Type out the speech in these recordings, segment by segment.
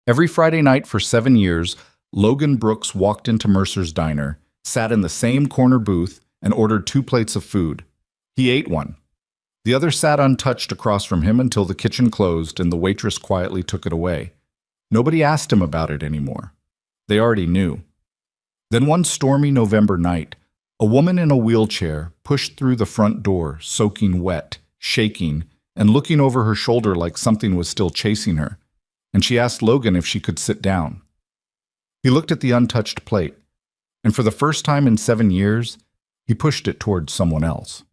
Every Friday night for 7 years, Logan Brooks walked into Mercer's diner, sat in the same corner booth, and ordered 2 plates of food. He ate one. The other sat untouched across from him until the kitchen closed and the waitress quietly took it away. Nobody asked him about it anymore. They already knew. Then one stormy November night, a woman in a wheelchair pushed through the front door, soaking wet, shaking, and looking over her shoulder like something was still chasing her, and she asked Logan if she could sit down. He looked at the untouched plate, and for the first time in 7 years, he pushed it towards someone else.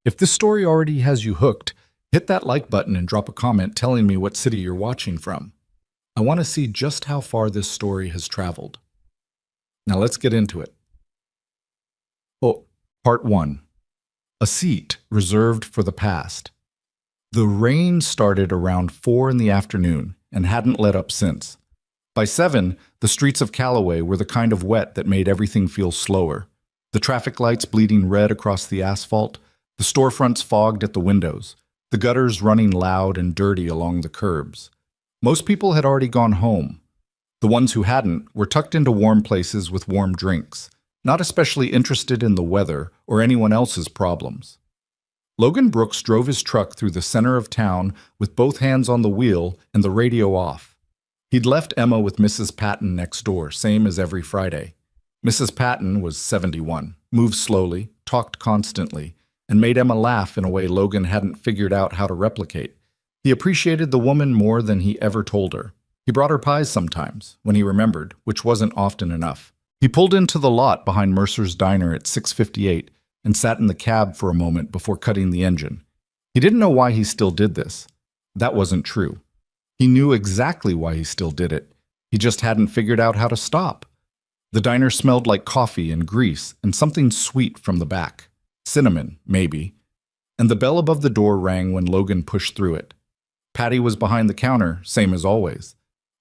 If this story already has you hooked, hit that like button and drop a comment telling me what city you're watching from. I want to see just how far this story has traveled. Now let's get into it. Part 1. A seat reserved for the past. The rain started around 4 in the afternoon and hadn't let up since. By 7, the streets of Callaway were the kind of wet that made everything feel slower. The traffic lights bleeding red across the asphalt, the storefronts fogged at the windows, the gutters running loud and dirty along the curbs. Most people had already gone home. The ones who hadn't were tucked into warm places with warm drinks, not especially interested in the weather or anyone else's problems. Logan Brooks drove his truck through the center of town with both hands on the wheel and the radio off. He'd left Emma with Mrs. Patton next door, same as every Friday. Mrs. Patton was 71, moved slowly, talked constantly, and made Emma laugh in a way Logan hadn't figured out how to replicate. He appreciated the woman more than he ever told her. He brought her pies sometimes, when he remembered, which wasn't often enough. He pulled into the lot behind Mercer's diner at 6:58 and sat in the cab for a moment before cutting the engine. He didn't know why he still did this. That wasn't true. He knew exactly why he still did it. He just hadn't figured out how to stop. The diner smelled like coffee and grease and something sweet from the back. Cinnamon, maybe. And the bell above the door rang when Logan pushed through it. Patty was behind the counter, same as always.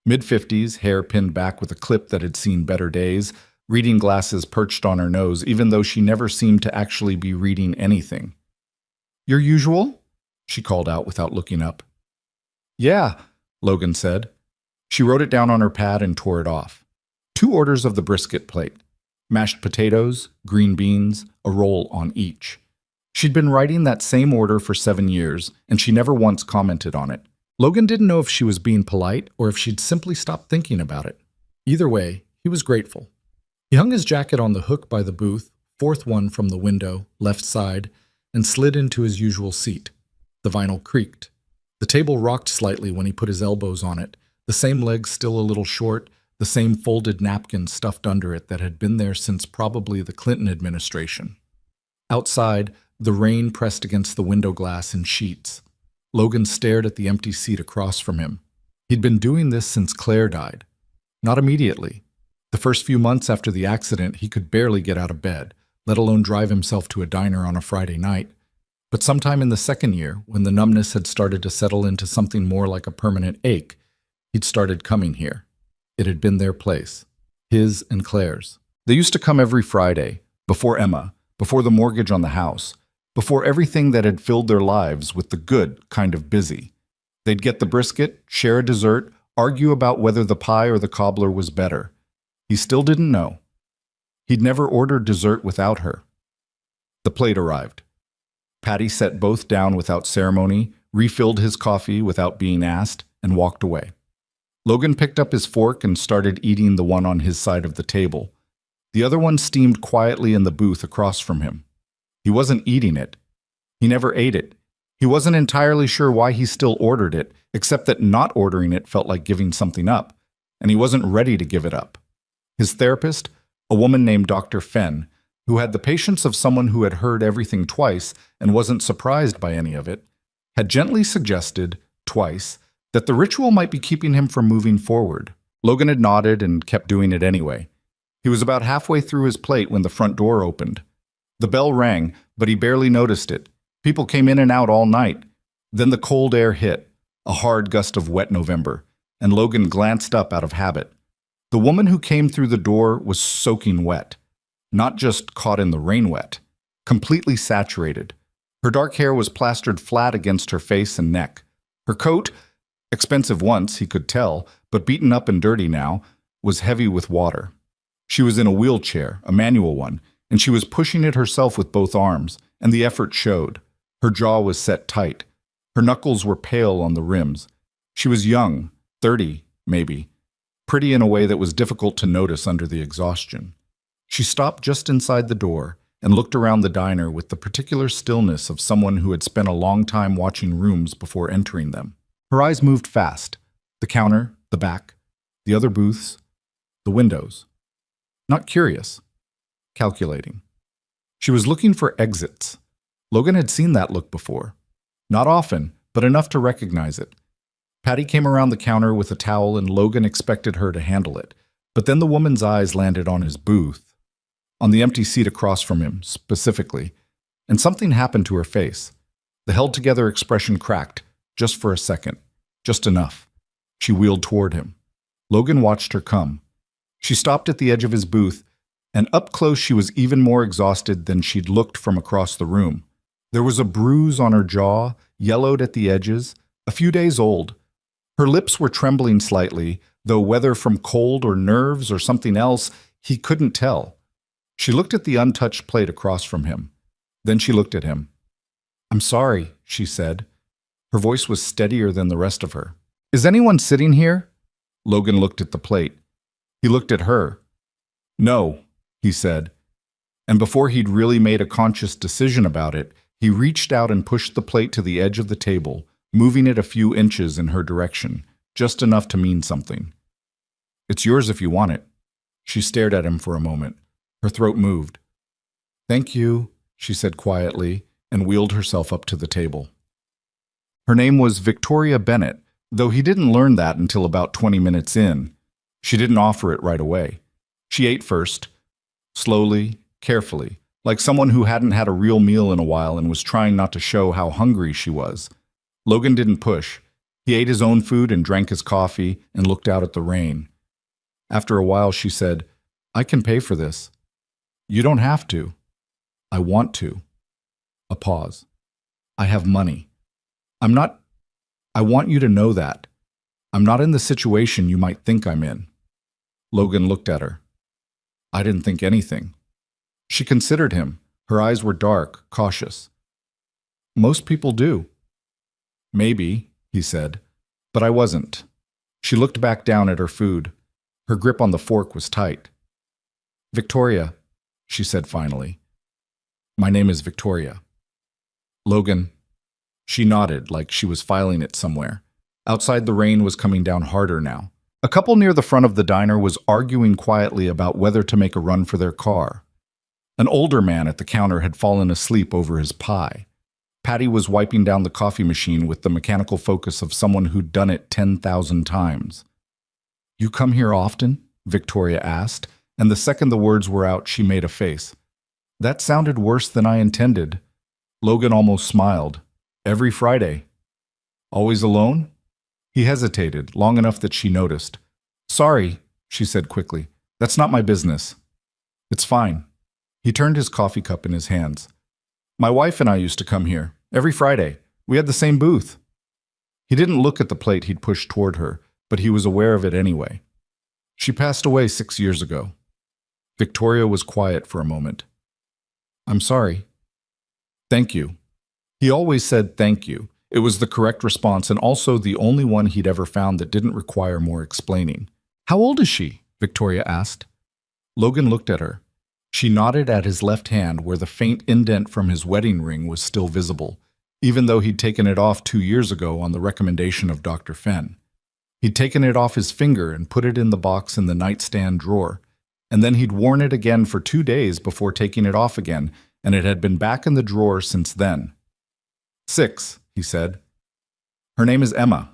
Mid-50s, hair pinned back with a clip that had seen better days, reading glasses perched on her nose, even though she never seemed to actually be reading anything. "Your usual?" she called out without looking up. "Yeah," Logan said. She wrote it down on her pad and tore it off. 2 orders of the brisket plate. Mashed potatoes, green beans, a roll on each. She'd been writing that same order for 7 years, and she never once commented on it. Logan didn't know if she was being polite or if she'd simply stopped thinking about it. Either way, he was grateful. He hung his jacket on the hook by the booth, 4th one from the window, left side, and slid into his usual seat. The vinyl creaked. The table rocked slightly when he put his elbows on it, the same leg still a little short, the same folded napkin stuffed under it that had been there since probably the Clinton administration. Outside, the rain pressed against the window glass in sheets. Logan stared at the empty seat across from him. He'd been doing this since Claire died. Not immediately. The first few months after the accident, he could barely get out of bed, let alone drive himself to a diner on a Friday night. But sometime in the 2nd year, when the numbness had started to settle into something more like a permanent ache, he'd started coming here. It had been their place. His and Claire's. They used to come every Friday, before Emma, before the mortgage on the house, before everything that had filled their lives with the good kind of busy. They'd get the brisket, share a dessert, argue about whether the pie or the cobbler was better. He still didn't know. He'd never ordered dessert without her. The plate arrived. Patty set both down without ceremony, refilled his coffee without being asked, and walked away. Logan picked up his fork and started eating the one on his side of the table. The other one steamed quietly in the booth across from him. He wasn't eating it. He never ate it. He wasn't entirely sure why he still ordered it, except that not ordering it felt like giving something up, and he wasn't ready to give it up. His therapist, a woman named Dr. Fenn, who had the patience of someone who had heard everything twice and wasn't surprised by any of it, had gently suggested, twice, that the ritual might be keeping him from moving forward. Logan had nodded and kept doing it anyway. He was about halfway through his plate when the front door opened. The bell rang, but he barely noticed it. People came in and out all night. Then the cold air hit, a hard gust of wet November, and Logan glanced up out of habit. The woman who came through the door was soaking wet. Not just caught in the rain wet, completely saturated. Her dark hair was plastered flat against her face and neck. Her coat, Expensive once, he could tell, but beaten up and dirty now, was heavy with water. She was in a wheelchair, a manual one, and she was pushing it herself with both arms, and the effort showed. Her jaw was set tight. Her knuckles were pale on the rims. She was young, 30, maybe, pretty in a way that was difficult to notice under the exhaustion. She stopped just inside the door and looked around the diner with the particular stillness of someone who had spent a long time watching rooms before entering them. Her eyes moved fast. The counter, the back, the other booths, the windows. Not curious, calculating. She was looking for exits. Logan had seen that look before. Not often, but enough to recognize it. Patty came around the counter with a towel and Logan expected her to handle it. But then the woman's eyes landed on his booth, on the empty seat across from him, specifically, and something happened to her face. The held-together expression cracked, just for a second, just enough. She wheeled toward him. Logan watched her come. She stopped at the edge of his booth, and up close she was even more exhausted than she'd looked from across the room. There was a bruise on her jaw, yellowed at the edges, a few days old. Her lips were trembling slightly, though whether from cold or nerves or something else, he couldn't tell. She looked at the untouched plate across from him. Then she looked at him. "I'm sorry," she said. Her voice was steadier than the rest of her. "Is anyone sitting here?" Logan looked at the plate. He looked at her. "No," he said. And before he'd really made a conscious decision about it, he reached out and pushed the plate to the edge of the table, moving it a few inches in her direction, just enough to mean something. "It's yours if you want it." She stared at him for a moment. Her throat moved. "Thank you," she said quietly, and wheeled herself up to the table. Her name was Victoria Bennett, though he didn't learn that until about 20 minutes in. She didn't offer it right away. She ate first, slowly, carefully, like someone who hadn't had a real meal in a while and was trying not to show how hungry she was. Logan didn't push. He ate his own food and drank his coffee and looked out at the rain. After a while, she said, "I can pay for this." "You don't have to." "I want to." A pause. "I have money. I want you to know that. I'm not in the situation you might think I'm in." Logan looked at her. "I didn't think anything." She considered him. Her eyes were dark, cautious. "Most people do." "Maybe," he said, "but I wasn't." She looked back down at her food. Her grip on the fork was tight. "Victoria," she said finally. "My name is Victoria." "Logan." She nodded like she was filing it somewhere. Outside, the rain was coming down harder now. A couple near the front of the diner was arguing quietly about whether to make a run for their car. An older man at the counter had fallen asleep over his pie. Patty was wiping down the coffee machine with the mechanical focus of someone who'd done it 10,000 times. "You come here often?" Victoria asked, and the second the words were out, she made a face. "That sounded worse than I intended." Logan almost smiled. "Every Friday." "Always alone?" He hesitated, long enough that she noticed. "Sorry," she said quickly. "That's not my business." "It's fine." He turned his coffee cup in his hands. "My wife and I used to come here, every Friday. We had the same booth." He didn't look at the plate he'd pushed toward her, but he was aware of it anyway. "She passed away 6 years ago." Victoria was quiet for a moment. "I'm sorry." "Thank you." He always said thank you. It was the correct response and also the only one he'd ever found that didn't require more explaining. "How old is she?" Victoria asked. Logan looked at her. She nodded at his left hand where the faint indent from his wedding ring was still visible, even though he'd taken it off 2 years ago on the recommendation of Dr. Fenn. He'd taken it off his finger and put it in the box in the nightstand drawer, and then he'd worn it again for 2 days before taking it off again, and it had been back in the drawer since then. 6, he said. "Her name is Emma."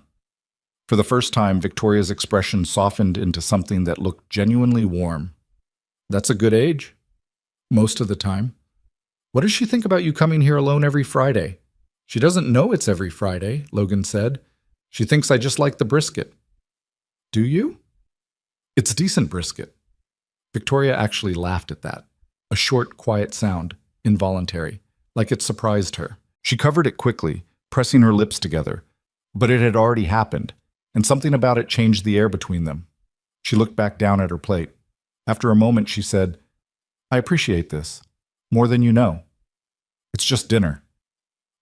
For the first time, Victoria's expression softened into something that looked genuinely warm. "That's a good age?" "Most of the time." "What does she think about you coming here alone every Friday?" "She doesn't know it's every Friday," Logan said. "She thinks I just like the brisket." "Do you?" "It's decent brisket." Victoria actually laughed at that. A short, quiet sound, involuntary, like it surprised her. She covered it quickly, pressing her lips together. But it had already happened. and something about it changed the air between them. She looked back down at her plate. After a moment, she said, "I appreciate this. More than you know. It's just dinner."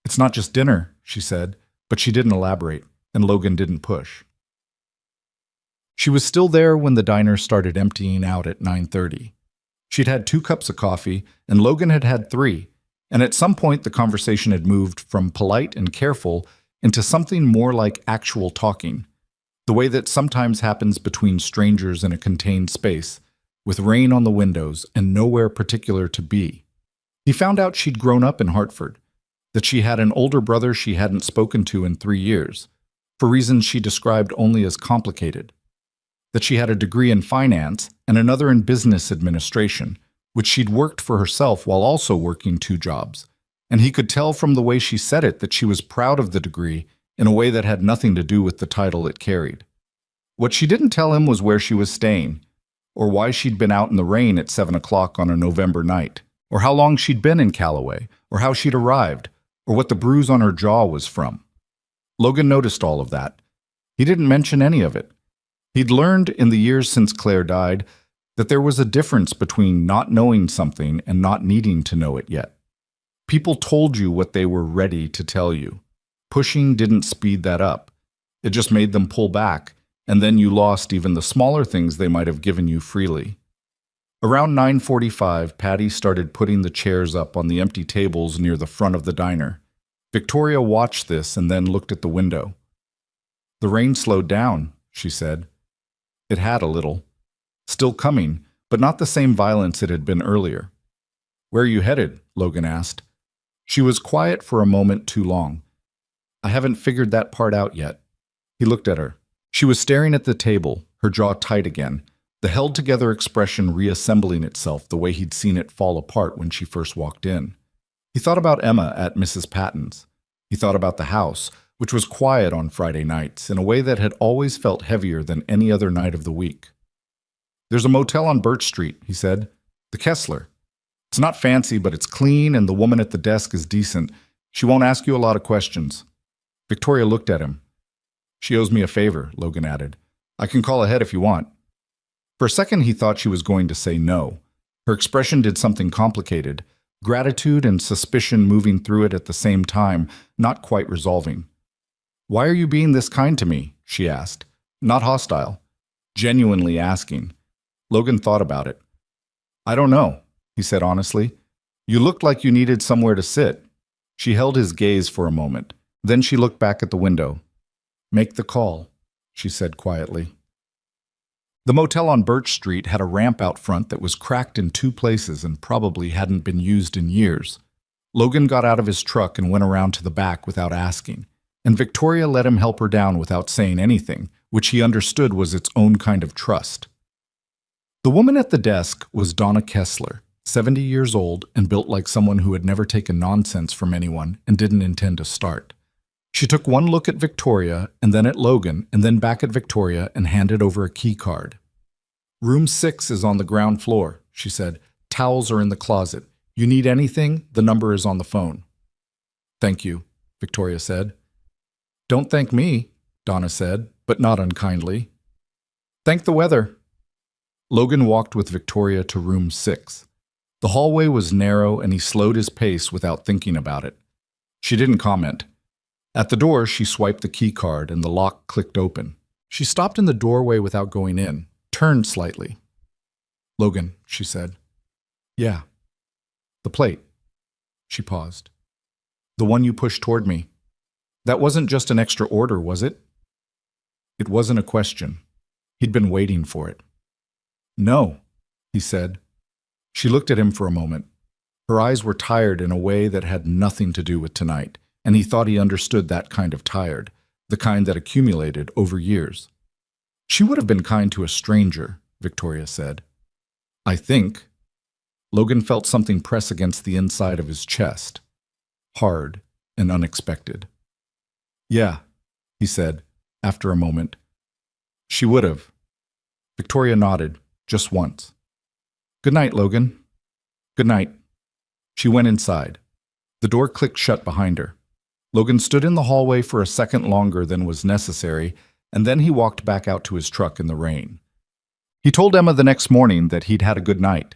"It's not just dinner," she said, but she didn't elaborate, and Logan didn't push. She was still there when the diner started emptying out at 9:30. She'd had 2 cups of coffee, and Logan had had 3, and at some point the conversation had moved from polite and careful into something more like actual talking, the way that sometimes happens between strangers in a contained space, with rain on the windows and nowhere particular to be. He found out she'd grown up in Hartford, that she had an older brother she hadn't spoken to in 3 years, for reasons she described only as complicated, that she had a degree in finance and another in business administration, which she'd worked for herself while also working 2 jobs, and he could tell from the way she said it that she was proud of the degree in a way that had nothing to do with the title it carried. What she didn't tell him was where she was staying, or why she'd been out in the rain at 7 o'clock on a November night, or how long she'd been in Callaway, or how she'd arrived, or what the bruise on her jaw was from. Logan noticed all of that. He didn't mention any of it. He'd learned in the years since Claire died that there was a difference between not knowing something and not needing to know it yet. People told you what they were ready to tell you. Pushing didn't speed that up. It just made them pull back, and then you lost even the smaller things they might have given you freely. Around 9:45, Patty started putting the chairs up on the empty tables near the front of the diner. Victoria watched this and then looked at the window. "The rain slowed down," she said. It had a little. Still coming, but not the same violence it had been earlier. "Where are you headed?" Logan asked. She was quiet for a moment too long. "I haven't figured that part out yet." He looked at her. She was staring at the table, her jaw tight again, the held-together expression reassembling itself the way he'd seen it fall apart when she first walked in. He thought about Emma at Mrs. Patton's. He thought about the house, which was quiet on Friday nights in a way that had always felt heavier than any other night of the week. "There's a motel on Birch Street," he said. "The Kessler. It's not fancy, but it's clean, and the woman at the desk is decent. She won't ask you a lot of questions." Victoria looked at him. "She owes me a favor," Logan added. "I can call ahead if you want." For a second he thought she was going to say no. Her expression did something complicated, gratitude and suspicion moving through it at the same time, not quite resolving. "Why are you being this kind to me?" she asked. Not hostile. Genuinely asking. Logan thought about it. "I don't know," he said honestly. "You looked like you needed somewhere to sit." She held his gaze for a moment. Then she looked back at the window. "Make the call," she said quietly. The motel on Birch Street had a ramp out front that was cracked in 2 places and probably hadn't been used in years. Logan got out of his truck and went around to the back without asking, and Victoria let him help her down without saying anything, which he understood was its own kind of trust. The woman at the desk was Donna Kessler, 70 years old and built like someone who had never taken nonsense from anyone and didn't intend to start. She took one look at Victoria, and then at Logan, and then back at Victoria, and handed over a key card. "Room 6 is on the ground floor," she said. "Towels are in the closet. You need anything, the number is on the phone." "Thank you," Victoria said. "Don't thank me," Donna said, but not unkindly. "Thank the weather." Logan walked with Victoria to room 6. The hallway was narrow, and he slowed his pace without thinking about it. She didn't comment. At the door, she swiped the key card and the lock clicked open. She stopped in the doorway without going in, turned slightly. "Logan," she said. "Yeah." "The plate." She paused. "The one you pushed toward me. That wasn't just an extra order, was it?" It wasn't a question. He'd been waiting for it. "No," he said. She looked at him for a moment. Her eyes were tired in a way that had nothing to do with tonight. And he thought he understood that kind of tired, the kind that accumulated over years. "She would have been kind to a stranger," Victoria said. "I think." Logan felt something press against the inside of his chest. Hard and unexpected. "Yeah," he said, after a moment. "She would have." Victoria nodded, just once. "Good night, Logan." "Good night." She went inside. The door clicked shut behind her. Logan stood in the hallway for a second longer than was necessary, and then he walked back out to his truck in the rain. He told Emma the next morning that he'd had a good night.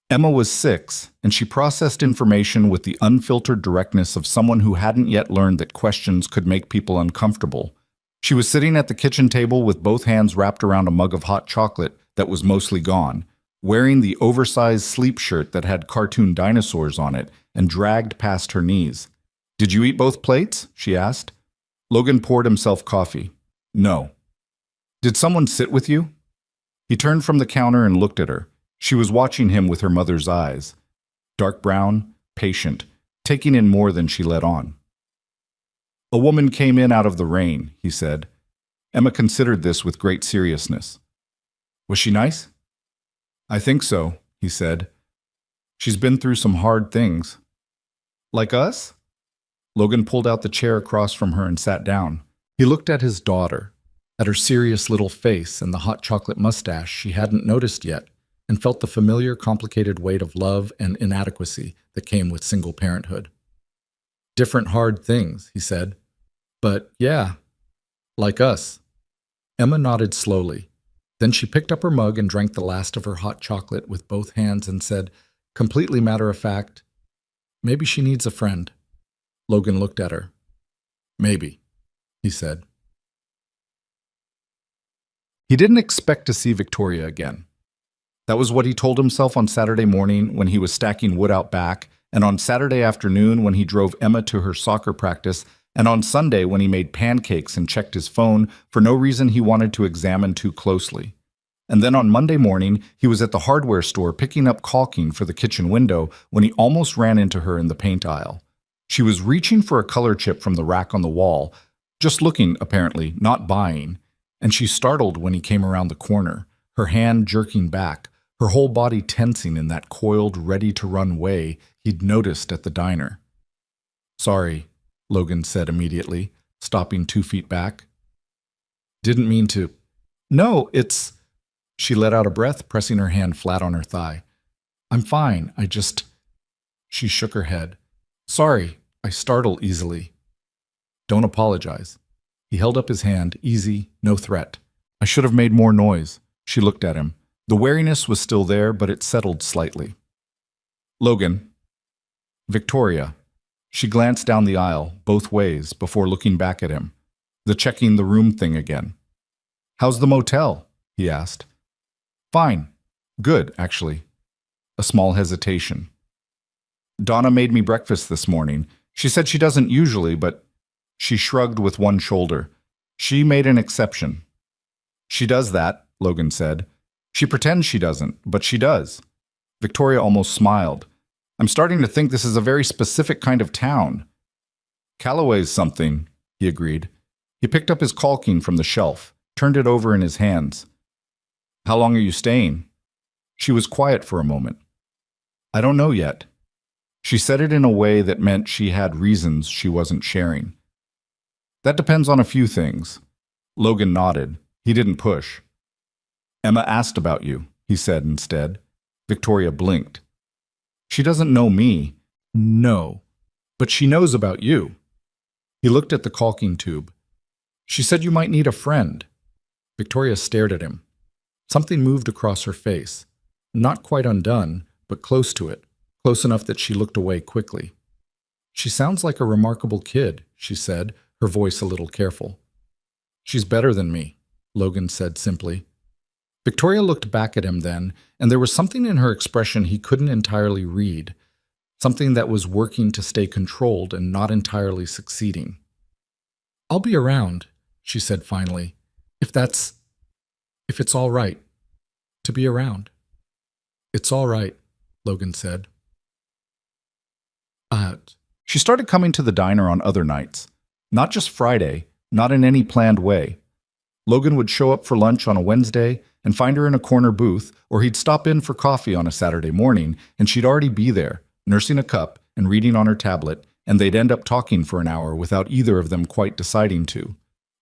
Emma was 6, and she processed information with the unfiltered directness of someone who hadn't yet learned that questions could make people uncomfortable. She was sitting at the kitchen table with both hands wrapped around a mug of hot chocolate that was mostly gone, wearing the oversized sleep shirt that had cartoon dinosaurs on it and dragged past her knees. "Did you eat both plates?" she asked. Logan poured himself coffee. "No." "Did someone sit with you?" He turned from the counter and looked at her. She was watching him with her mother's eyes. Dark brown, patient, taking in more than she let on. "A woman came in out of the rain," he said. Emma considered this with great seriousness. "Was she nice?" "I think so," he said. "She's been through some hard things." "Like us?" Logan pulled out the chair across from her and sat down. He looked at his daughter, at her serious little face and the hot chocolate mustache she hadn't noticed yet, and felt the familiar, complicated weight of love and inadequacy that came with single parenthood. "Different hard things," he said. "But yeah, like us." Emma nodded slowly. Then she picked up her mug and drank the last of her hot chocolate with both hands and said, completely matter-of-fact, "Maybe she needs a friend." Logan looked at her. "Maybe," he said. He didn't expect to see Victoria again. That was what he told himself on Saturday morning when he was stacking wood out back, and on Saturday afternoon when he drove Emma to her soccer practice, and on Sunday when he made pancakes and checked his phone for no reason he wanted to examine too closely. And then on Monday morning, he was at the hardware store picking up caulking for the kitchen window when he almost ran into her in the paint aisle. She was reaching for a color chip from the rack on the wall, just looking, apparently, not buying, and she startled when he came around the corner, her hand jerking back, her whole body tensing in that coiled, ready-to-run way he'd noticed at the diner. "Sorry," Logan said immediately, stopping 2 feet back. "Didn't mean to." "No, it's—" She let out a breath, pressing her hand flat on her thigh. "I'm fine, I just—" She shook her head. "Sorry, I startle easily." "Don't apologize." He held up his hand, easy, no threat. "I should have made more noise." She looked at him. The wariness was still there, but it settled slightly. "Logan." "Victoria." She glanced down the aisle, both ways, before looking back at him. The checking the room thing again. "How's the motel?" he asked. "Fine. Good, actually." A small hesitation. "Donna made me breakfast this morning. She said she doesn't usually, but—" She shrugged with one shoulder. "She made an exception." "She does that," Logan said. "She pretends she doesn't, but she does." Victoria almost smiled. "I'm starting to think this is a very specific kind of town." "Callaway's something," he agreed. He picked up his caulking from the shelf, turned it over in his hands. "How long are you staying?" She was quiet for a moment. "I don't know yet." She said it in a way that meant she had reasons she wasn't sharing. "That depends on a few things." Logan nodded. He didn't push. "Emma asked about you," he said instead. Victoria blinked. "She doesn't know me." "No, but she knows about you." He looked at the caulking tube. "She said you might need a friend." Victoria stared at him. Something moved across her face. Not quite undone, but close to it, close enough that she looked away quickly. "She sounds like a remarkable kid," she said, her voice a little careful. "She's better than me," Logan said simply. Victoria looked back at him then, and there was something in her expression he couldn't entirely read, something that was working to stay controlled and not entirely succeeding. "I'll be around," she said finally, if it's all right to be around." "It's all right," Logan said. She started coming to the diner on other nights. Not just Friday, not in any planned way. Logan would show up for lunch on a Wednesday and find her in a corner booth, or he'd stop in for coffee on a Saturday morning, and she'd already be there, nursing a cup and reading on her tablet, and they'd end up talking for an hour without either of them quite deciding to.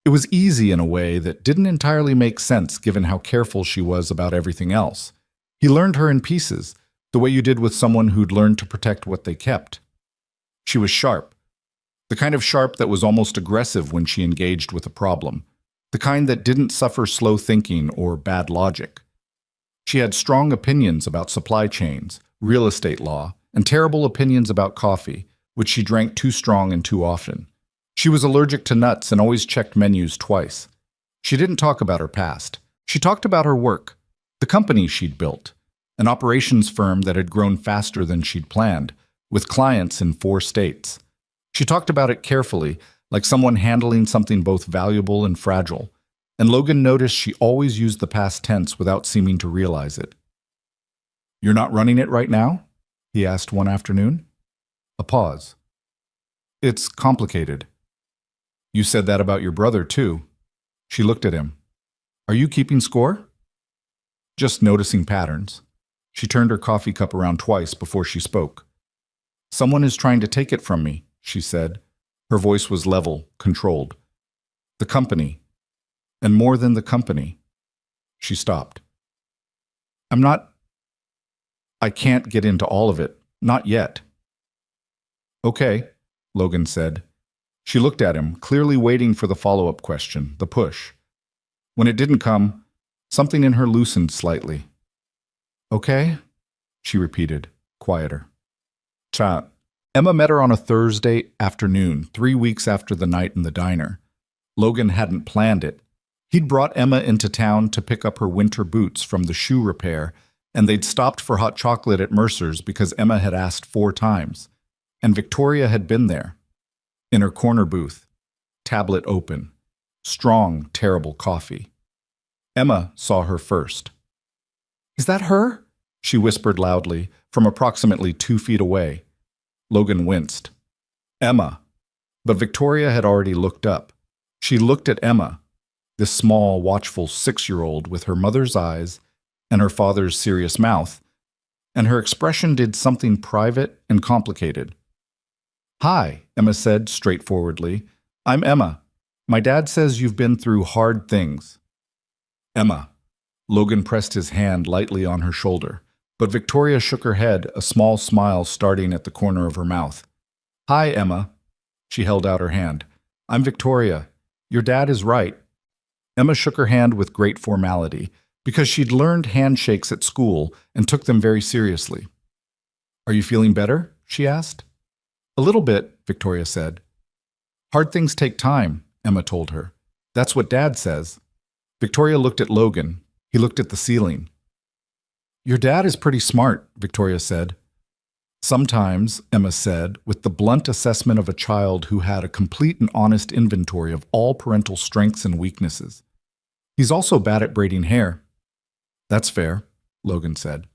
It was easy in a way that didn't entirely make sense given how careful she was about everything else. He learned her in pieces, the way you did with someone who'd learned to protect what they kept. She was sharp, the kind of sharp that was almost aggressive when she engaged with a problem. the kind that didn't suffer slow thinking or bad logic. She had strong opinions about supply chains, real estate law, and terrible opinions about coffee, which she drank too strong and too often. She was allergic to nuts and always checked menus twice. She didn't talk about her past. She talked about her work, the company she'd built, an operations firm that had grown faster than she'd planned, with clients in 4 states. She talked about it carefully, like someone handling something both valuable and fragile, and Logan noticed she always used the past tense without seeming to realize it. "You're not running it right now?" he asked one afternoon. A pause. "It's complicated." "You said that about your brother, too." She looked at him. "Are you keeping score?" "Just noticing patterns." She turned her coffee cup around twice before she spoke. "Someone is trying to take it from me," she said. Her voice was level, controlled. "The company. And more than the company." She stopped. I can't get into all of it. Not yet." "Okay," Logan said. She looked at him, clearly waiting for the follow-up question, the push. When it didn't come, something in her loosened slightly. "Okay," she repeated, quieter. Chat. Emma met her on a Thursday afternoon, 3 weeks after the night in the diner. Logan hadn't planned it. He'd brought Emma into town to pick up her winter boots from the shoe repair, and they'd stopped for hot chocolate at Mercer's because Emma had asked 4 times. And Victoria had been there, in her corner booth, tablet open, strong, terrible coffee. Emma saw her first. "Is that her?" she whispered loudly, from approximately 2 feet away. Logan winced. "Emma." But Victoria had already looked up. She looked at Emma, this small, watchful 6-year-old with her mother's eyes and her father's serious mouth, and her expression did something private and complicated. "Hi," Emma said straightforwardly. "I'm Emma. My dad says you've been through hard things." "Emma." Logan pressed his hand lightly on her shoulder, but Victoria shook her head, a small smile starting at the corner of her mouth. "Hi, Emma." She held out her hand. "I'm Victoria. Your dad is right." Emma shook her hand with great formality, because she'd learned handshakes at school and took them very seriously. "Are you feeling better?" she asked. "A little bit," Victoria said. "Hard things take time," Emma told her. "That's what Dad says." Victoria looked at Logan. He looked at the ceiling. "Your dad is pretty smart," Victoria said. "Sometimes," Emma said, with the blunt assessment of a child who had a complete and honest inventory of all parental strengths and weaknesses. "He's also bad at braiding hair." "That's fair," Logan said.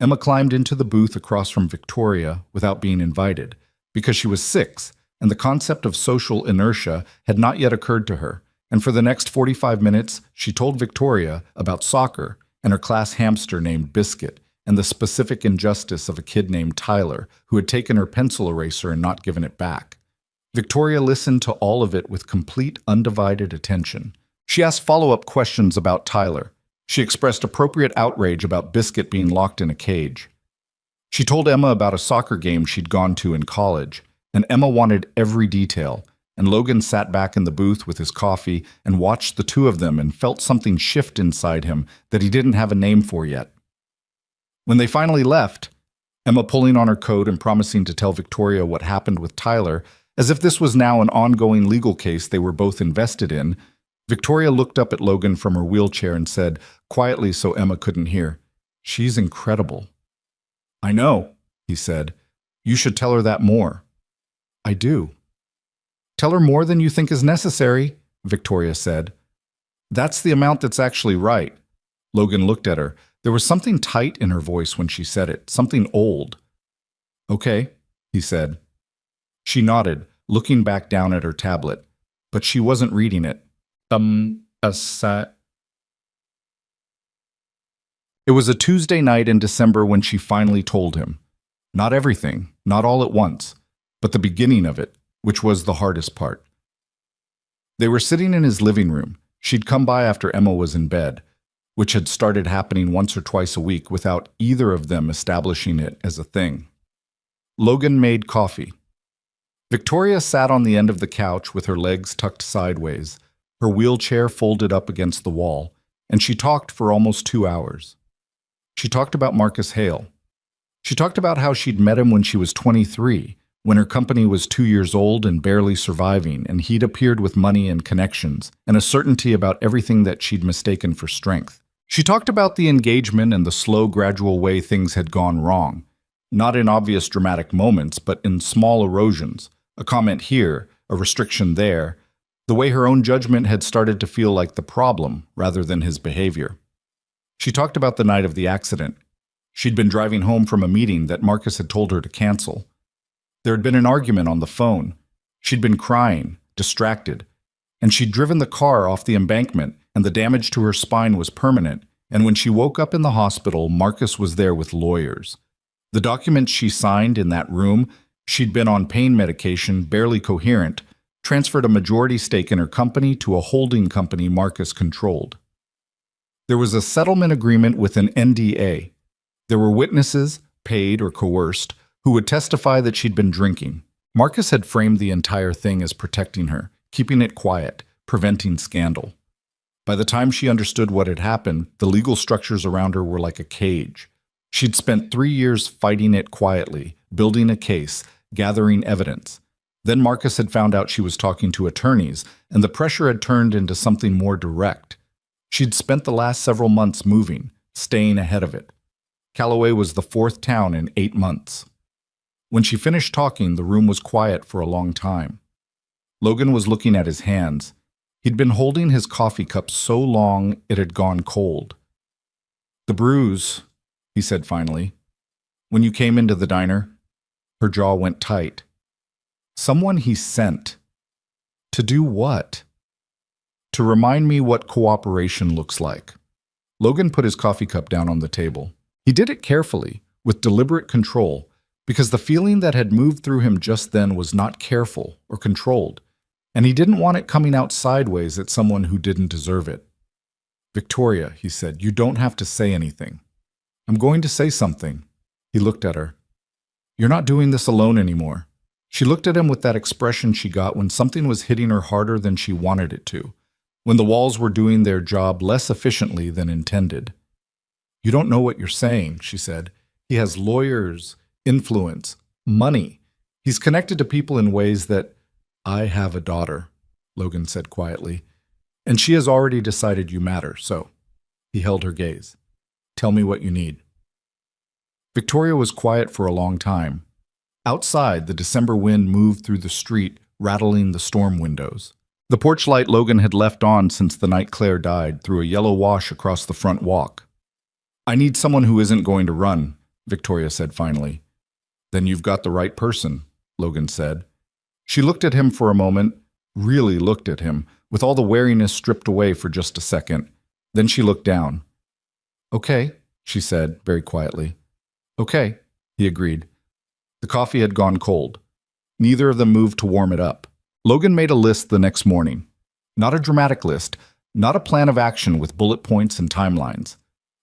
Emma climbed into the booth across from Victoria without being invited, because she was 6, and the concept of social inertia had not yet occurred to her, and for the next 45 minutes she told Victoria about soccer and her class hamster named Biscuit, and the specific injustice of a kid named Tyler who had taken her pencil eraser and not given it back. Victoria listened to all of it with complete, undivided attention. She asked follow-up questions about Tyler. She expressed appropriate outrage about Biscuit being locked in a cage. She told Emma about a soccer game she'd gone to in college, and Emma wanted every detail, and Logan sat back in the booth with his coffee and watched the two of them and felt something shift inside him that he didn't have a name for yet. When they finally left, Emma pulling on her coat and promising to tell Victoria what happened with Tyler, as if this was now an ongoing legal case they were both invested in, Victoria looked up at Logan from her wheelchair and said, quietly so Emma couldn't hear, "She's incredible." "I know," he said. "You should tell her that more." "I do." "Tell her more than you think is necessary," Victoria said. "That's the amount that's actually right." Logan looked at her. There was something tight in her voice when she said it, something old. "Okay," he said. She nodded, looking back down at her tablet, but she wasn't reading it. It was a Tuesday night in December when she finally told him. Not everything, not all at once, but the beginning of it, which was the hardest part. They were sitting in his living room. She'd come by after Emma was in bed, which had started happening once or twice a week without either of them establishing it as a thing. Logan made coffee. Victoria sat on the end of the couch with her legs tucked sideways, her wheelchair folded up against the wall, and she talked for almost 2 hours. She talked about Marcus Hale. She talked about how she'd met him when she was 23, when her company was 2 years old and barely surviving, and he'd appeared with money and connections, and a certainty about everything that she'd mistaken for strength. She talked about the engagement and the slow, gradual way things had gone wrong, not in obvious dramatic moments, but in small erosions, a comment here, a restriction there, the way her own judgment had started to feel like the problem rather than his behavior. She talked about the night of the accident. She'd been driving home from a meeting that Marcus had told her to cancel. There had been an argument on the phone. She'd been crying, distracted, and she'd driven the car off the embankment, and the damage to her spine was permanent, and when she woke up in the hospital, Marcus was there with lawyers. The documents she signed in that room, she'd been on pain medication, barely coherent, transferred a majority stake in her company to a holding company Marcus controlled. There was a settlement agreement with an NDA. There were witnesses, paid or coerced, who would testify that she'd been drinking. Marcus had framed the entire thing as protecting her, keeping it quiet, preventing scandal. By the time she understood what had happened, the legal structures around her were like a cage. She'd spent 3 years fighting it quietly, building a case, gathering evidence. Then Marcus had found out she was talking to attorneys, and the pressure had turned into something more direct. She'd spent the last several months moving, staying ahead of it. Callaway was the 4th town in 8 months. When she finished talking, the room was quiet for a long time. Logan was looking at his hands. He'd been holding his coffee cup so long it had gone cold. "The bruise," he said finally. "When you came into the diner." Her jaw went tight. "Someone he sent. To do what?" "To remind me what cooperation looks like." Logan put his coffee cup down on the table. He did it carefully, with deliberate control, because the feeling that had moved through him just then was not careful or controlled, and he didn't want it coming out sideways at someone who didn't deserve it. "Victoria," he said, "you don't have to say anything." "I'm going to say something." He looked at her. "You're not doing this alone anymore." She looked at him with that expression she got when something was hitting her harder than she wanted it to, when the walls were doing their job less efficiently than intended. "You don't know what you're saying," she said. "He has lawyers, influence, money. He's connected to people in ways that—" "I have a daughter," Logan said quietly, "and she has already decided you matter, so—" He held her gaze. "Tell me what you need." Victoria was quiet for a long time. Outside, the December wind moved through the street, rattling the storm windows. The porch light Logan had left on since the night Claire died threw a yellow wash across the front walk. "I need someone who isn't going to run," Victoria said finally. "Then you've got the right person," Logan said. She looked at him for a moment, really looked at him, with all the wariness stripped away for just a second. Then she looked down. "Okay," she said, very quietly. "Okay," he agreed. The coffee had gone cold. Neither of them moved to warm it up. Logan made a list the next morning. Not a dramatic list, not a plan of action with bullet points and timelines.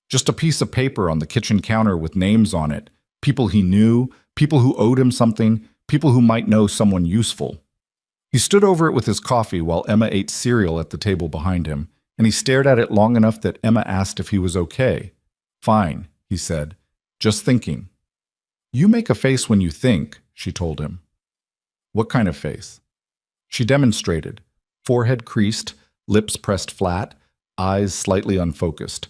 Just a piece of paper on the kitchen counter with names on it, people he knew, people who owed him something, people who might know someone useful. He stood over it with his coffee while Emma ate cereal at the table behind him, and he stared at it long enough that Emma asked if he was okay. "Fine," he said. "Just thinking." "You make a face when you think," she told him. "What kind of face?" She demonstrated. Forehead creased, lips pressed flat, eyes slightly unfocused.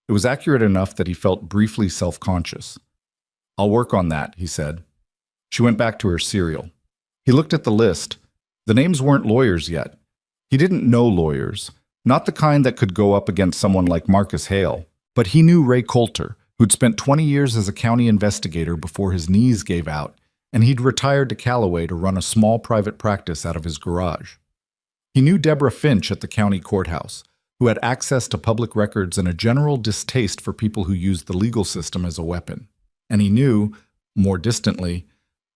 It was accurate enough that he felt briefly self-conscious. "I'll work on that," he said. She went back to her cereal. He looked at the list. The names weren't lawyers yet. He didn't know lawyers, not the kind that could go up against someone like Marcus Hale. But he knew Ray Coulter, who'd spent 20 years as a county investigator before his knees gave out, and he'd retired to Callaway to run a small private practice out of his garage. He knew Deborah Finch at the county courthouse, who had access to public records and a general distaste for people who used the legal system as a weapon. And he knew, more distantly,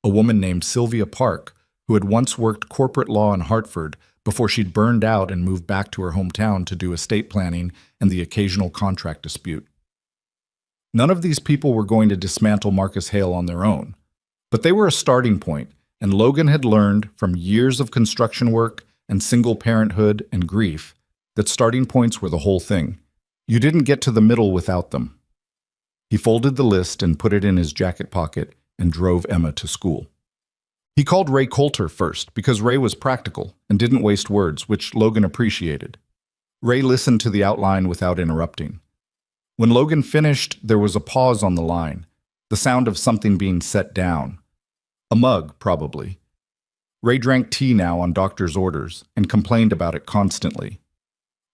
a woman named Sylvia Park, who had once worked corporate law in Hartford before she'd burned out and moved back to her hometown to do estate planning and the occasional contract dispute. None of these people were going to dismantle Marcus Hale on their own, but they were a starting point, and Logan had learned, from years of construction work and single parenthood and grief that starting points were the whole thing. You didn't get to the middle without them. He folded the list and put it in his jacket pocket and drove Emma to school. He called Ray Coulter first because Ray was practical and didn't waste words, which Logan appreciated. Ray listened to the outline without interrupting. When Logan finished, there was a pause on the line, the sound of something being set down. A mug, probably. Ray drank tea now on doctor's orders and complained about it constantly.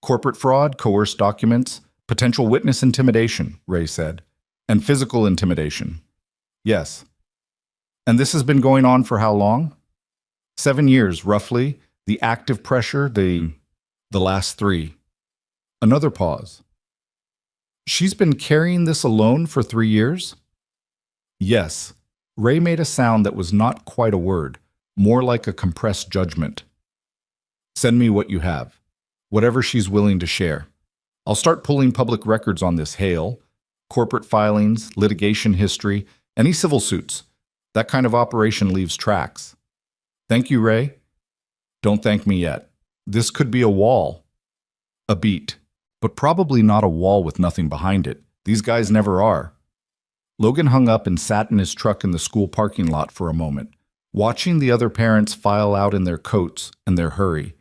Corporate fraud, coerced documents, potential witness intimidation, Ray said, and physical intimidation. Yes. And this has been going on for how long? 7 years, roughly. The active pressure, the last 3. Another pause. She's been carrying this alone for 3 years? Yes. Ray made a sound that was not quite a word, more like a compressed judgment. Send me what you have, whatever she's willing to share. I'll start pulling public records on this Hale, corporate filings, litigation history, any civil suits. That kind of operation leaves tracks. Thank you, Ray. Don't thank me yet. This could be a wall. A beat. But probably not a wall with nothing behind it. These guys never are. Logan hung up and sat in his truck in the school parking lot for a moment, watching the other parents file out in their coats and their hurry.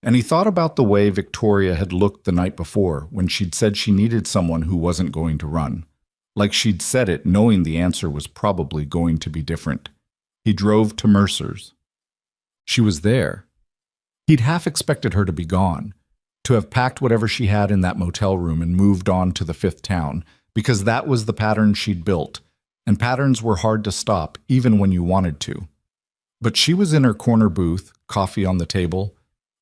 And he thought about the way Victoria had looked the night before when she'd said she needed someone who wasn't going to run. Like she'd said it knowing the answer was probably going to be different. He drove to Mercer's. She was there. He'd half expected her to be gone, to have packed whatever she had in that motel room and moved on to the 5th town, because that was the pattern she'd built, and patterns were hard to stop even when you wanted to. But she was in her corner booth, coffee on the table,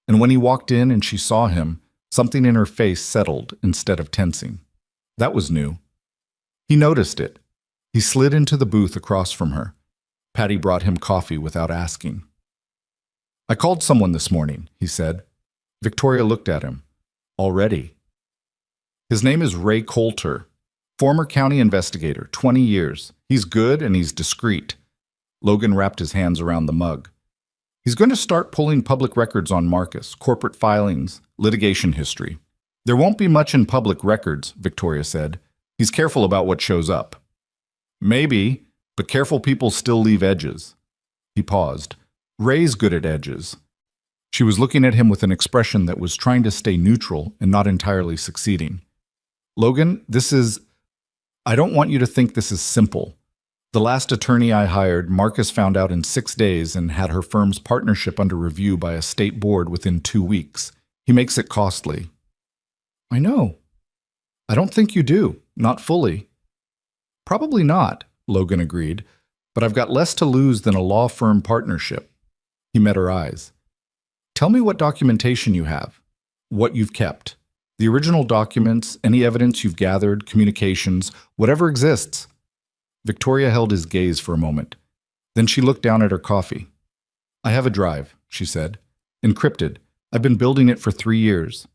and when he walked in and she saw him, something in her face settled instead of tensing. That was new. He noticed it. He slid into the booth across from her. Patty brought him coffee without asking. I called someone this morning, he said. Victoria looked at him. Already. His name is Ray Coulter, former county investigator, 20 years. He's good and he's discreet. Logan wrapped his hands around the mug. He's going to start pulling public records on Marcus, corporate filings, litigation history. There won't be much in public records, Victoria said. He's careful about what shows up. Maybe, but careful people still leave edges. He paused. Ray's good at edges. She was looking at him with an expression that was trying to stay neutral and not entirely succeeding. Logan, I don't want you to think this is simple. The last attorney I hired, Marcus found out in 6 days and had her firm's partnership under review by a state board within 2 weeks. He makes it costly. I know. I don't think you do. Not fully. Probably not, Logan agreed, but I've got less to lose than a law firm partnership. He met her eyes. Tell me what documentation you have, what you've kept. The original documents, any evidence you've gathered, communications, whatever exists. Victoria held his gaze for a moment. Then she looked down at her coffee. I have a drive, she said. Encrypted. I've been building it for 3 years.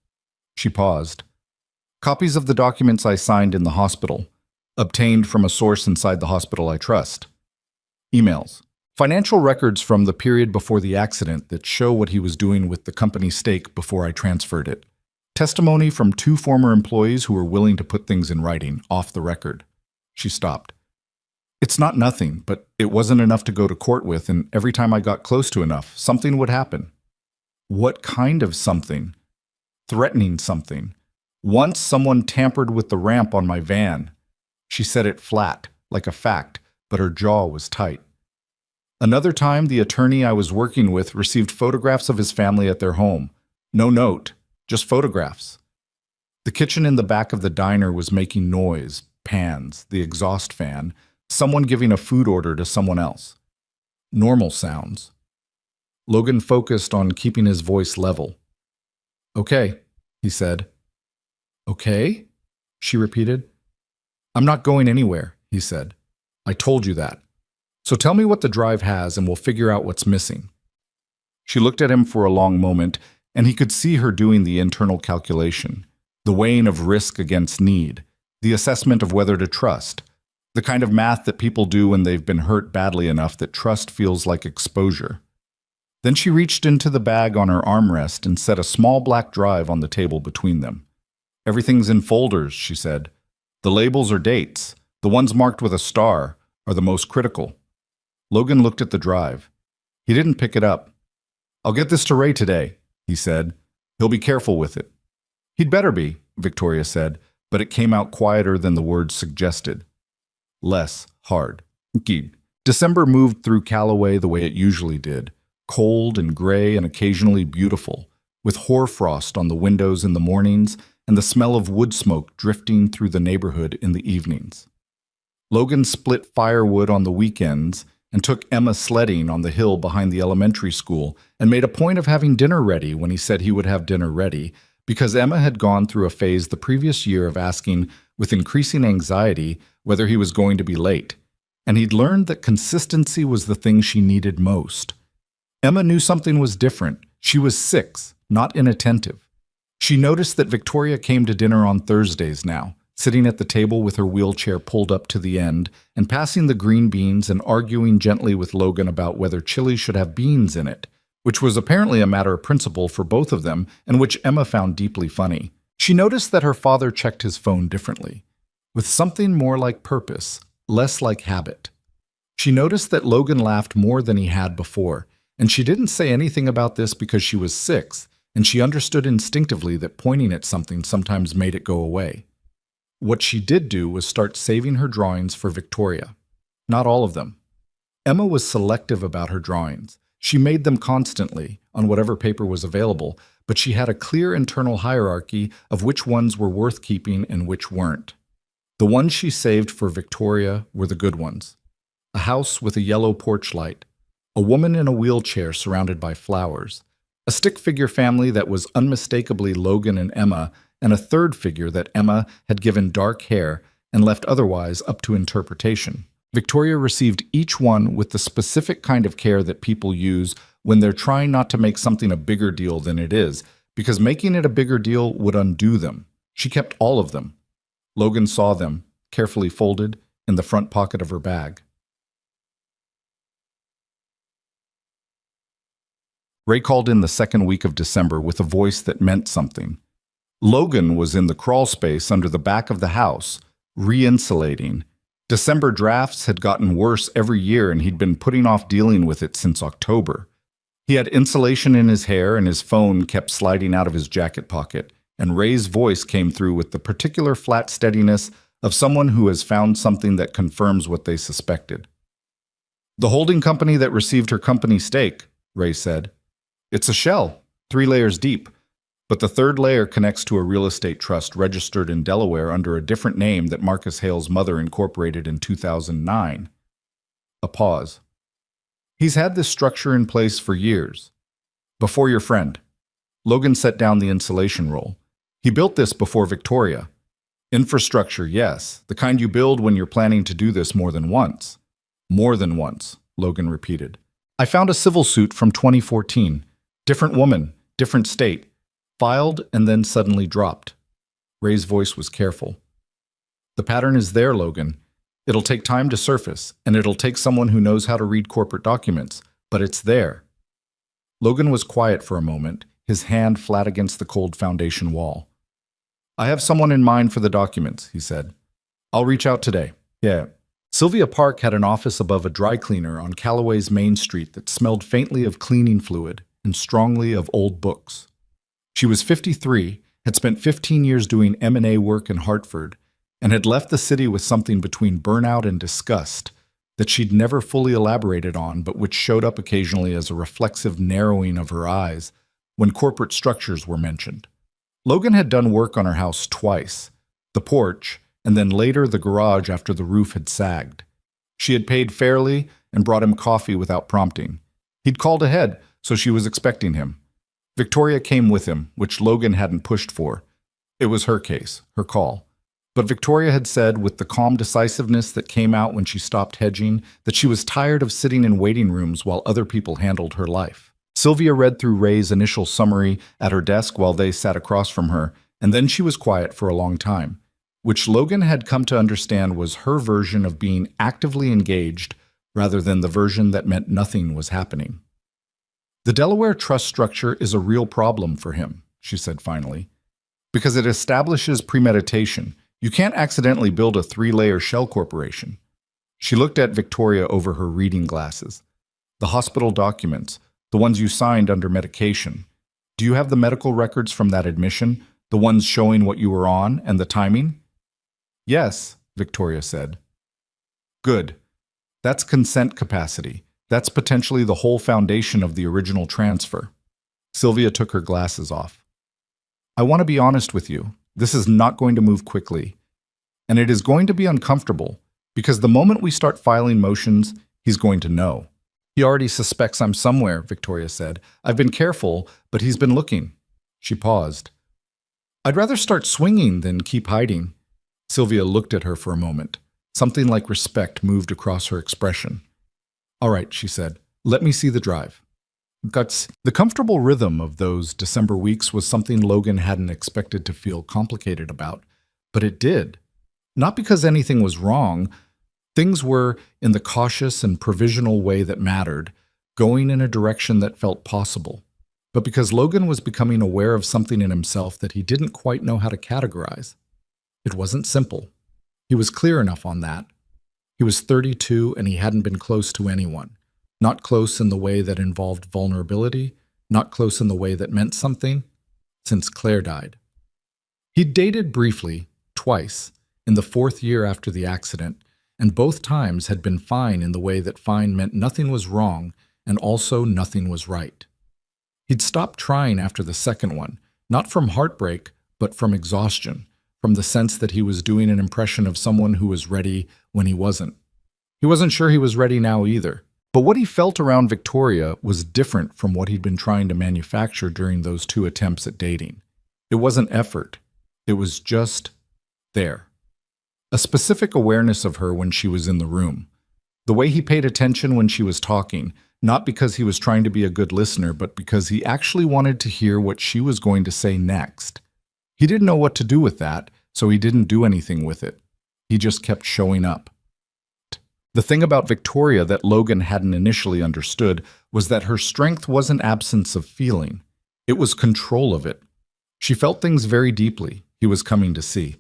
She paused. Copies of the documents I signed in the hospital, obtained from a source inside the hospital I trust. Emails. Financial records from the period before the accident that show what he was doing with the company's stake before I transferred it. Testimony from 2 former employees who were willing to put things in writing, off the record. She stopped. It's not nothing, but it wasn't enough to go to court with, and every time I got close to enough, something would happen. What kind of something? Threatening something. Once someone tampered with the ramp on my van. She said it flat, like a fact, but her jaw was tight. Another time, the attorney I was working with received photographs of his family at their home. No note, just photographs. The kitchen in the back of the diner was making noise, pans, the exhaust fan, someone giving a food order to someone else. Normal sounds. Logan focused on keeping his voice level. Okay, he said. Okay? She repeated. I'm not going anywhere, he said. I told you that. So tell me what the drive has and we'll figure out what's missing. She looked at him for a long moment, and he could see her doing the internal calculation, the weighing of risk against need, the assessment of whether to trust, the kind of math that people do when they've been hurt badly enough that trust feels like exposure. Then she reached into the bag on her armrest and set a small black drive on the table between them. "Everything's in folders," she said. "The labels are dates. The ones marked with a star are the most critical." Logan looked at the drive. He didn't pick it up. "I'll get this to Ray today," he said. "He'll be careful with it." "He'd better be," Victoria said, but it came out quieter than the words suggested. Less hard. December moved through Callaway the way it usually did, cold and gray and occasionally beautiful, with hoarfrost on the windows in the mornings and the smell of wood smoke drifting through the neighborhood in the evenings. Logan split firewood on the weekends and took Emma sledding on the hill behind the elementary school and made a point of having dinner ready when he said he would have dinner ready, because Emma had gone through a phase the previous year of asking, with increasing anxiety, whether he was going to be late, and he'd learned that consistency was the thing she needed most. Emma knew something was different. She was 6, not inattentive. She noticed that Victoria came to dinner on Thursdays now, sitting at the table with her wheelchair pulled up to the end and passing the green beans and arguing gently with Logan about whether chili should have beans in it, which was apparently a matter of principle for both of them and which Emma found deeply funny. She noticed that her father checked his phone differently, with something more like purpose, less like habit. She noticed that Logan laughed more than he had before, and she didn't say anything about this because she was 6, and she understood instinctively that pointing at something sometimes made it go away. What she did do was start saving her drawings for Victoria. Not all of them. Emma was selective about her drawings. She made them constantly, on whatever paper was available, but she had a clear internal hierarchy of which ones were worth keeping and which weren't. The ones she saved for Victoria were the good ones. A house with a yellow porch light, a woman in a wheelchair surrounded by flowers, a stick figure family that was unmistakably Logan and Emma, and a third figure that Emma had given dark hair and left otherwise up to interpretation. Victoria received each one with the specific kind of care that people use when they're trying not to make something a bigger deal than it is, because making it a bigger deal would undo them. She kept all of them. Logan saw them, carefully folded, in the front pocket of her bag. Ray called in the second week of December with a voice that meant something. Logan was in the crawl space under the back of the house, re-insulating. December drafts had gotten worse every year and he'd been putting off dealing with it since October. He had insulation in his hair and his phone kept sliding out of his jacket pocket, and Ray's voice came through with the particular flat steadiness of someone who has found something that confirms what they suspected. "The holding company that received her company stake," Ray said. "It's a shell, 3 layers deep, but the third layer connects to a real estate trust registered in Delaware under a different name that Marcus Hale's mother incorporated in 2009. A pause. "He's had this structure in place for years. Before your friend." Logan set down the insulation roll. "He built this before Victoria. Infrastructure, yes, the kind you build when you're planning to do this more than once." "More than once," Logan repeated. "I found a civil suit from 2014. Different woman, different state. Filed and then suddenly dropped." Ray's voice was careful. "The pattern is there, Logan. It'll take time to surface, and it'll take someone who knows how to read corporate documents, but it's there." Logan was quiet for a moment, his hand flat against the cold foundation wall. "I have someone in mind for the documents," he said. "I'll reach out today." "Yeah." Sylvia Park had an office above a dry cleaner on Callaway's Main Street that smelled faintly of cleaning fluid and strongly of old books. She was 53, had spent 15 years doing M&A work in Hartford, and had left the city with something between burnout and disgust that she'd never fully elaborated on, but which showed up occasionally as a reflexive narrowing of her eyes when corporate structures were mentioned. Logan had done work on her house twice, the porch, and then later the garage after the roof had sagged. She had paid fairly and brought him coffee without prompting. He'd called ahead, so she was expecting him. Victoria came with him, which Logan hadn't pushed for. It was her case, her call. But Victoria had said, with the calm decisiveness that came out when she stopped hedging, that she was tired of sitting in waiting rooms while other people handled her life. Sylvia read through Ray's initial summary at her desk while they sat across from her, and then she was quiet for a long time, which Logan had come to understand was her version of being actively engaged rather than the version that meant nothing was happening. The Delaware trust structure is a real problem for him, she said finally, because it establishes premeditation. You can't accidentally build a three-layer shell corporation. She looked at Victoria over her reading glasses. The hospital documents, the ones you signed under medication. Do you have the medical records from that admission, the ones showing what you were on and the timing? Yes, Victoria said. Good. That's consent capacity. That's potentially the whole foundation of the original transfer. Sylvia took her glasses off. I want to be honest with you. This is not going to move quickly. And it is going to be uncomfortable, because the moment we start filing motions, he's going to know. He already suspects I'm somewhere, Victoria said. I've been careful, but he's been looking. She paused. I'd rather start swinging than keep hiding. Sylvia looked at her for a moment. Something like respect moved across her expression. All right, she said. Let me see the drive. Guts. The comfortable rhythm of those December weeks was something Logan hadn't expected to feel complicated about, but it did. Not because anything was wrong. Things were, in the cautious and provisional way that mattered, going in a direction that felt possible. But because Logan was becoming aware of something in himself that he didn't quite know how to categorize. It wasn't simple. He was clear enough on that. He was 32 and he hadn't been close to anyone. Not close in the way that involved vulnerability, not close in the way that meant something, since Claire died. He'd dated briefly, twice, in the 4th year after the accident, and both times had been fine in the way that fine meant nothing was wrong and also nothing was right. He'd stopped trying after the second one, not from heartbreak, but from exhaustion, from the sense that he was doing an impression of someone who was ready when he wasn't. He wasn't sure he was ready now either. But what he felt around Victoria was different from what he'd been trying to manufacture during those 2 attempts at dating. It wasn't effort. It was just there. A specific awareness of her when she was in the room. The way he paid attention when she was talking, not because he was trying to be a good listener, but because he actually wanted to hear what she was going to say next. He didn't know what to do with that, so he didn't do anything with it. He just kept showing up. The thing about Victoria that Logan hadn't initially understood was that her strength wasn't absence of feeling. It was control of it. She felt things very deeply, he was coming to see.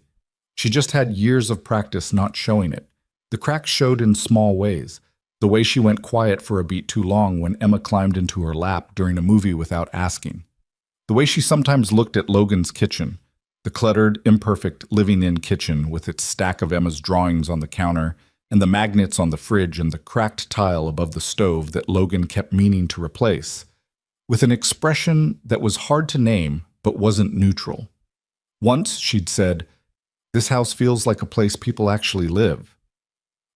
She just had years of practice not showing it. The cracks showed in small ways. The way she went quiet for a beat too long when Emma climbed into her lap during a movie without asking. The way she sometimes looked at Logan's kitchen. The cluttered, imperfect living-in kitchen with its stack of Emma's drawings on the counter and the magnets on the fridge and the cracked tile above the stove that Logan kept meaning to replace, with an expression that was hard to name but wasn't neutral. Once she'd said, "This house feels like a place people actually live."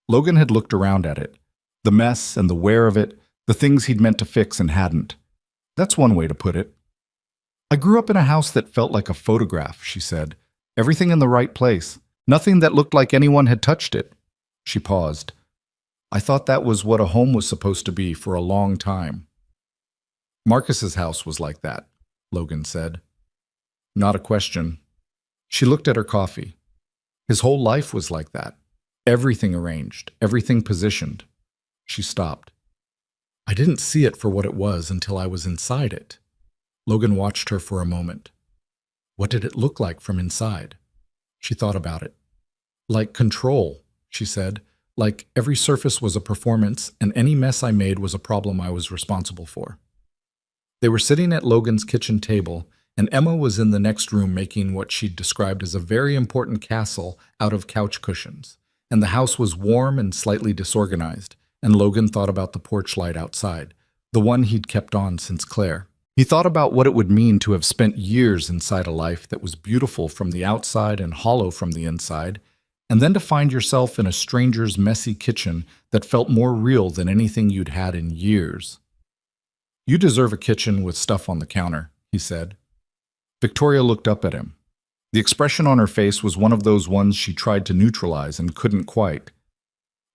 Logan had looked around at it, the mess and the wear of it, the things he'd meant to fix and hadn't. That's one way to put it. I grew up in a house that felt like a photograph, she said. Everything in the right place. Nothing that looked like anyone had touched it. She paused. I thought that was what a home was supposed to be for a long time. Marcus's house was like that, Logan said. Not a question. She looked at her coffee. His whole life was like that. Everything arranged, everything positioned. She stopped. I didn't see it for what it was until I was inside it. Logan watched her for a moment. What did it look like from inside? She thought about it. Like control, she said. Like every surface was a performance, and any mess I made was a problem I was responsible for. They were sitting at Logan's kitchen table, and Emma was in the next room making what she'd described as a very important castle out of couch cushions. And the house was warm and slightly disorganized, and Logan thought about the porch light outside, the one he'd kept on since Claire. He thought about what it would mean to have spent years inside a life that was beautiful from the outside and hollow from the inside, and then to find yourself in a stranger's messy kitchen that felt more real than anything you'd had in years. You deserve a kitchen with stuff on the counter, he said. Victoria looked up at him. The expression on her face was one of those ones she tried to neutralize and couldn't quite.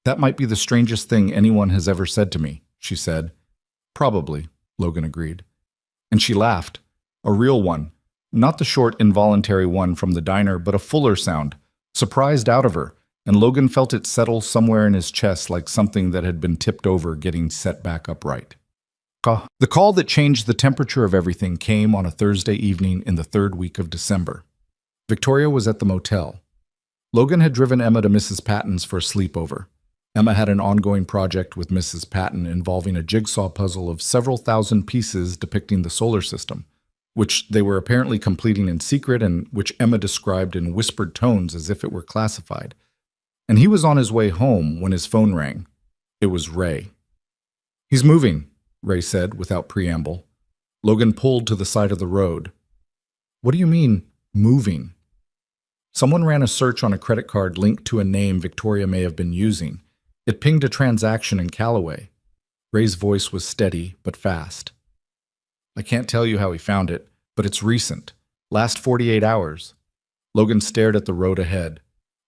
That might be the strangest thing anyone has ever said to me, she said. Probably, Logan agreed. And she laughed. A real one. Not the short, involuntary one from the diner, but a fuller sound, surprised out of her, and Logan felt it settle somewhere in his chest like something that had been tipped over getting set back upright. The call that changed the temperature of everything came on a Thursday evening in the third week of December. Victoria was at the motel. Logan had driven Emma to Mrs. Patton's for a sleepover. Emma had an ongoing project with Mrs. Patton involving a jigsaw puzzle of several thousand pieces depicting the solar system, which they were apparently completing in secret and which Emma described in whispered tones as if it were classified. And he was on his way home when his phone rang. It was Ray. "He's moving," Ray said without preamble. Logan pulled to the side of the road. "What do you mean, moving?" Someone ran a search on a credit card linked to a name Victoria may have been using. It pinged a transaction in Callaway. Ray's voice was steady but fast. "I can't tell you how he found it, but it's recent. Last 48 hours. Logan stared at the road ahead.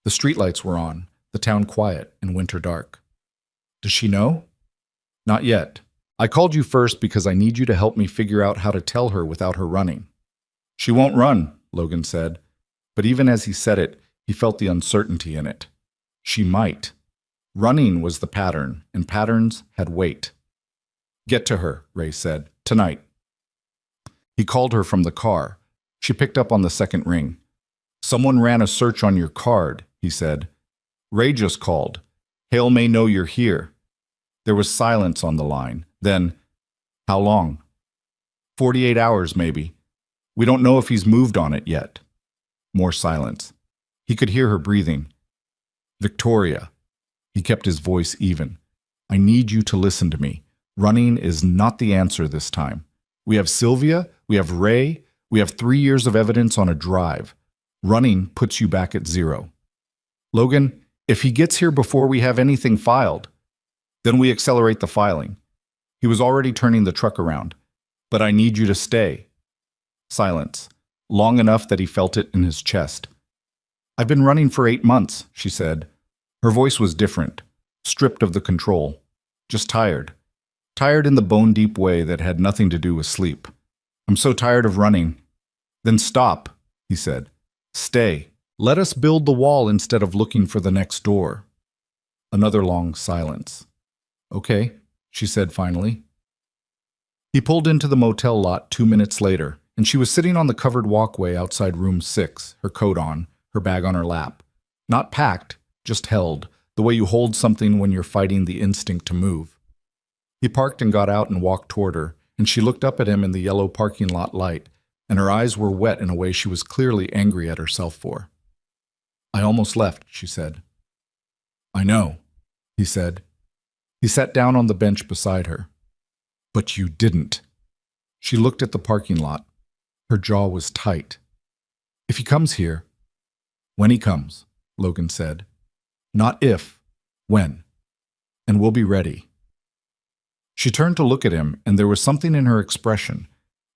The streetlights were on, the town quiet and winter dark. "Does she know?" "Not yet. I called you first because I need you to help me figure out how to tell her without her running." "She won't run," Logan said. But even as he said it, he felt the uncertainty in it. She might. Running was the pattern, and patterns had weight. "Get to her," Ray said. "Tonight." He called her from the car. She picked up on the second ring. "Someone ran a search on your card," he said. "Ray just called. Hale may know you're here." There was silence on the line. Then, "How long?" 48 hours, maybe. We don't know if he's moved on it yet." More silence. He could hear her breathing. "Victoria." He kept his voice even. "I need you to listen to me. Running is not the answer this time. We have Sylvia, we have Ray, we have 3 years of evidence on a drive. Running puts you back at 0. Logan, if he gets here before we have anything filed, then we accelerate the filing." He was already turning the truck around. "But I need you to stay." Silence, long enough that he felt it in his chest. "I've been running for 8 months, she said. Her voice was different, stripped of the control. Just tired. Tired in the bone-deep way that had nothing to do with sleep. "I'm so tired of running." "Then stop," he said. "Stay. Let us build the wall instead of looking for the next door." Another long silence. "Okay," she said finally. He pulled into the motel lot 2 minutes later, and she was sitting on the covered walkway outside room 6, her coat on, her bag on her lap. Not packed, just held, the way you hold something when you're fighting the instinct to move. He parked and got out and walked toward her, and she looked up at him in the yellow parking lot light, and her eyes were wet in a way she was clearly angry at herself for. "I almost left," she said. "I know," he said. He sat down on the bench beside her. "But you didn't." She looked at the parking lot. Her jaw was tight. "If he comes here—" "When he comes," Logan said. "Not if, when. And we'll be ready." She turned to look at him, and there was something in her expression,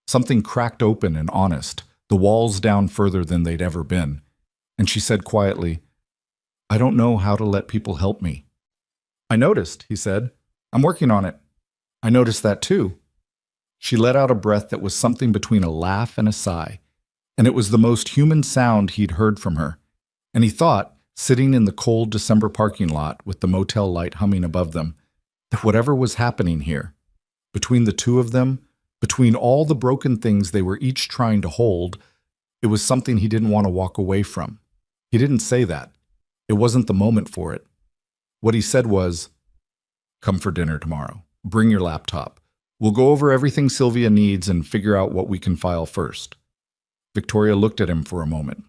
something cracked open and honest, the walls down further than they'd ever been. And she said quietly, "I don't know how to let people help me." "I noticed," he said. "I'm working on it." "I noticed that too." She let out a breath that was something between a laugh and a sigh, and it was the most human sound he'd heard from her. And he thought, sitting in the cold December parking lot with the motel light humming above them, that whatever was happening here, between the two of them, between all the broken things they were each trying to hold, it was something he didn't want to walk away from. He didn't say that. It wasn't the moment for it. What he said was, "Come for dinner tomorrow. Bring your laptop. We'll go over everything Sylvia needs and figure out what we can file first." Victoria looked at him for a moment.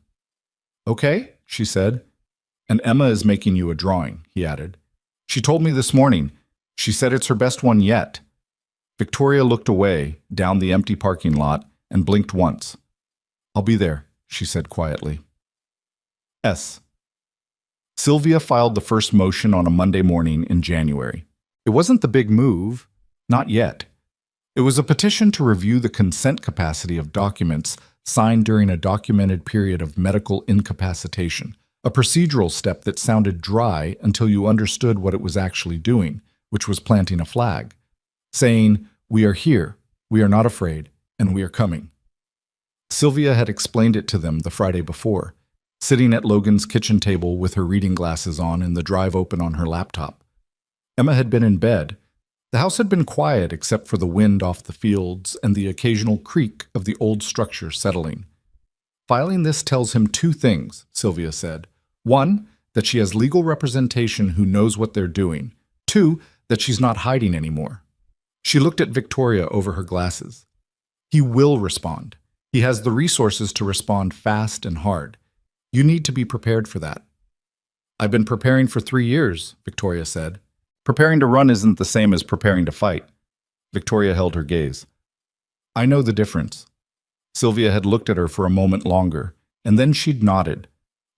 "Okay," she said. "And Emma is making you a drawing," he added. "She told me this morning. She said it's her best one yet." Victoria looked away, down the empty parking lot, and blinked once. "I'll be there," she said quietly. S. Sylvia filed the first motion on a Monday morning in January. It wasn't the big move, not yet. It was a petition to review the consent capacity of documents signed during a documented period of medical incapacitation, a procedural step that sounded dry until you understood what it was actually doing, which was planting a flag, saying, "We are here, we are not afraid, and we are coming." Sylvia had explained it to them the Friday before, sitting at Logan's kitchen table with her reading glasses on and the drive open on her laptop. Emma had been in bed, The house had been quiet except for the wind off the fields and the occasional creak of the old structure settling. Filing this tells him two things, Sylvia said. One, that she has legal representation who knows what they're doing. Two, that she's not hiding anymore. She looked at Victoria over her glasses. He will respond. He has the resources to respond fast and hard. You need to be prepared for that. I've been preparing for 3 years, Victoria said. Preparing to run isn't the same as preparing to fight. Victoria held her gaze. I know the difference. Sylvia had looked at her for a moment longer, and then she'd nodded.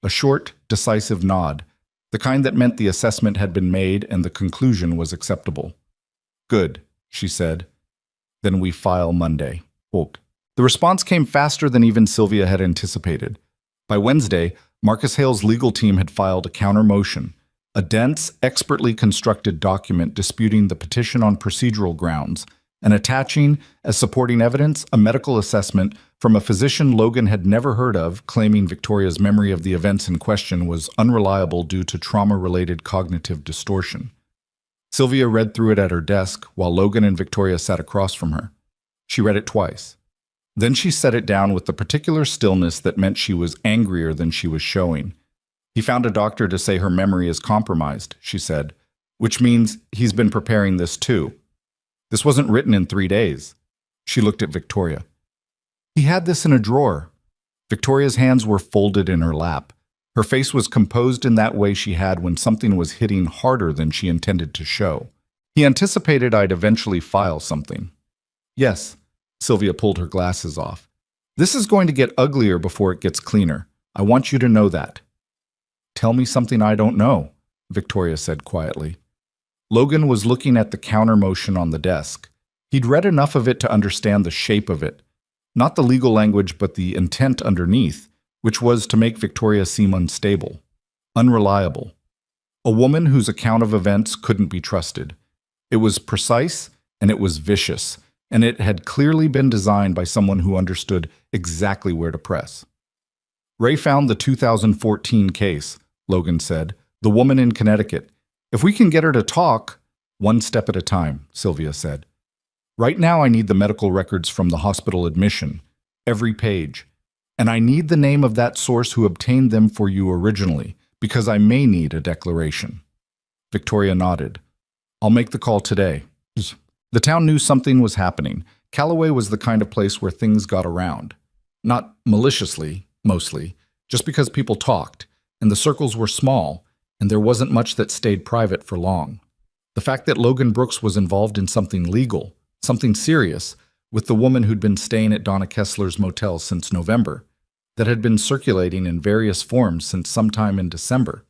A short, decisive nod, the kind that meant the assessment had been made and the conclusion was acceptable. Good, she said. Then we file Monday. Hope. The response came faster than even Sylvia had anticipated. By Wednesday, Marcus Hale's legal team had filed a counter motion, a dense, expertly constructed document disputing the petition on procedural grounds and attaching, as supporting evidence, a medical assessment from a physician Logan had never heard of, claiming Victoria's memory of the events in question was unreliable due to trauma-related cognitive distortion. Sylvia read through it at her desk while Logan and Victoria sat across from her. She read it twice. Then she set it down with the particular stillness that meant she was angrier than she was showing. He found a doctor to say her memory is compromised, she said, which means he's been preparing this too. This wasn't written in 3 days. She looked at Victoria. He had this in a drawer. Victoria's hands were folded in her lap. Her face was composed in that way she had when something was hitting harder than she intended to show. He anticipated I'd eventually file something. Yes, Sylvia pulled her glasses off. This is going to get uglier before it gets cleaner. I want you to know that. Tell me something I don't know, Victoria said quietly. Logan was looking at the counter motion on the desk. He'd read enough of it to understand the shape of it. Not the legal language, but the intent underneath, which was to make Victoria seem unstable, unreliable. A woman whose account of events couldn't be trusted. It was precise and it was vicious, and it had clearly been designed by someone who understood exactly where to press. Ray found the 2014 case, Logan said, the woman in Connecticut. If we can get her to talk, one step at a time, Sylvia said. Right now I need the medical records from the hospital admission, every page. And I need the name of that source who obtained them for you originally, because I may need a declaration. Victoria nodded. I'll make the call today. The town knew something was happening. Callaway was the kind of place where things got around. Not maliciously, mostly, just because people talked, and the circles were small, and there wasn't much that stayed private for long. The fact that Logan Brooks was involved in something legal, something serious, with the woman who'd been staying at Donna Kessler's motel since November, that had been circulating in various forms since sometime in December.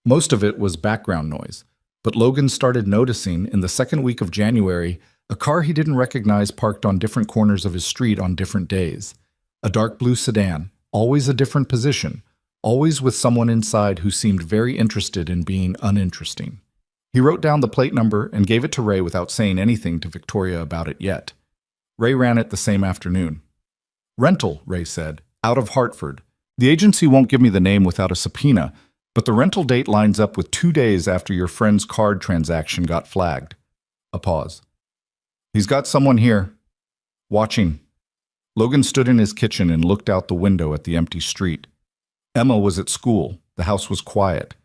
Most of it was background noise, but Logan started noticing in the second week of January a car he didn't recognize parked on different corners of his street on different days. A dark blue sedan, always a different position, always with someone inside who seemed very interested in being uninteresting. He wrote down the plate number and gave it to Ray without saying anything to Victoria about it yet. Ray ran it the same afternoon. Rental, Ray said, out of Hartford. The agency won't give me the name without a subpoena, but the rental date lines up with 2 days after your friend's card transaction got flagged. A pause. He's got someone here. Watching. Logan stood in his kitchen and looked out the window at the empty street. Emma was at school. The house was quiet.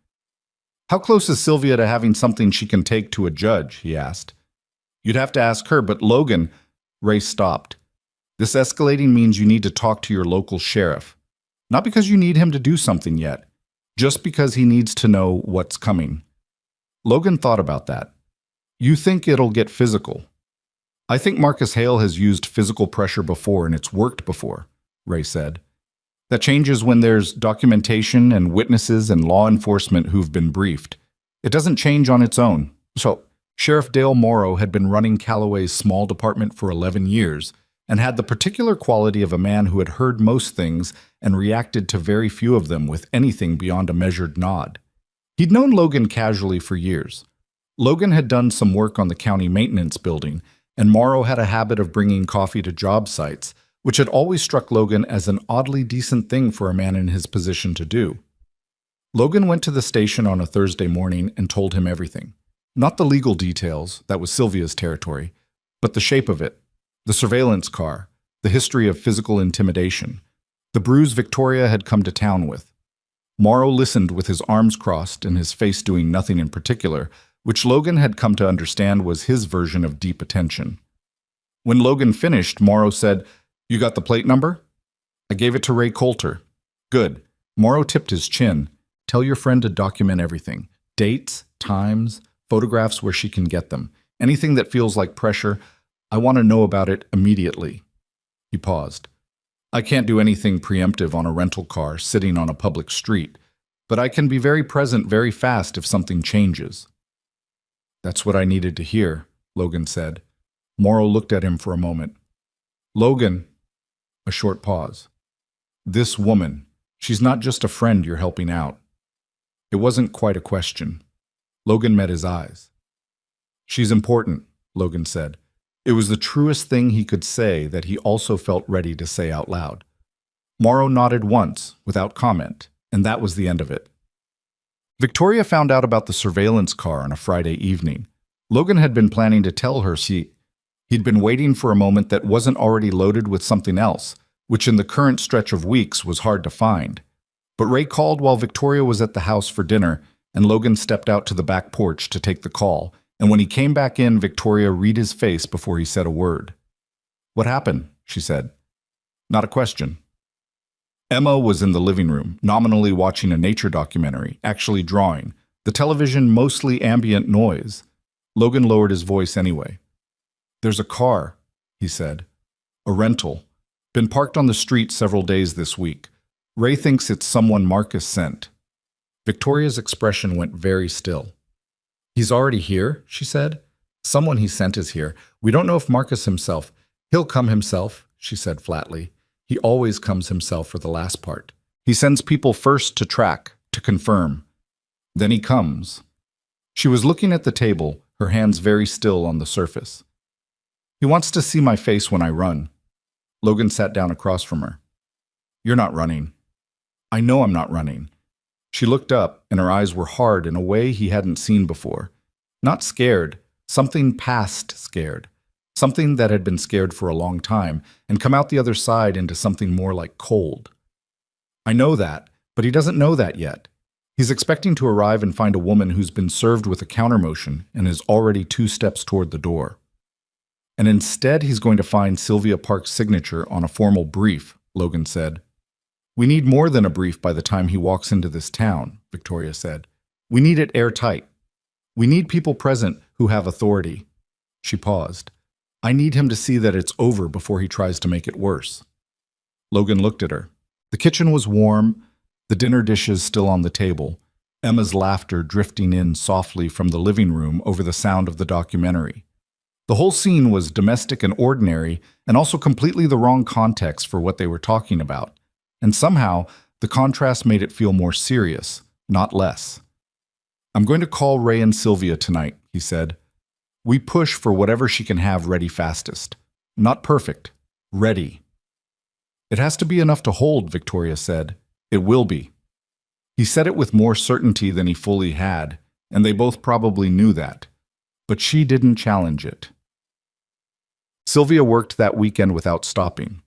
How close is Sylvia to having something she can take to a judge? He asked. You'd have to ask her, but Logan... Ray stopped. This escalating means you need to talk to your local sheriff. Not because you need him to do something yet, just because he needs to know what's coming. Logan thought about that. You think it'll get physical. I think Marcus Hale has used physical pressure before and it's worked before, Ray said. That changes when there's documentation and witnesses and law enforcement who've been briefed. It doesn't change on its own. So, Sheriff Dale Morrow had been running Callaway's small department for 11 years and had the particular quality of a man who had heard most things and reacted to very few of them with anything beyond a measured nod. He'd known Logan casually for years. Logan had done some work on the county maintenance building, and Morrow had a habit of bringing coffee to job sites, which had always struck Logan as an oddly decent thing for a man in his position to do. Logan went to the station on a Thursday morning and told him everything. Not the legal details, that was Sylvia's territory, but the shape of it, the surveillance car, the history of physical intimidation, the bruise Victoria had come to town with. Morrow listened with his arms crossed and his face doing nothing in particular, which Logan had come to understand was his version of deep attention. When Logan finished, Morrow said, "You got the plate number?" "I gave it to Ray Coulter." "Good." Morrow tipped his chin. "Tell your friend to document everything. Dates, times, photographs where she can get them. Anything that feels like pressure, I want to know about it immediately." He paused. "I can't do anything preemptive on a rental car sitting on a public street, but I can be very present very fast if something changes." "That's what I needed to hear," Logan said. Morrow looked at him for a moment. "Logan," a short pause. "This woman, she's not just a friend you're helping out." It wasn't quite a question. Logan met his eyes. "She's important," Logan said. It was the truest thing he could say that he also felt ready to say out loud. Morrow nodded once, without comment, and that was the end of it. Victoria found out about the surveillance car on a Friday evening. Logan had been planning to tell her he'd been waiting for a moment that wasn't already loaded with something else, which in the current stretch of weeks was hard to find. But Ray called while Victoria was at the house for dinner, and Logan stepped out to the back porch to take the call, and when he came back in, Victoria read his face before he said a word. "What happened?" she said. "Not a question." Emma was in the living room, nominally watching a nature documentary, actually drawing, the television mostly ambient noise. Logan lowered his voice anyway. "There's a car," he said. "A rental. Been parked on the street several days this week. Ray thinks it's someone Marcus sent." Victoria's expression went very still. "He's already here," she said. "Someone he sent is here. We don't know if Marcus himself—" "He'll come himself," she said flatly. "He always comes himself for the last part. He sends people first to track, to confirm. Then he comes." She was looking at the table, her hands very still on the surface. "He wants to see my face when I run." Logan sat down across from her. "You're not running." "I know I'm not running." She looked up, and her eyes were hard in a way he hadn't seen before. Not scared, something past scared. Something that had been scared for a long time, and come out the other side into something more like cold. "I know that, but he doesn't know that yet. He's expecting to arrive and find a woman who's been served with a countermotion and is already 2 steps toward the door. And instead he's going to find Sylvia Park's signature on a formal brief," Logan said. "We need more than a brief by the time he walks into this town," Victoria said. "We need it airtight. We need people present who have authority." She paused. "I need him to see that it's over before he tries to make it worse." Logan looked at her. The kitchen was warm, the dinner dishes still on the table, Emma's laughter drifting in softly from the living room over the sound of the documentary. The whole scene was domestic and ordinary, and also completely the wrong context for what they were talking about. And somehow, the contrast made it feel more serious, not less. "I'm going to call Ray and Sylvia tonight," he said. "We push for whatever she can have ready fastest. Not perfect. Ready." "It has to be enough to hold," Victoria said. "It will be." He said it with more certainty than he fully had, and they both probably knew that. But she didn't challenge it. Sylvia worked that weekend without stopping.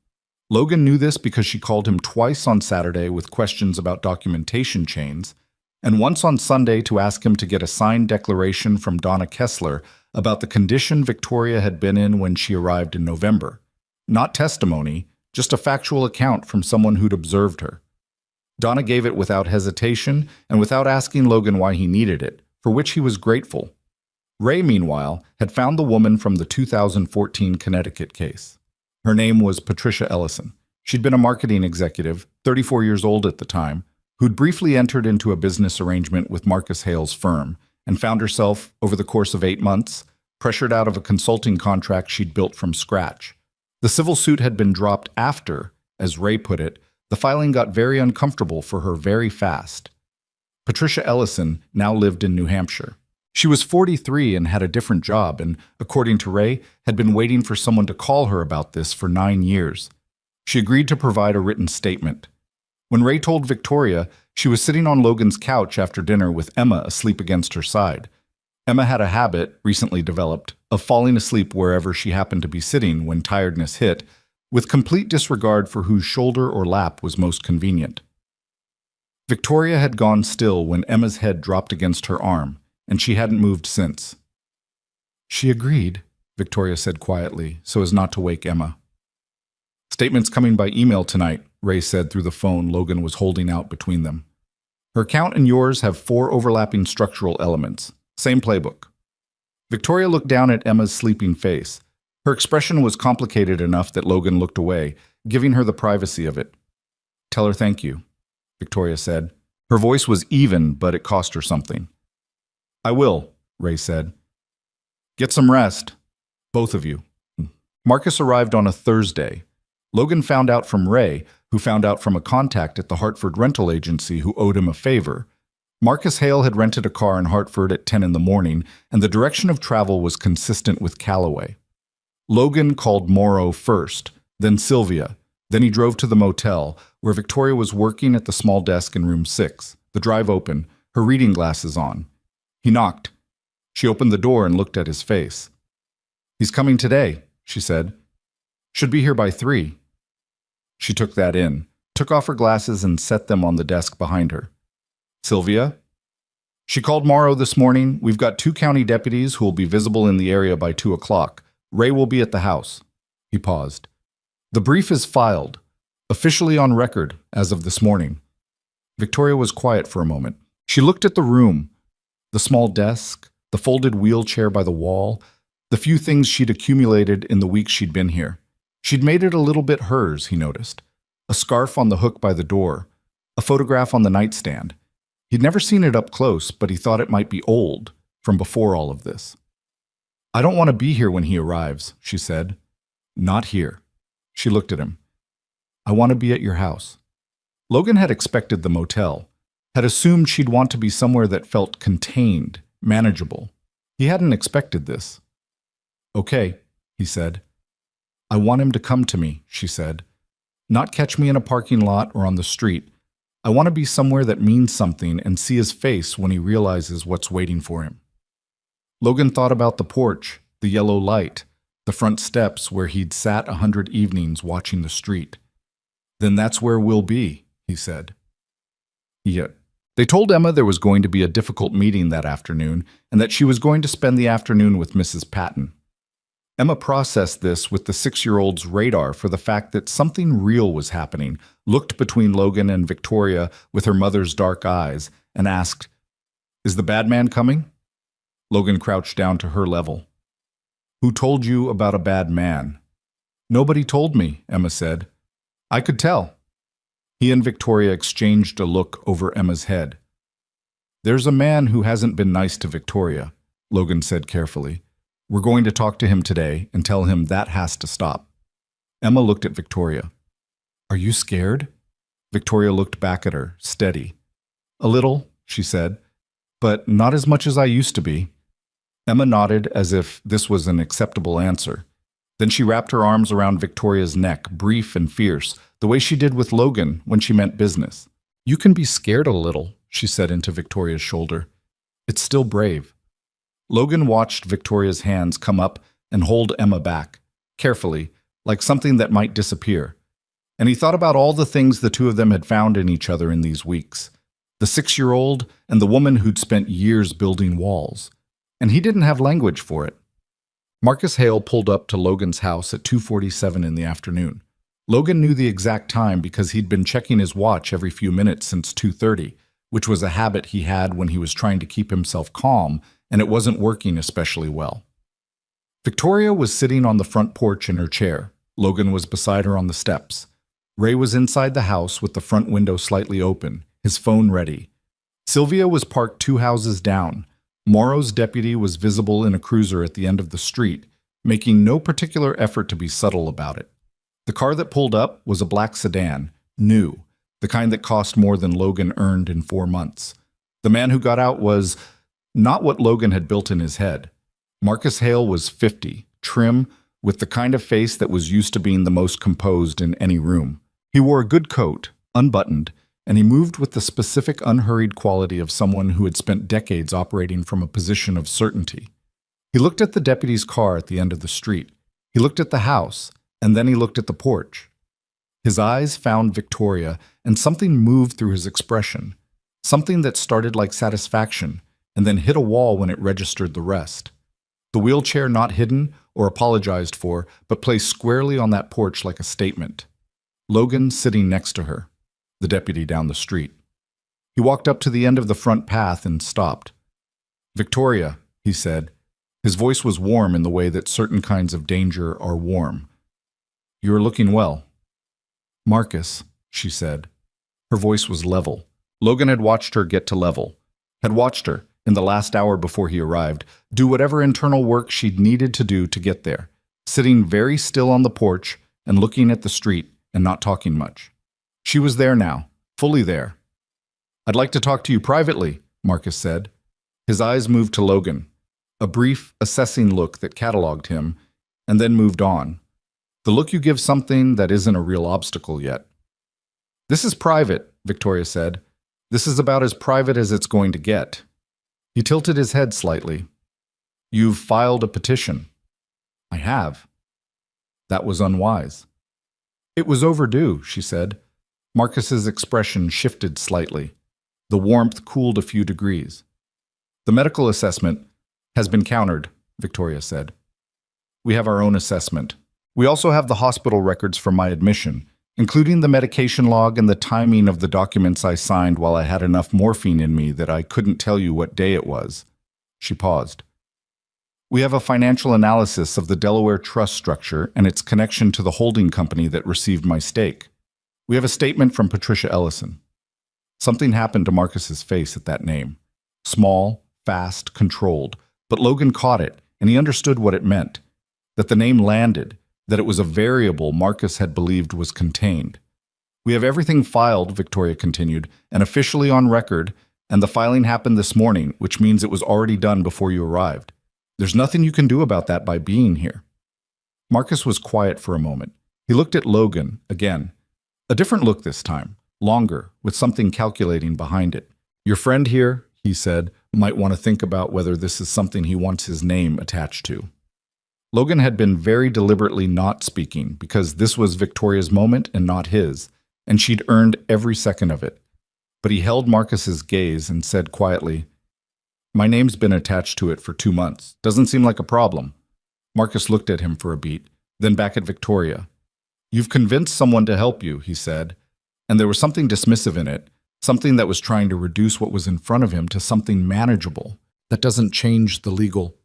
Logan knew this because she called him twice on Saturday with questions about documentation chains, and once on Sunday to ask him to get a signed declaration from Donna Kessler about the condition Victoria had been in when she arrived in November. Not testimony, just a factual account from someone who'd observed her. Donna gave it without hesitation and without asking Logan why he needed it, for which he was grateful. Ray, meanwhile, had found the woman from the 2014 Connecticut case. Her name was Patricia Ellison. She'd been a marketing executive, 34 years old at the time, who'd briefly entered into a business arrangement with Marcus Hale's firm and found herself, over the course of 8 months, pressured out of a consulting contract she'd built from scratch. The civil suit had been dropped after, as Ray put it, the filing got very uncomfortable for her very fast. Patricia Ellison now lived in New Hampshire. She was 43 and had a different job and, according to Ray, had been waiting for someone to call her about this for 9 years. She agreed to provide a written statement. When Ray told Victoria, she was sitting on Logan's couch after dinner with Emma asleep against her side. Emma had a habit, recently developed, of falling asleep wherever she happened to be sitting when tiredness hit, with complete disregard for whose shoulder or lap was most convenient. Victoria had gone still when Emma's head dropped against her arm, and she hadn't moved since. "She agreed," Victoria said quietly, so as not to wake Emma. "Statements coming by email tonight," Ray said through the phone Logan was holding out between them. "Her account and yours have 4 overlapping structural elements. Same playbook." Victoria looked down at Emma's sleeping face. Her expression was complicated enough that Logan looked away, giving her the privacy of it. "Tell her thank you," Victoria said. Her voice was even, but it cost her something. "I will," Ray said. "Get some rest, both of you." Marcus arrived on a Thursday. Logan found out from Ray, who found out from a contact at the Hartford rental agency who owed him a favor. Marcus Hale had rented a car in Hartford at 10 in the morning, and the direction of travel was consistent with Callaway. Logan called Morrow first, then Sylvia. Then he drove to the motel, where Victoria was working at the small desk in room 6, the drive open, her reading glasses on. He knocked. She opened the door and looked at his face. "He's coming today," she said. "Should be here by 3. She took that in, took off her glasses and set them on the desk behind her. "Sylvia?" "She called Morrow this morning. We've got 2 county deputies who will be visible in the area by 2 o'clock. Ray will be at the house." He paused. "The brief is filed, officially on record, as of this morning." Victoria was quiet for a moment. She looked at the room, the small desk, the folded wheelchair by the wall, the few things she'd accumulated in the weeks she'd been here. She'd made it a little bit hers, he noticed. A scarf on the hook by the door, a photograph on the nightstand. He'd never seen it up close, but he thought it might be old, from before all of this. "I don't want to be here when he arrives," she said. "Not here." She looked at him. "I want to be at your house." Logan had expected the motel, had assumed she'd want to be somewhere that felt contained, manageable. He hadn't expected this. "Okay," he said. "I want him to come to me," she said. "Not catch me in a parking lot or on the street. I want to be somewhere that means something and see his face when he realizes what's waiting for him." Logan thought about the porch, the yellow light, the front steps where he'd sat 100 evenings watching the street. "Then that's where we'll be," he said. Yeah. They told Emma there was going to be a difficult meeting that afternoon and that she was going to spend the afternoon with Mrs. Patton. Emma processed this with the 6-year-old's radar for the fact that something real was happening, looked between Logan and Victoria with her mother's dark eyes, and asked, "Is the bad man coming?" Logan crouched down to her level. "Who told you about a bad man?" "Nobody told me," Emma said. "I could tell." He and Victoria exchanged a look over Emma's head. "There's a man who hasn't been nice to Victoria," Logan said carefully. "We're going to talk to him today and tell him that has to stop." Emma looked at Victoria. "Are you scared?" Victoria looked back at her, steady. "A little," she said, "but not as much as I used to be." Emma nodded as if this was an acceptable answer. Then she wrapped her arms around Victoria's neck, brief and fierce, the way she did with Logan when she meant business. "You can be scared a little," she said into Victoria's shoulder. "It's still brave." Logan watched Victoria's hands come up and hold Emma back, carefully, like something that might disappear. And he thought about all the things the two of them had found in each other in these weeks. The 6-year-old and the woman who'd spent years building walls. And he didn't have language for it. Marcus Hale pulled up to Logan's house at 2:47 in the afternoon. Logan knew the exact time because he'd been checking his watch every few minutes since 2:30, which was a habit he had when he was trying to keep himself calm, and it wasn't working especially well. Victoria was sitting on the front porch in her chair. Logan was beside her on the steps. Ray was inside the house with the front window slightly open, his phone ready. Sylvia was parked 2 houses down. Morrow's deputy was visible in a cruiser at the end of the street, making no particular effort to be subtle about it. The car that pulled up was a black sedan, new, the kind that cost more than Logan earned in 4 months. The man who got out was not what Logan had built in his head. Marcus Hale was 50, trim, with the kind of face that was used to being the most composed in any room. He wore a good coat, unbuttoned, and he moved with the specific unhurried quality of someone who had spent decades operating from a position of certainty. He looked at the deputy's car at the end of the street. He looked at the house, and then he looked at the porch. His eyes found Victoria, and something moved through his expression, something that started like satisfaction and then hit a wall when it registered the rest. The wheelchair not hidden or apologized for, but placed squarely on that porch like a statement. Logan sitting next to her, the deputy down the street. He walked up to the end of the front path and stopped. "Victoria," he said. His voice was warm in the way that certain kinds of danger are warm. "You are looking well." "Marcus," she said. Her voice was level. Logan had watched her get to level, had watched her, in the last hour before he arrived, do whatever internal work she'd needed to do to get there, sitting very still on the porch and looking at the street and not talking much. She was there now, fully there. "I'd like to talk to you privately," Marcus said. His eyes moved to Logan, a brief, assessing look that catalogued him, and then moved on. The look you give something that isn't a real obstacle yet. "This is private," Victoria said. "This is about as private as it's going to get." He tilted his head slightly. "You've filed a petition." "I have." That was unwise. "It was overdue," she said. Marcus's expression shifted slightly. The warmth cooled a few degrees. "The medical assessment has been countered," Victoria said. "We have our own assessment. We also have the hospital records from my admission, including the medication log and the timing of the documents I signed while I had enough morphine in me that I couldn't tell you what day it was." She paused. "We have a financial analysis of the Delaware trust structure and its connection to the holding company that received my stake. We have a statement from Patricia Ellison." Something happened to Marcus's face at that name. Small, fast, controlled. But Logan caught it, and he understood what it meant. That the name landed, that it was a variable Marcus had believed was contained. "We have everything filed," Victoria continued, "and officially on record, and the filing happened this morning, which means it was already done before you arrived. There's nothing you can do about that by being here." Marcus was quiet for a moment. He looked at Logan again. A different look this time, longer, with something calculating behind it. "Your friend here," he said, "might want to think about whether this is something he wants his name attached to." Logan had been very deliberately not speaking because this was Victoria's moment and not his, and she'd earned every second of it. But he held Marcus's gaze and said quietly, "My name's been attached to it for 2 months. Doesn't seem like a problem." Marcus looked at him for a beat, then back at Victoria. "You've convinced someone to help you," he said, and there was something dismissive in it, something that was trying to reduce what was in front of him to something manageable. "That doesn't change the legal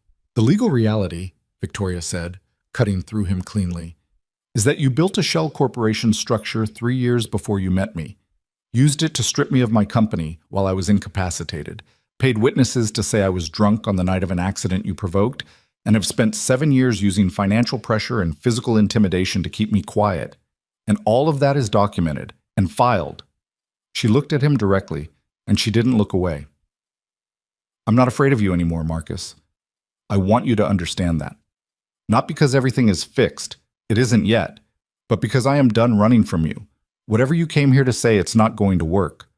reality," Victoria said, cutting through him cleanly, "is that you built a shell corporation structure 3 years before you met me, used it to strip me of my company while I was incapacitated, paid witnesses to say I was drunk on the night of an accident you provoked, and have spent 7 years using financial pressure and physical intimidation to keep me quiet. And all of that is documented and filed." She looked at him directly, and she didn't look away. "I'm not afraid of you anymore, Marcus. I want you to understand that. Not because everything is fixed, it isn't yet, but because I am done running from you. Whatever you came here to say, it's not going to work.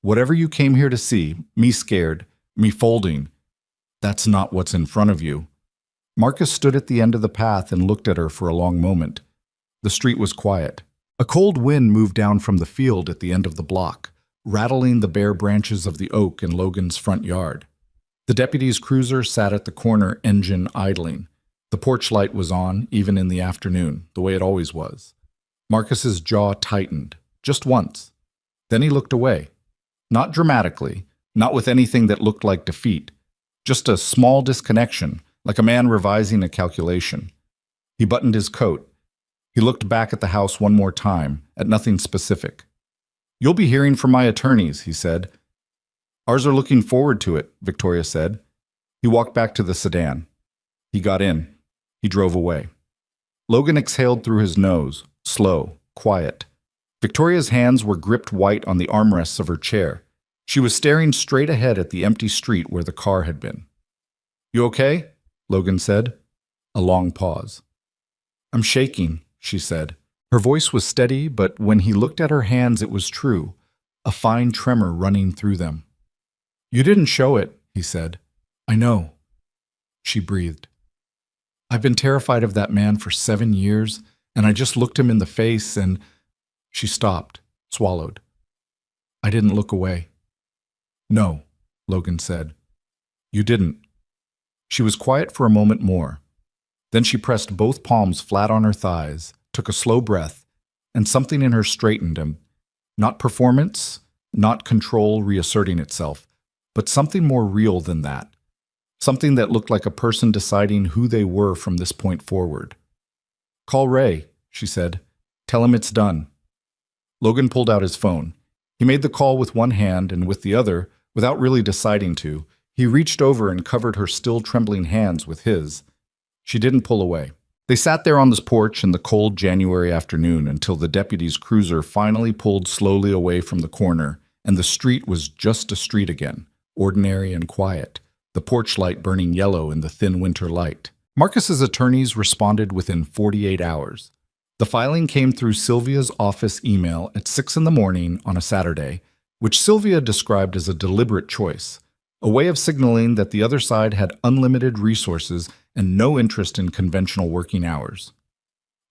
Whatever you came here to see, me scared, me folding, that's not what's in front of you." Marcus stood at the end of the path and looked at her for a long moment. The street was quiet. A cold wind moved down from the field at the end of the block, rattling the bare branches of the oak in Logan's front yard. The deputy's cruiser sat at the corner, engine idling. The porch light was on, even in the afternoon, the way it always was. Marcus's jaw tightened, just once. Then he looked away. Not dramatically, not with anything that looked like defeat. Just a small disconnection, like a man revising a calculation. He buttoned his coat. He looked back at the house one more time, at nothing specific. "You'll be hearing from my attorneys," he said. "Ours are looking forward to it," Victoria said. He walked back to the sedan. He got in. He drove away. Logan exhaled through his nose, slow, quiet. Victoria's hands were gripped white on the armrests of her chair. She was staring straight ahead at the empty street where the car had been. "You okay?" Logan said. A long pause. "I'm shaking," she said. Her voice was steady, but when he looked at her hands, it was true. a fine tremor running through them. "You didn't show it," he said. "I know," she breathed. "I've been terrified of that man for 7 years, and I just looked him in the face and—" She stopped, swallowed. "I didn't look away." "No," Logan said. "You didn't." She was quiet for a moment more. Then she pressed both palms flat on her thighs, took a slow breath, and something in her straightened him. Not performance, not control reasserting itself, but something more real than that. Something that looked like a person deciding who they were from this point forward. "Call Ray," she said. "Tell him it's done." Logan pulled out his phone. He made the call with one hand, and with the other, without really deciding to, he reached over and covered her still trembling hands with his. She didn't pull away. They sat there on this porch in the cold January afternoon until the deputy's cruiser finally pulled slowly away from the corner, and the street was just a street again, ordinary and quiet, the porch light burning yellow in the thin winter light. Marcus's attorneys responded within 48 hours. The filing came through Sylvia's office email at 6 in the morning on a Saturday, which Sylvia described as a deliberate choice, a way of signaling that the other side had unlimited resources and no interest in conventional working hours.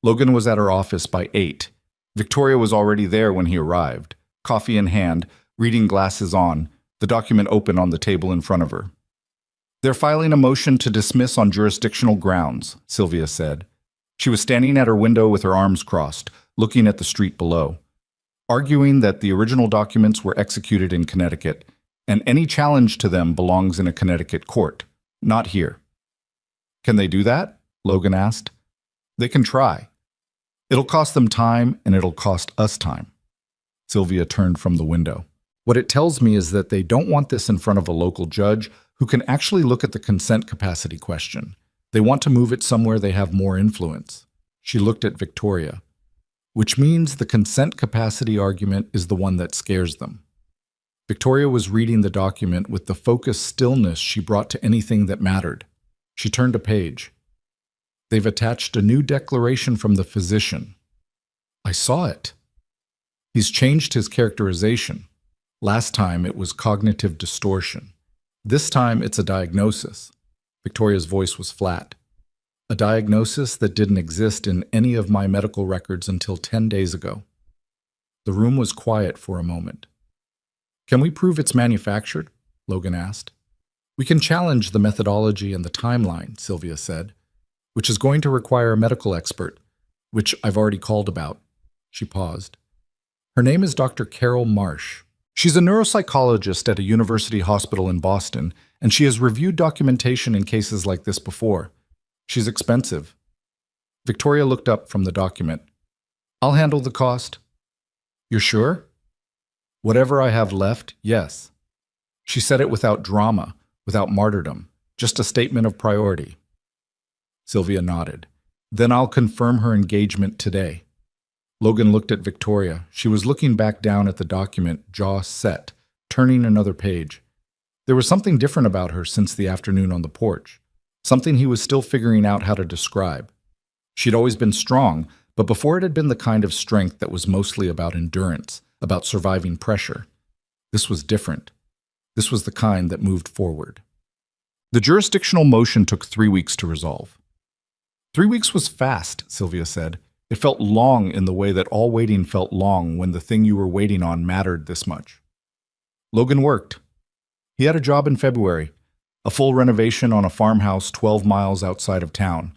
Logan was at her office by 8. Victoria was already there when he arrived, coffee in hand, reading glasses on, the document open on the table in front of her. "They're filing a motion to dismiss on jurisdictional grounds," Sylvia said. She was standing at her window with her arms crossed, looking at the street below, arguing that the original documents were executed in Connecticut, and any challenge to them belongs in a Connecticut court, not here. "Can they do that?" Logan asked. "They can try. It'll cost them time, and it'll cost us time." Sylvia turned from the window. "What it tells me is that they don't want this in front of a local judge who can actually look at the consent capacity question. They want to move it somewhere they have more influence." She looked at Victoria. "Which means the consent capacity argument is the one that scares them." Victoria was reading the document with the focused stillness she brought to anything that mattered. She turned a page. "They've attached a new declaration from the physician." "I saw it." "He's changed his characterization. Last time it was cognitive distortion. This time it's a diagnosis." Victoria's voice was flat. "A diagnosis that didn't exist in any of my medical records until 10 days ago." The room was quiet for a moment. "Can we prove it's manufactured?" Logan asked. "We can challenge the methodology and the timeline," Sylvia said, "which is going to require a medical expert, which I've already called about." She paused. "Her name is Dr. Carol Marsh. She's a neuropsychologist at a university hospital in Boston, and she has reviewed documentation in cases like this before. She's expensive." Victoria looked up from the document. "I'll handle the cost." "You're sure?" "Whatever I have left, yes." She said it without drama, without martyrdom, just a statement of priority. Sylvia nodded. "Then I'll confirm her engagement today." Logan looked at Victoria. She was looking back down at the document, jaw set, turning another page. There was something different about her since the afternoon on the porch, something he was still figuring out how to describe. She'd always been strong, but before it had been the kind of strength that was mostly about endurance, about surviving pressure. This was different. This was the kind that moved forward. The jurisdictional motion took 3 weeks to resolve. 3 weeks was fast, Sylvia said. It felt long in the way that all waiting felt long when the thing you were waiting on mattered this much. Logan worked. He had a job in February, a full renovation on a farmhouse 12 miles outside of town,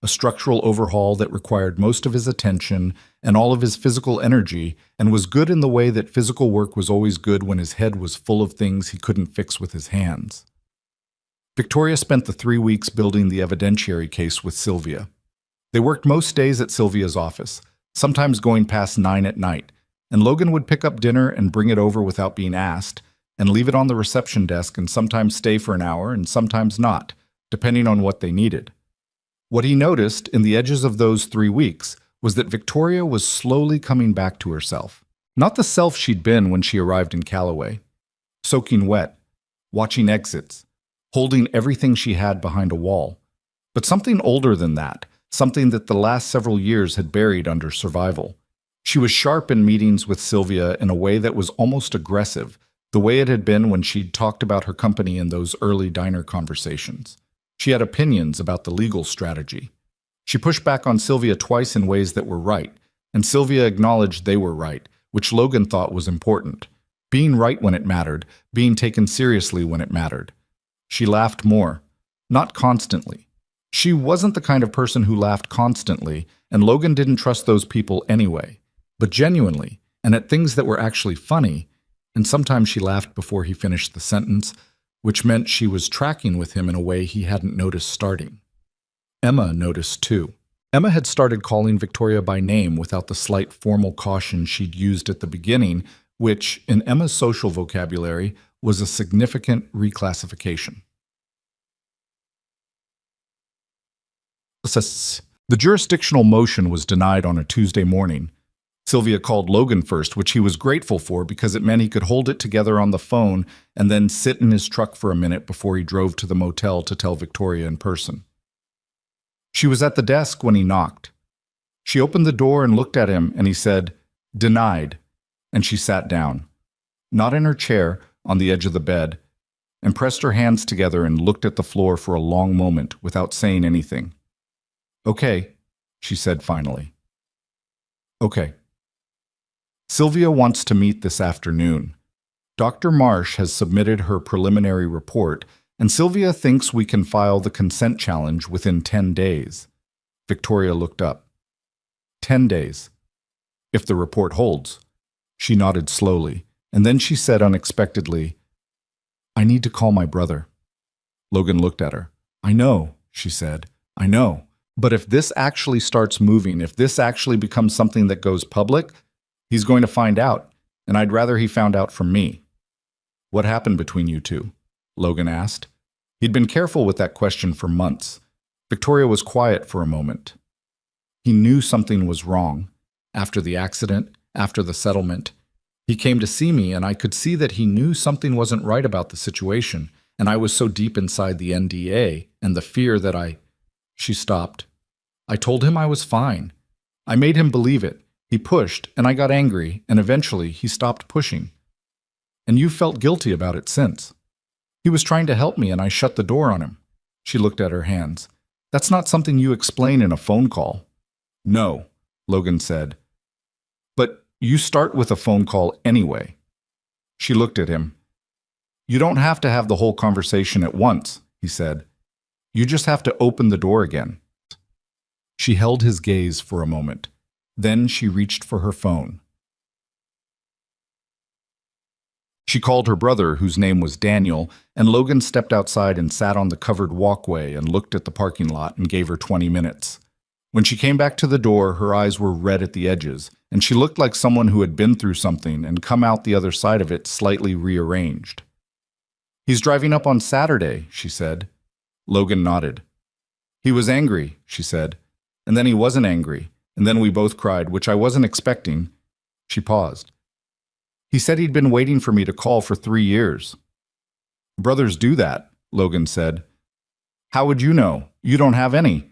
a structural overhaul that required most of his attention and all of his physical energy, and was good in the way that physical work was always good when his head was full of things he couldn't fix with his hands. Victoria spent the 3 weeks building the evidentiary case with Sylvia. They worked most days at Sylvia's office, sometimes going past 9 at night, and Logan would pick up dinner and bring it over without being asked, and leave it on the reception desk and sometimes stay for an hour and sometimes not, depending on what they needed. What he noticed in the edges of those 3 weeks was that Victoria was slowly coming back to herself. Not the self she'd been when she arrived in Callaway, soaking wet, watching exits, holding everything she had behind a wall, but something older than that, something that the last several years had buried under survival. She was sharp in meetings with Sylvia in a way that was almost aggressive, the way it had been when she'd talked about her company in those early diner conversations. She had opinions about the legal strategy. She pushed back on Sylvia twice in ways that were right, and Sylvia acknowledged they were right, which Logan thought was important. Being right when it mattered, being taken seriously when it mattered. She laughed more, not constantly. She wasn't the kind of person who laughed constantly, and Logan didn't trust those people anyway. But genuinely, and at things that were actually funny, and sometimes she laughed before he finished the sentence, which meant she was tracking with him in a way he hadn't noticed starting. Emma noticed too. Emma had started calling Victoria by name without the slight formal caution she'd used at the beginning, which, in Emma's social vocabulary, was a significant reclassification. The jurisdictional motion was denied on a Tuesday morning. Sylvia called Logan first, which he was grateful for because it meant he could hold it together on the phone and then sit in his truck for a minute before he drove to the motel to tell Victoria in person. She was at the desk when he knocked. She opened the door and looked at him, and he said, "Denied," and she sat down, not in her chair, on the edge of the bed, and pressed her hands together and looked at the floor for a long moment without saying anything. "Okay," she said finally. "Okay. Sylvia wants to meet this afternoon. Dr. Marsh has submitted her preliminary report, and Sylvia thinks we can file the consent challenge within 10 days. Victoria looked up. 10 days. If the report holds. She nodded slowly, and then she said unexpectedly, "I need to call my brother." Logan looked at her. "I know," she said. "I know. But if this actually starts moving, if this actually becomes something that goes public, he's going to find out, and I'd rather he found out from me." "What happened between you two?" Logan asked. He'd been careful with that question for months. Victoria was quiet for a moment. He knew something was wrong. After the accident, after the settlement, he came to see me, and I could see that he knew something wasn't right about the situation, and I was so deep inside the NDA and the fear that She stopped. "I told him I was fine. I made him believe it. He pushed, and I got angry, and eventually he stopped pushing. And you felt guilty about it since. He was trying to help me, and I shut the door on him." She looked at her hands. "That's not something you explain in a phone call." "No," Logan said. "But you start with a phone call anyway." She looked at him. "You don't have to have the whole conversation at once," he said. "You just have to open the door again." She held his gaze for a moment. Then she reached for her phone. She called her brother, whose name was Daniel, and Logan stepped outside and sat on the covered walkway and looked at the parking lot and gave her 20 minutes. When she came back to the door, her eyes were red at the edges, and she looked like someone who had been through something and come out the other side of it slightly rearranged. "He's driving up on Saturday," she said. Logan nodded. "He was angry," she said, "and then he wasn't angry, and then we both cried, which I wasn't expecting." She paused. "He said he'd been waiting for me to call for 3 years. "Brothers do that," Logan said. "How would you know? You don't have any."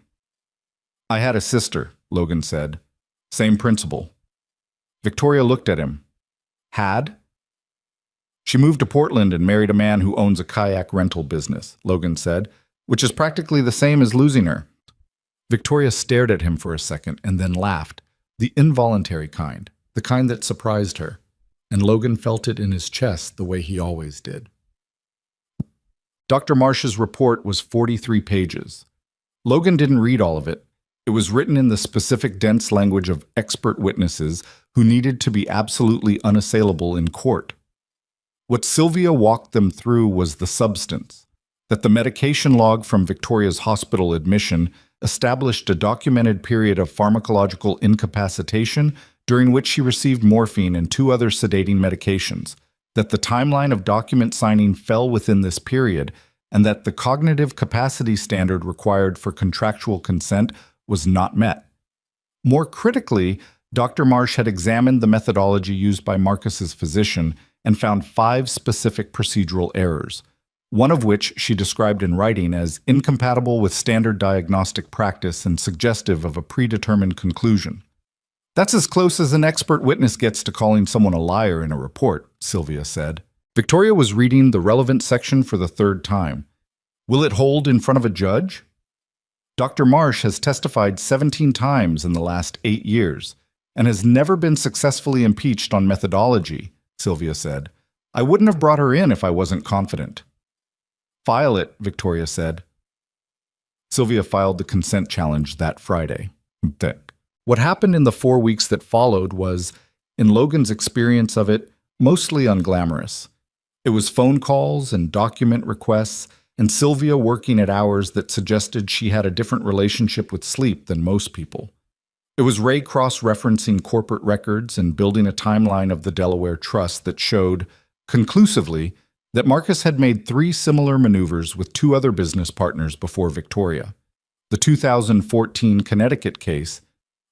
"I had a sister," Logan said. "Same principle." Victoria looked at him. "Had?" "She moved to Portland and married a man who owns a kayak rental business," Logan said, "which is practically the same as losing her." Victoria stared at him for a second and then laughed, the involuntary kind, the kind that surprised her, and Logan felt it in his chest the way he always did. Dr. Marsh's report was 43 pages. Logan didn't read all of it. It was written in the specific dense language of expert witnesses who needed to be absolutely unassailable in court. What Sylvia walked them through was the substance, that the medication log from Victoria's hospital admission established a documented period of pharmacological incapacitation during which she received morphine and 2 other sedating medications, that the timeline of document signing fell within this period, and that the cognitive capacity standard required for contractual consent was not met. More critically, Dr. Marsh had examined the methodology used by Marcus's physician and found 5 specific procedural errors, one of which she described in writing as incompatible with standard diagnostic practice and suggestive of a predetermined conclusion. That's as close as an expert witness gets to calling someone a liar in a report, Sylvia said. Victoria was reading the relevant section for the third time. Will it hold in front of a judge? Dr. Marsh has testified 17 times in the last 8 years and has never been successfully impeached on methodology, Sylvia said. I wouldn't have brought her in if I wasn't confident. File it, Victoria said. Sylvia filed the consent challenge that Friday. What happened in the 4 weeks that followed was, in Logan's experience of it, mostly unglamorous. It was phone calls and document requests, and Sylvia working at hours that suggested she had a different relationship with sleep than most people. It was Ray cross-referencing corporate records and building a timeline of the Delaware Trust that showed, conclusively, that Marcus had made 3 similar maneuvers with 2 other business partners before Victoria. The 2014 Connecticut case,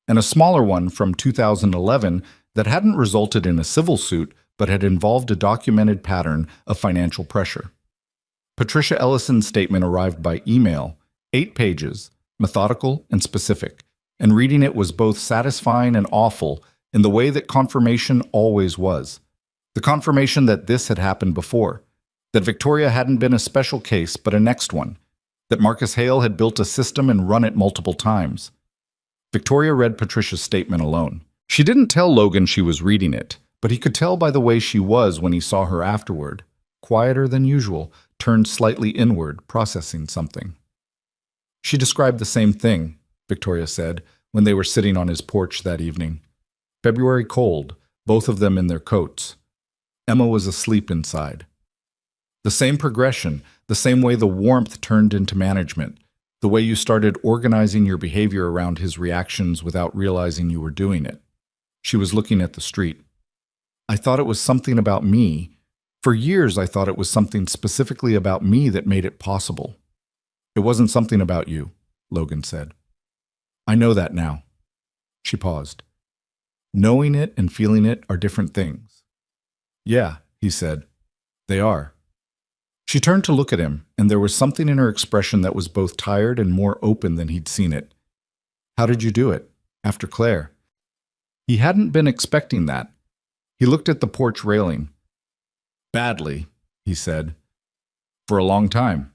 and a smaller one from 2011 that hadn't resulted in a civil suit but had involved a documented pattern of financial pressure. Patricia Ellison's statement arrived by email, 8 pages, methodical and specific, and reading it was both satisfying and awful in the way that confirmation always was. The confirmation that this had happened before, that Victoria hadn't been a special case but a next one, that Marcus Hale had built a system and run it multiple times. Victoria read Patricia's statement alone. She didn't tell Logan she was reading it, but he could tell by the way she was when he saw her afterward, quieter than usual, turned slightly inward, processing something. She described the same thing, Victoria said, when they were sitting on his porch that evening. February cold, both of them in their coats. Emma was asleep inside. The same progression, the same way the warmth turned into management, the way you started organizing your behavior around his reactions without realizing you were doing it. She was looking at the street. I thought it was something about me. For years, I thought it was something specifically about me that made it possible. It wasn't something about you, Logan said. I know that now. She paused. Knowing it and feeling it are different things. Yeah, he said. They are. She turned to look at him, and there was something in her expression that was both tired and more open than he'd seen it. How did you do it? After Claire? He hadn't been expecting that. He looked at the porch railing. Badly, he said. For a long time.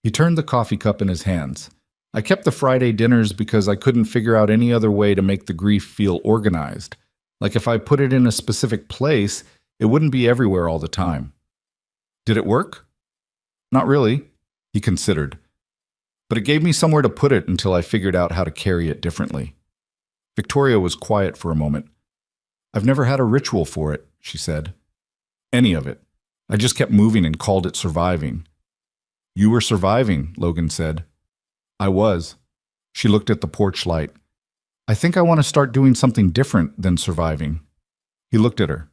He turned the coffee cup in his hands. I kept the Friday dinners because I couldn't figure out any other way to make the grief feel organized. Like if I put it in a specific place, it wouldn't be everywhere all the time. Did it work? Not really, he considered. But it gave me somewhere to put it until I figured out how to carry it differently. Victoria was quiet for a moment. I've never had a ritual for it, she said. Any of it. I just kept moving and called it surviving. You were surviving, Logan said. I was. She looked at the porch light. I think I want to start doing something different than surviving. He looked at her.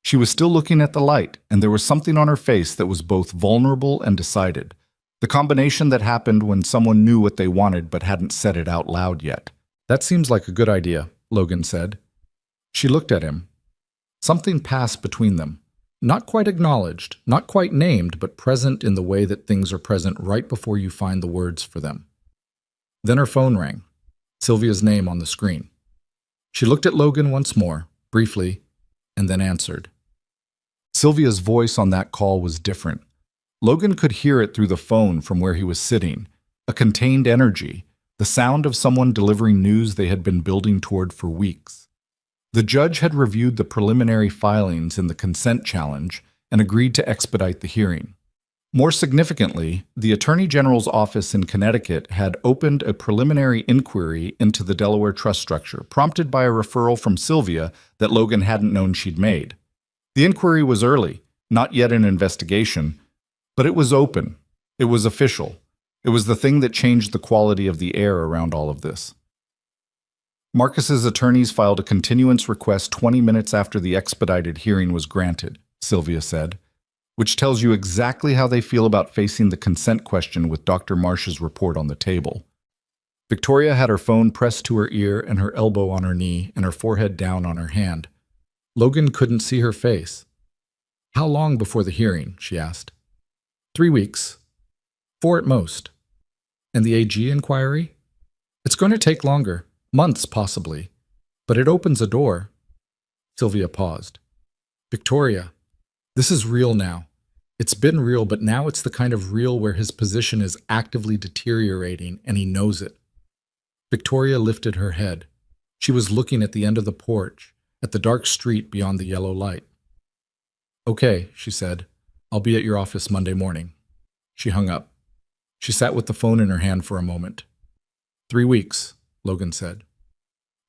She was still looking at the light, and there was something on her face that was both vulnerable and decided. The combination that happened when someone knew what they wanted but hadn't said it out loud yet. That seems like a good idea, Logan said. She looked at him. Something passed between them. Not quite acknowledged, not quite named, but present in the way that things are present right before you find the words for them. Then her phone rang. Sylvia's name on the screen. She looked at Logan once more, briefly, and then answered. Sylvia's voice on that call was different. Logan could hear it through the phone from where he was sitting, a contained energy, the sound of someone delivering news they had been building toward for weeks. The judge had reviewed the preliminary filings in the consent challenge and agreed to expedite the hearing. More significantly, the Attorney General's office in Connecticut had opened a preliminary inquiry into the Delaware trust structure, prompted by a referral from Sylvia that Logan hadn't known she'd made. The inquiry was early, not yet an investigation, but it was open. It was official. It was the thing that changed the quality of the air around all of this. Marcus's attorneys filed a continuance request 20 minutes after the expedited hearing was granted, Sylvia said, which tells you exactly how they feel about facing the consent question with Dr. Marsh's report on the table. Victoria had her phone pressed to her ear and her elbow on her knee and her forehead down on her hand. Logan couldn't see her face. How long before the hearing? She asked. 3 weeks. 4 at most. And the AG inquiry? It's going to take longer. Months, possibly. But it opens a door. Sylvia paused. Victoria, this is real now. It's been real, but now it's the kind of real where his position is actively deteriorating and he knows it. Victoria lifted her head. She was looking at the end of the porch, at the dark street beyond the yellow light. Okay, she said. I'll be at your office Monday morning. She hung up. She sat with the phone in her hand for a moment. 3 weeks, Logan said.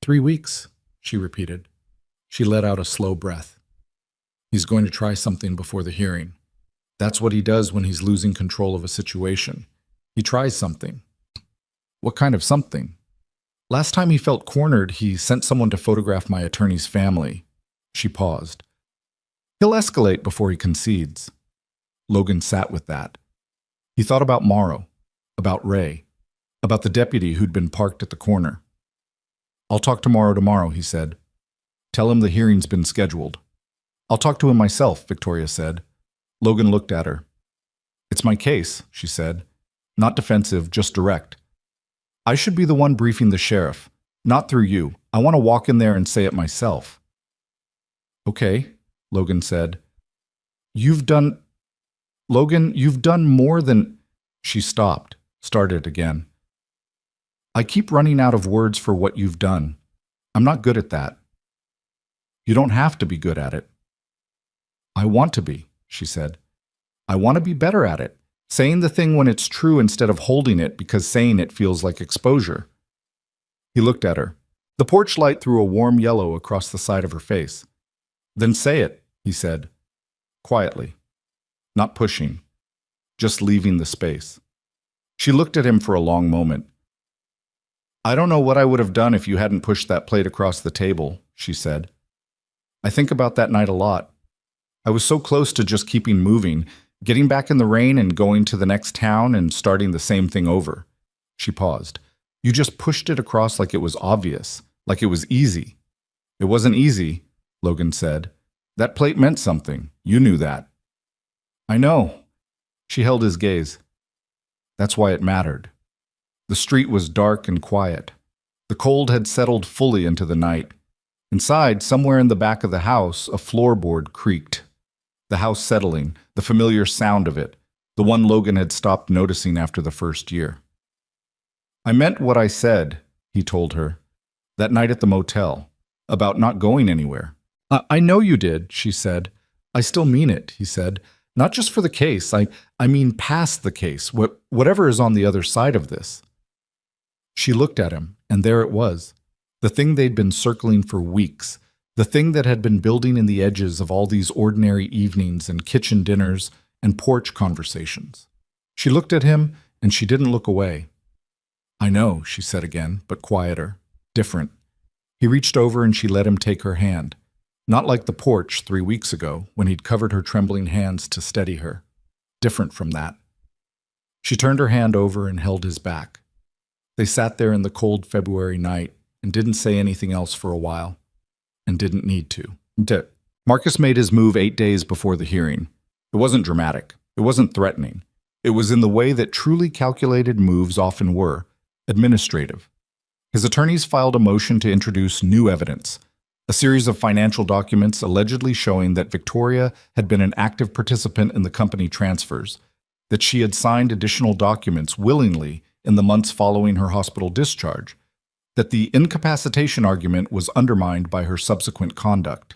3 weeks, she repeated. She let out a slow breath. He's going to try something before the hearing. That's what he does when he's losing control of a situation. He tries something. What kind of something? Last time he felt cornered, he sent someone to photograph my attorney's family. She paused. He'll escalate before he concedes. Logan sat with that. He thought about Morrow, about Ray, about the deputy who'd been parked at the corner. I'll talk to Morrow tomorrow, he said. Tell him the hearing's been scheduled. I'll talk to him myself, Victoria said. Logan looked at her. It's my case, she said. Not defensive, just direct. I should be the one briefing the sheriff, not through you. I want to walk in there and say it myself. Okay, Logan said. Logan, you've done more than... She stopped, started again. I keep running out of words for what you've done. I'm not good at that. You don't have to be good at it. I want to be, she said. I want to be better at it, saying the thing when it's true instead of holding it because saying it feels like exposure. He looked at her. The porch light threw a warm yellow across the side of her face. Then say it, he said, quietly, not pushing, just leaving the space. She looked at him for a long moment. I don't know what I would have done if you hadn't pushed that plate across the table, she said. I think about that night a lot. I was so close to just keeping moving, getting back in the rain and going to the next town and starting the same thing over. She paused. You just pushed it across like it was obvious, like it was easy. It wasn't easy, Logan said. That plate meant something. You knew that. I know. She held his gaze. That's why it mattered. The street was dark and quiet. The cold had settled fully into the night. Inside, somewhere in the back of the house, a floorboard creaked. The house settling, the familiar sound of it, the one Logan had stopped noticing after the first year. I meant what I said, he told her, that night at the motel, about not going anywhere. I know you did, she said. I still mean it, he said. Not just for the case, I mean past the case, whatever is on the other side of this. She looked at him, and there it was, the thing they'd been circling for weeks, the thing that had been building in the edges of all these ordinary evenings and kitchen dinners and porch conversations. She looked at him, and she didn't look away. I know, she said again, but quieter, different. He reached over and she let him take her hand. Not like the porch 3 weeks ago, when he'd covered her trembling hands to steady her. Different from that. She turned her hand over and held his back. They sat there in the cold February night and didn't say anything else for a while, and didn't need to. Marcus made his move 8 days before the hearing. It wasn't dramatic. It wasn't threatening. It was in the way that truly calculated moves often were, administrative. His attorneys filed a motion to introduce new evidence, a series of financial documents allegedly showing that Victoria had been an active participant in the company transfers, that she had signed additional documents willingly in the months following her hospital discharge, that the incapacitation argument was undermined by her subsequent conduct.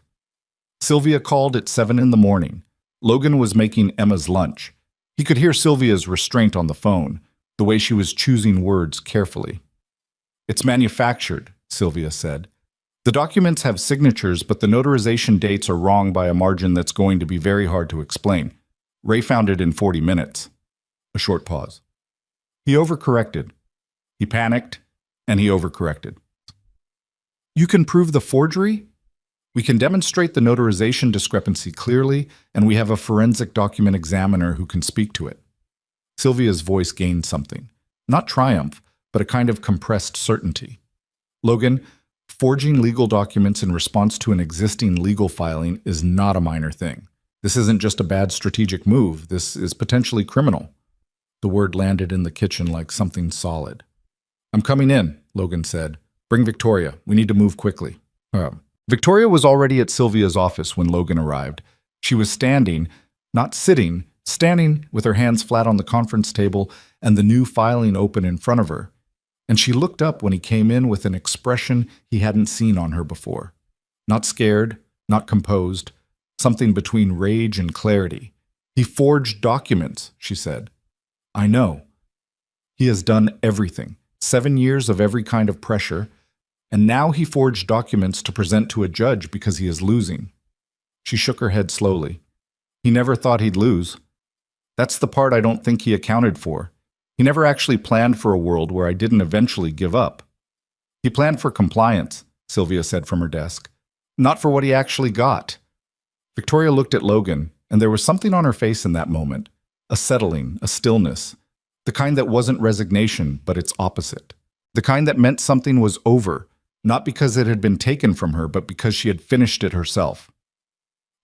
Sylvia called at 7 in the morning. Logan was making Emma's lunch. He could hear Sylvia's restraint on the phone, the way she was choosing words carefully. It's manufactured, Sylvia said. The documents have signatures, but the notarization dates are wrong by a margin that's going to be very hard to explain. Ray found it in 40 minutes. A short pause. He overcorrected. He panicked, and he overcorrected. You can prove the forgery? We can demonstrate the notarization discrepancy clearly, and we have a forensic document examiner who can speak to it. Sylvia's voice gained something. Not triumph, but a kind of compressed certainty. Logan, forging legal documents in response to an existing legal filing is not a minor thing. This isn't just a bad strategic move. This is potentially criminal. The word landed in the kitchen like something solid. I'm coming in, Logan said. Bring Victoria. We need to move quickly. Uh, Victoria was already at Sylvia's office when Logan arrived. She was standing, not sitting, standing with her hands flat on the conference table and the new filing open in front of her. And she looked up when he came in with an expression he hadn't seen on her before. Not scared, not composed, something between rage and clarity. He forged documents, she said. I know. He has done everything. 7 years of every kind of pressure, and now he forged documents to present to a judge because he is losing. She shook her head slowly. He never thought he'd lose. That's the part I don't think he accounted for. He never actually planned for a world where I didn't eventually give up. He planned for compliance, Sylvia said from her desk, not for what he actually got. Victoria looked at Logan, and there was something on her face in that moment, a settling, a stillness, the kind that wasn't resignation, but its opposite, the kind that meant something was over, not because it had been taken from her, but because she had finished it herself.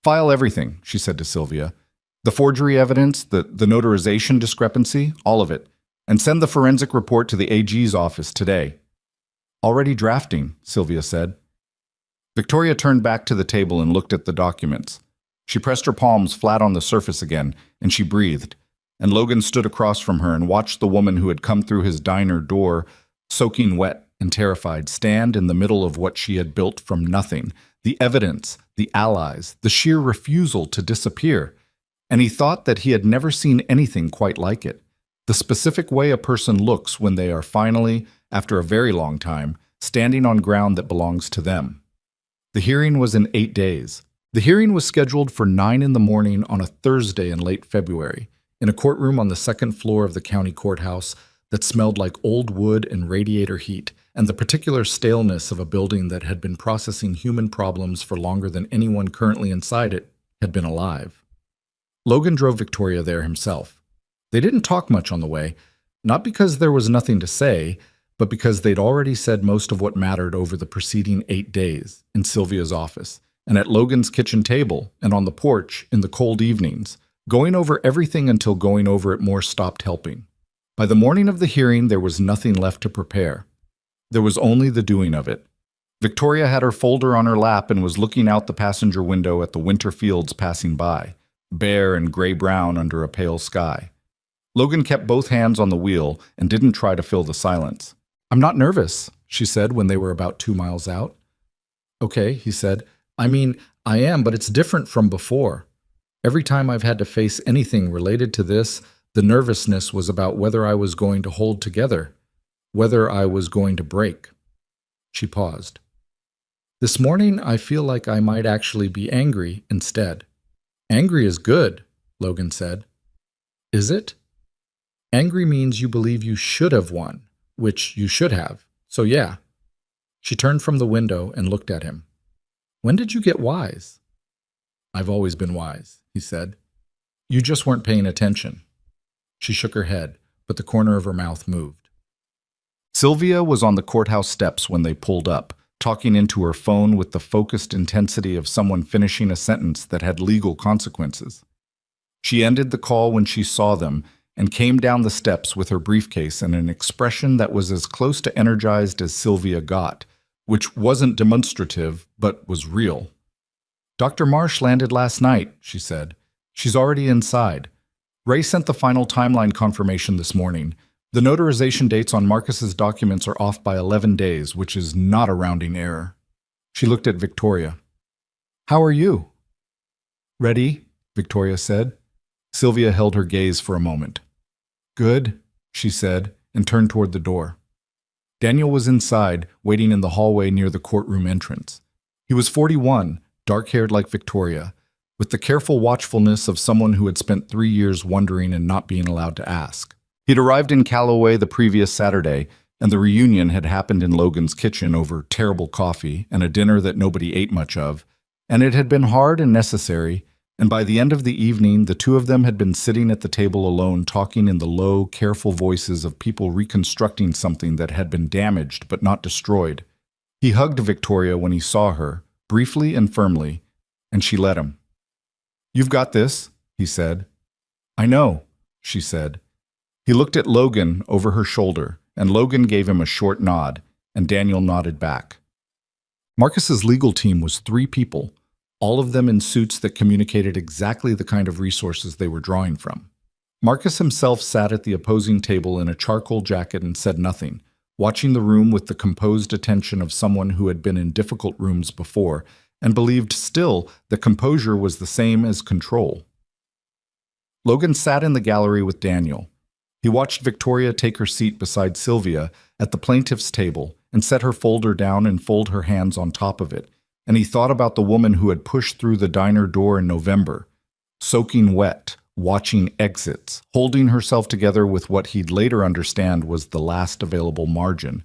File everything, she said to Sylvia. The forgery evidence, the notarization discrepancy, all of it, and send the forensic report to the AG's office today. Already drafting, Sylvia said. Victoria turned back to the table and looked at the documents. She pressed her palms flat on the surface again, and she breathed, and Logan stood across from her and watched the woman who had come through his diner door, soaking wet and terrified, stand in the middle of what she had built from nothing, the evidence, the allies, the sheer refusal to disappear. And he thought that he had never seen anything quite like it. The specific way a person looks when they are finally, after a very long time, standing on ground that belongs to them. The hearing was in 8 days. The hearing was scheduled for 9 in the morning on a Thursday in late February, in a courtroom on the second floor of the county courthouse that smelled like old wood and radiator heat, and the particular staleness of a building that had been processing human problems for longer than anyone currently inside it had been alive. Logan drove Victoria there himself. They didn't talk much on the way, not because there was nothing to say, but because they'd already said most of what mattered over the preceding 8 days in Sylvia's office, and at Logan's kitchen table, and on the porch in the cold evenings, going over everything until going over it more stopped helping. By the morning of the hearing, there was nothing left to prepare. There was only the doing of it. Victoria had her folder on her lap and was looking out the passenger window at the winter fields passing by, bare and gray-brown under a pale sky. Logan kept both hands on the wheel and didn't try to fill the silence. I'm not nervous, she said when they were about 2 miles out. Okay, he said. I mean, I am, but it's different from before. Every time I've had to face anything related to this, the nervousness was about whether I was going to hold together, whether I was going to break. She paused. This morning, I feel like I might actually be angry instead. Angry is good, Logan said. Is it? Angry means you believe you should have won, which you should have. So yeah. She turned from the window and looked at him. When did you get wise? I've always been wise, he said. You just weren't paying attention. She shook her head, but the corner of her mouth moved. Sylvia was on the courthouse steps when they pulled up, talking into her phone with the focused intensity of someone finishing a sentence that had legal consequences. She ended the call when she saw them and came down the steps with her briefcase and an expression that was as close to energized as Sylvia got, which wasn't demonstrative, but was real. Dr. Marsh landed last night, she said. She's already inside. Ray sent the final timeline confirmation this morning. The notarization dates on Marcus's documents are off by 11 days, which is not a rounding error. She looked at Victoria. How are you? Ready, Victoria said. Sylvia held her gaze for a moment. Good, she said, and turned toward the door. Daniel was inside, waiting in the hallway near the courtroom entrance. He was 41, dark-haired like Victoria, with the careful watchfulness of someone who had spent 3 years wondering and not being allowed to ask. He'd arrived in Callaway the previous Saturday, and the reunion had happened in Logan's kitchen over terrible coffee and a dinner that nobody ate much of, and it had been hard and necessary, and by the end of the evening, the two of them had been sitting at the table alone, talking in the low, careful voices of people reconstructing something that had been damaged but not destroyed. He hugged Victoria when he saw her, briefly and firmly, and she let him. You've got this, he said. I know, she said. He looked at Logan over her shoulder, and Logan gave him a short nod, and Daniel nodded back. Marcus's legal team was 3 people, all of them in suits that communicated exactly the kind of resources they were drawing from. Marcus himself sat at the opposing table in a charcoal jacket and said nothing, watching the room with the composed attention of someone who had been in difficult rooms before and believed still that composure was the same as control. Logan sat in the gallery with Daniel. He watched Victoria take her seat beside Sylvia at the plaintiff's table and set her folder down and fold her hands on top of it, and he thought about the woman who had pushed through the diner door in November, soaking wet, watching exits, holding herself together with what he'd later understand was the last available margin.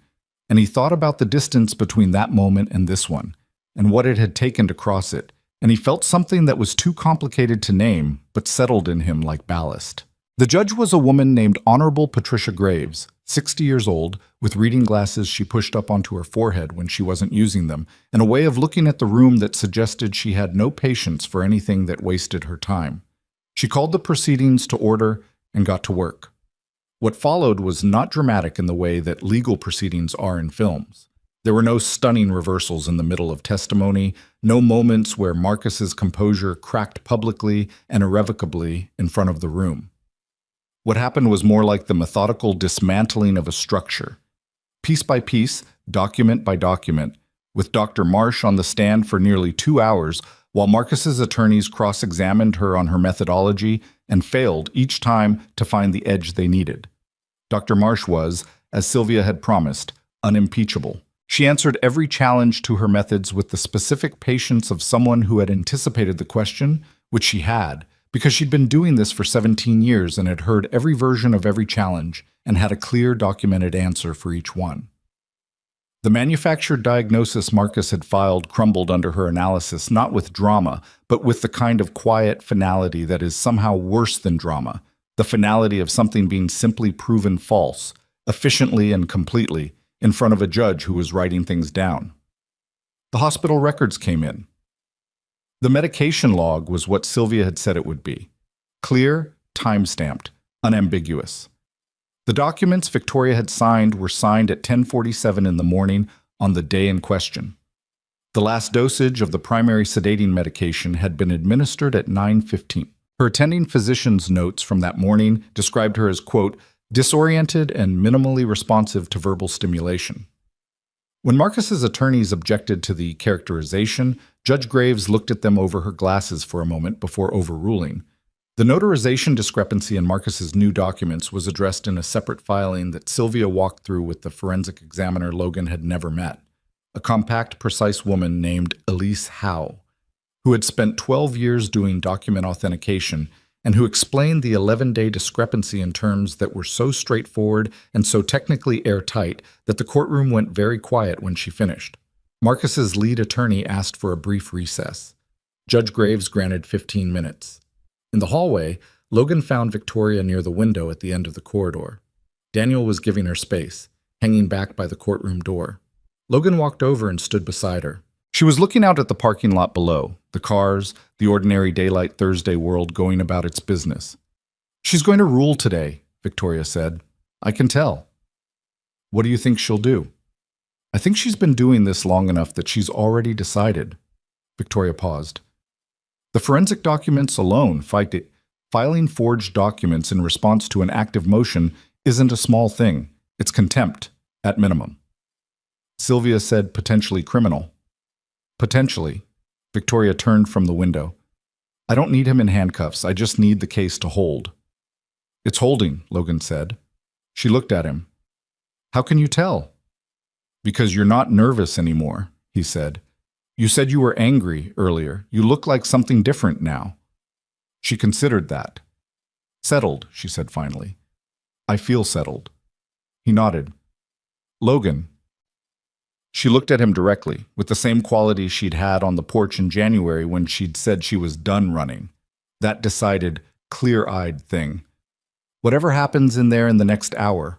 And he thought about the distance between that moment and this one, and what it had taken to cross it, and he felt something that was too complicated to name, but settled in him like ballast. The judge was a woman named Honorable Patricia Graves, 60 years old, with reading glasses she pushed up onto her forehead when she wasn't using them, and a way of looking at the room that suggested she had no patience for anything that wasted her time. She called the proceedings to order and got to work. What followed was not dramatic in the way that legal proceedings are in films. There were no stunning reversals in the middle of testimony, no moments where Marcus's composure cracked publicly and irrevocably in front of the room. What happened was more like the methodical dismantling of a structure. Piece by piece, document by document, with Dr. Marsh on the stand for nearly 2 hours, while Marcus's attorneys cross-examined her on her methodology and failed each time to find the edge they needed. Dr. Marsh was, as Sylvia had promised, unimpeachable. She answered every challenge to her methods with the specific patience of someone who had anticipated the question, which she had, because she'd been doing this for 17 years and had heard every version of every challenge and had a clear documented answer for each one. The manufactured diagnosis Marcus had filed crumbled under her analysis, not with drama, but with the kind of quiet finality that is somehow worse than drama, the finality of something being simply proven false, efficiently and completely, in front of a judge who was writing things down. The hospital records came in. The medication log was what Sylvia had said it would be. Clear, time-stamped, unambiguous. The documents Victoria had signed were signed at 10:47 in the morning on the day in question. The last dosage of the primary sedating medication had been administered at 9:15. Her attending physician's notes from that morning described her as, quote, disoriented and minimally responsive to verbal stimulation. When Marcus's attorneys objected to the characterization, Judge Graves looked at them over her glasses for a moment before overruling. The notarization discrepancy in Marcus's new documents was addressed in a separate filing that Sylvia walked through with the forensic examiner Logan had never met, a compact, precise woman named Elise Howe, who had spent 12 years doing document authentication and who explained the 11-day discrepancy in terms that were so straightforward and so technically airtight that the courtroom went very quiet when she finished. Marcus's lead attorney asked for a brief recess. Judge Graves granted 15 minutes. In the hallway, Logan found Victoria near the window at the end of the corridor. Daniel was giving her space, hanging back by the courtroom door. Logan walked over and stood beside her. She was looking out at the parking lot below, the cars, the ordinary daylight Thursday world going about its business. She's going to rule today, Victoria said. I can tell. What do you think she'll do? I think she's been doing this long enough that she's already decided. Victoria paused. The forensic documents alone, filing forged documents in response to an active motion, isn't a small thing. It's contempt, at minimum. Sylvia said potentially criminal. Potentially. Victoria turned from the window. I don't need him in handcuffs. I just need the case to hold. It's holding, Logan said. She looked at him. How can you tell? Because you're not nervous anymore, he said. You said you were angry earlier. You look like something different now. She considered that. Settled, she said finally. I feel settled. He nodded. Logan. She looked at him directly, with the same quality she'd had on the porch in January when she'd said she was done running. That decided, clear-eyed thing. Whatever happens in there in the next hour,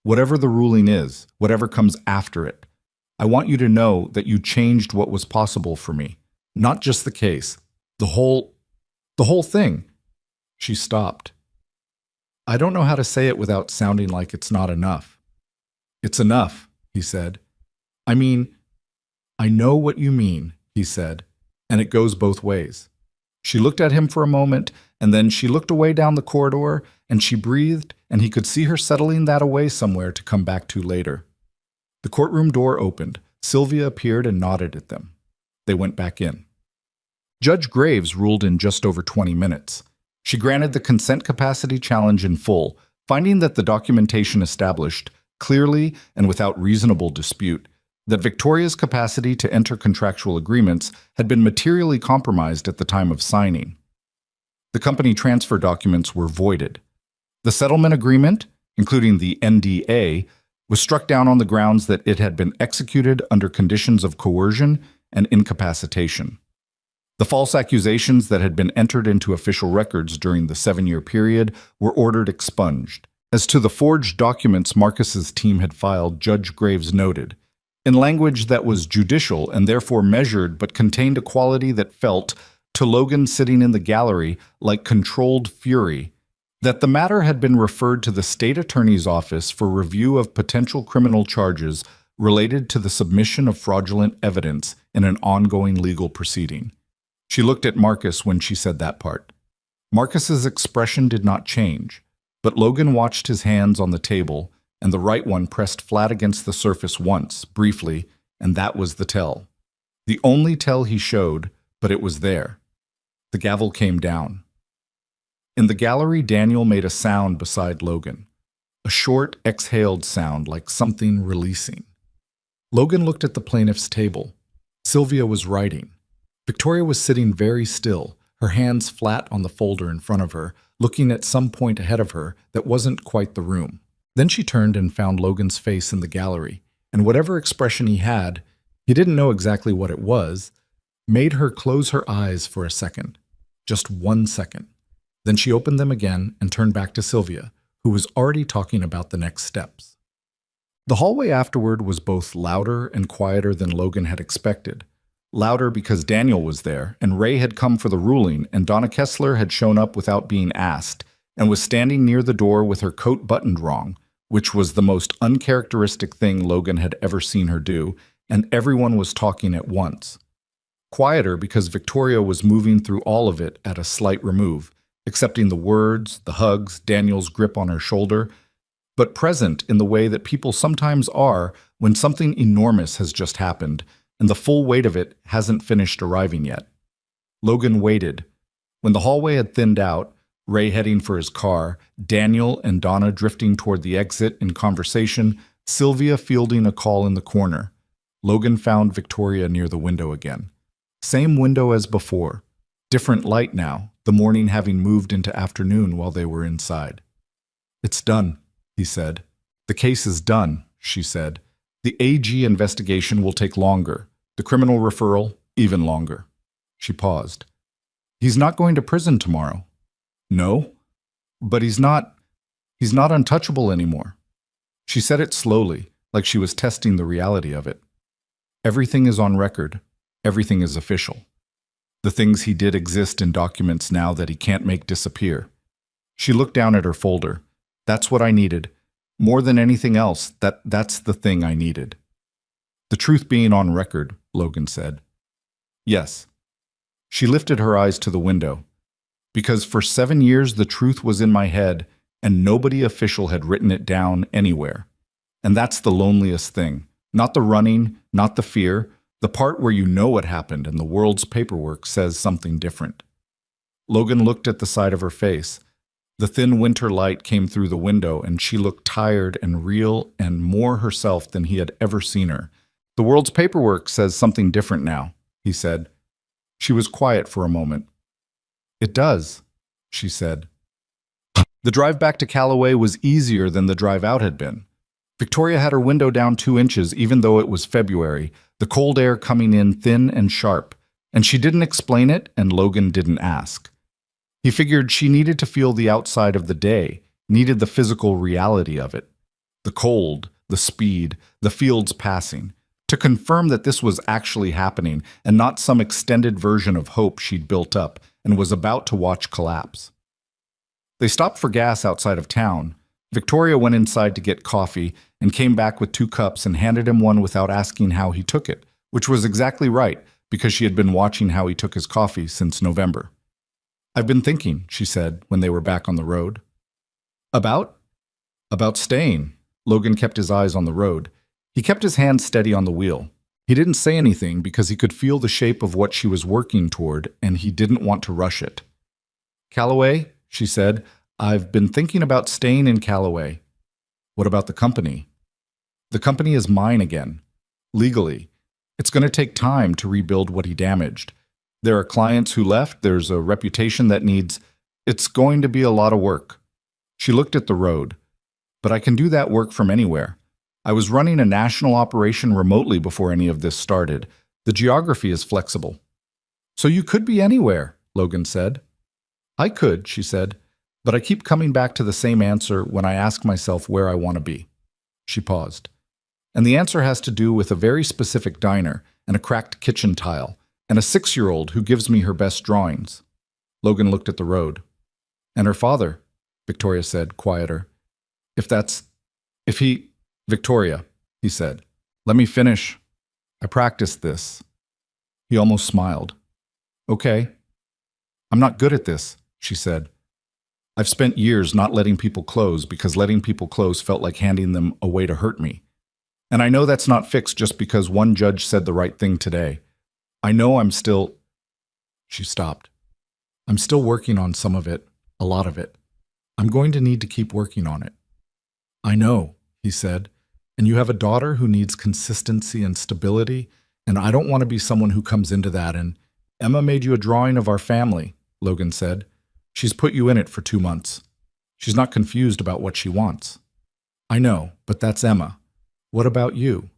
whatever the ruling is, whatever comes after it, I want you to know that you changed what was possible for me. Not just the case. The whole thing. She stopped. I don't know how to say it without sounding like it's not enough. It's enough, he said. I mean, I know what you mean, he said, and it goes both ways. She looked at him for a moment, and then she looked away down the corridor, and she breathed, and he could see her settling that away somewhere to come back to later. The courtroom door opened. Sylvia appeared and nodded at them. They went back in. Judge Graves ruled in just over 20 minutes. She granted the consent capacity challenge in full, finding that the documentation established, clearly and without reasonable dispute, that Victoria's capacity to enter contractual agreements had been materially compromised at the time of signing. The company transfer documents were voided. The settlement agreement, including the NDA, was struck down on the grounds that it had been executed under conditions of coercion and incapacitation. The false accusations that had been entered into official records during the 7-year period were ordered expunged. As to the forged documents Marcus's team had filed, Judge Graves noted, in language that was judicial and therefore measured but contained a quality that felt, to Logan sitting in the gallery, like controlled fury, that the matter had been referred to the state attorney's office for review of potential criminal charges related to the submission of fraudulent evidence in an ongoing legal proceeding. She looked at Marcus when she said that part. Marcus's expression did not change, but Logan watched his hands on the table, and the right one pressed flat against the surface once, briefly, and that was the tell. The only tell he showed, but it was there. The gavel came down. In the gallery, Daniel made a sound beside Logan, a short, exhaled sound like something releasing. Logan looked at the plaintiff's table. Sylvia was writing. Victoria was sitting very still, her hands flat on the folder in front of her, looking at some point ahead of her that wasn't quite the room. Then she turned and found Logan's face in the gallery, and whatever expression he had, he didn't know exactly what it was, made her close her eyes for a second. Just 1 second. Then she opened them again and turned back to Sylvia, who was already talking about the next steps. The hallway afterward was both louder and quieter than Logan had expected. Louder because Daniel was there, and Ray had come for the ruling, and Donna Kessler had shown up without being asked, and was standing near the door with her coat buttoned wrong, which was the most uncharacteristic thing Logan had ever seen her do, and everyone was talking at once. Quieter because Victoria was moving through all of it at a slight remove, accepting the words, the hugs, Daniel's grip on her shoulder, but present in the way that people sometimes are when something enormous has just happened, and the full weight of it hasn't finished arriving yet. Logan waited. When the hallway had thinned out, Ray heading for his car, Daniel and Donna drifting toward the exit in conversation, Sylvia fielding a call in the corner, Logan found Victoria near the window again. Same window as before. Different light now, the morning having moved into afternoon while they were inside. It's done, he said. The case is done, she said. The AG investigation will take longer. The criminal referral, even longer. She paused. He's not going to prison tomorrow. No, but he's not untouchable anymore. She said it slowly, like she was testing the reality of it. Everything is on record. Everything is official. The things he did exist in documents now that he can't make disappear. She looked down at her folder. That's what I needed. More than anything else, that's the thing I needed. The truth being on record, Logan said. Yes. She lifted her eyes to the window. Because for 7 years the truth was in my head, and nobody official had written it down anywhere. And that's the loneliest thing. Not the running, not the fear, the part where you know what happened and the world's paperwork says something different. Logan looked at the side of her face. The thin winter light came through the window, and she looked tired and real and more herself than he had ever seen her. The world's paperwork says something different now, he said. She was quiet for a moment. It does, she said. The drive back to Callaway was easier than the drive out had been. Victoria had her window down 2 inches even though it was February, the cold air coming in thin and sharp, and she didn't explain it and Logan didn't ask. He figured she needed to feel the outside of the day, needed the physical reality of it. The cold, the speed, the fields passing, to confirm that this was actually happening and not some extended version of hope she'd built up and was about to watch collapse. They stopped for gas outside of town. Victoria went inside to get coffee and came back with 2 cups and handed him one without asking how he took it, which was exactly right because she had been watching how he took his coffee since November. "I've been thinking," she said when they were back on the road. "About?" "About staying." Logan kept his eyes on the road. He kept his hand steady on the wheel. He didn't say anything because he could feel the shape of what she was working toward, and he didn't want to rush it. "Callaway," she said, "I've been thinking about staying in Callaway." "What about the company?" "The company is mine again. Legally. It's going to take time to rebuild what he damaged. There are clients who left, there's a reputation that needs... It's going to be a lot of work." She looked at the road. "But I can do that work from anywhere. I was running a national operation remotely before any of this started. The geography is flexible." "So you could be anywhere," Logan said. "I could," she said, "but I keep coming back to the same answer when I ask myself where I want to be." She paused. "And the answer has to do with a very specific diner and a cracked kitchen tile and a 6-year-old who gives me her best drawings." Logan looked at the road. "And her father," Victoria said, quieter. If he... "Victoria," he said, "let me finish. I practiced this." He almost smiled. "Okay." "I'm not good at this," she said. "I've spent years not letting people close because letting people close felt like handing them away to hurt me. And I know that's not fixed just because one judge said the right thing today. I know I'm still..." She stopped. "I'm still working on some of it, a lot of it. I'm going to need to keep working on it." "I know," he said, "and you have a daughter who needs consistency and stability, and I don't want to be someone who comes into that and..." "Emma made you a drawing of our family," Logan said. "She's put you in it for 2 months. She's not confused about what she wants." "I know, but that's Emma. What about you?"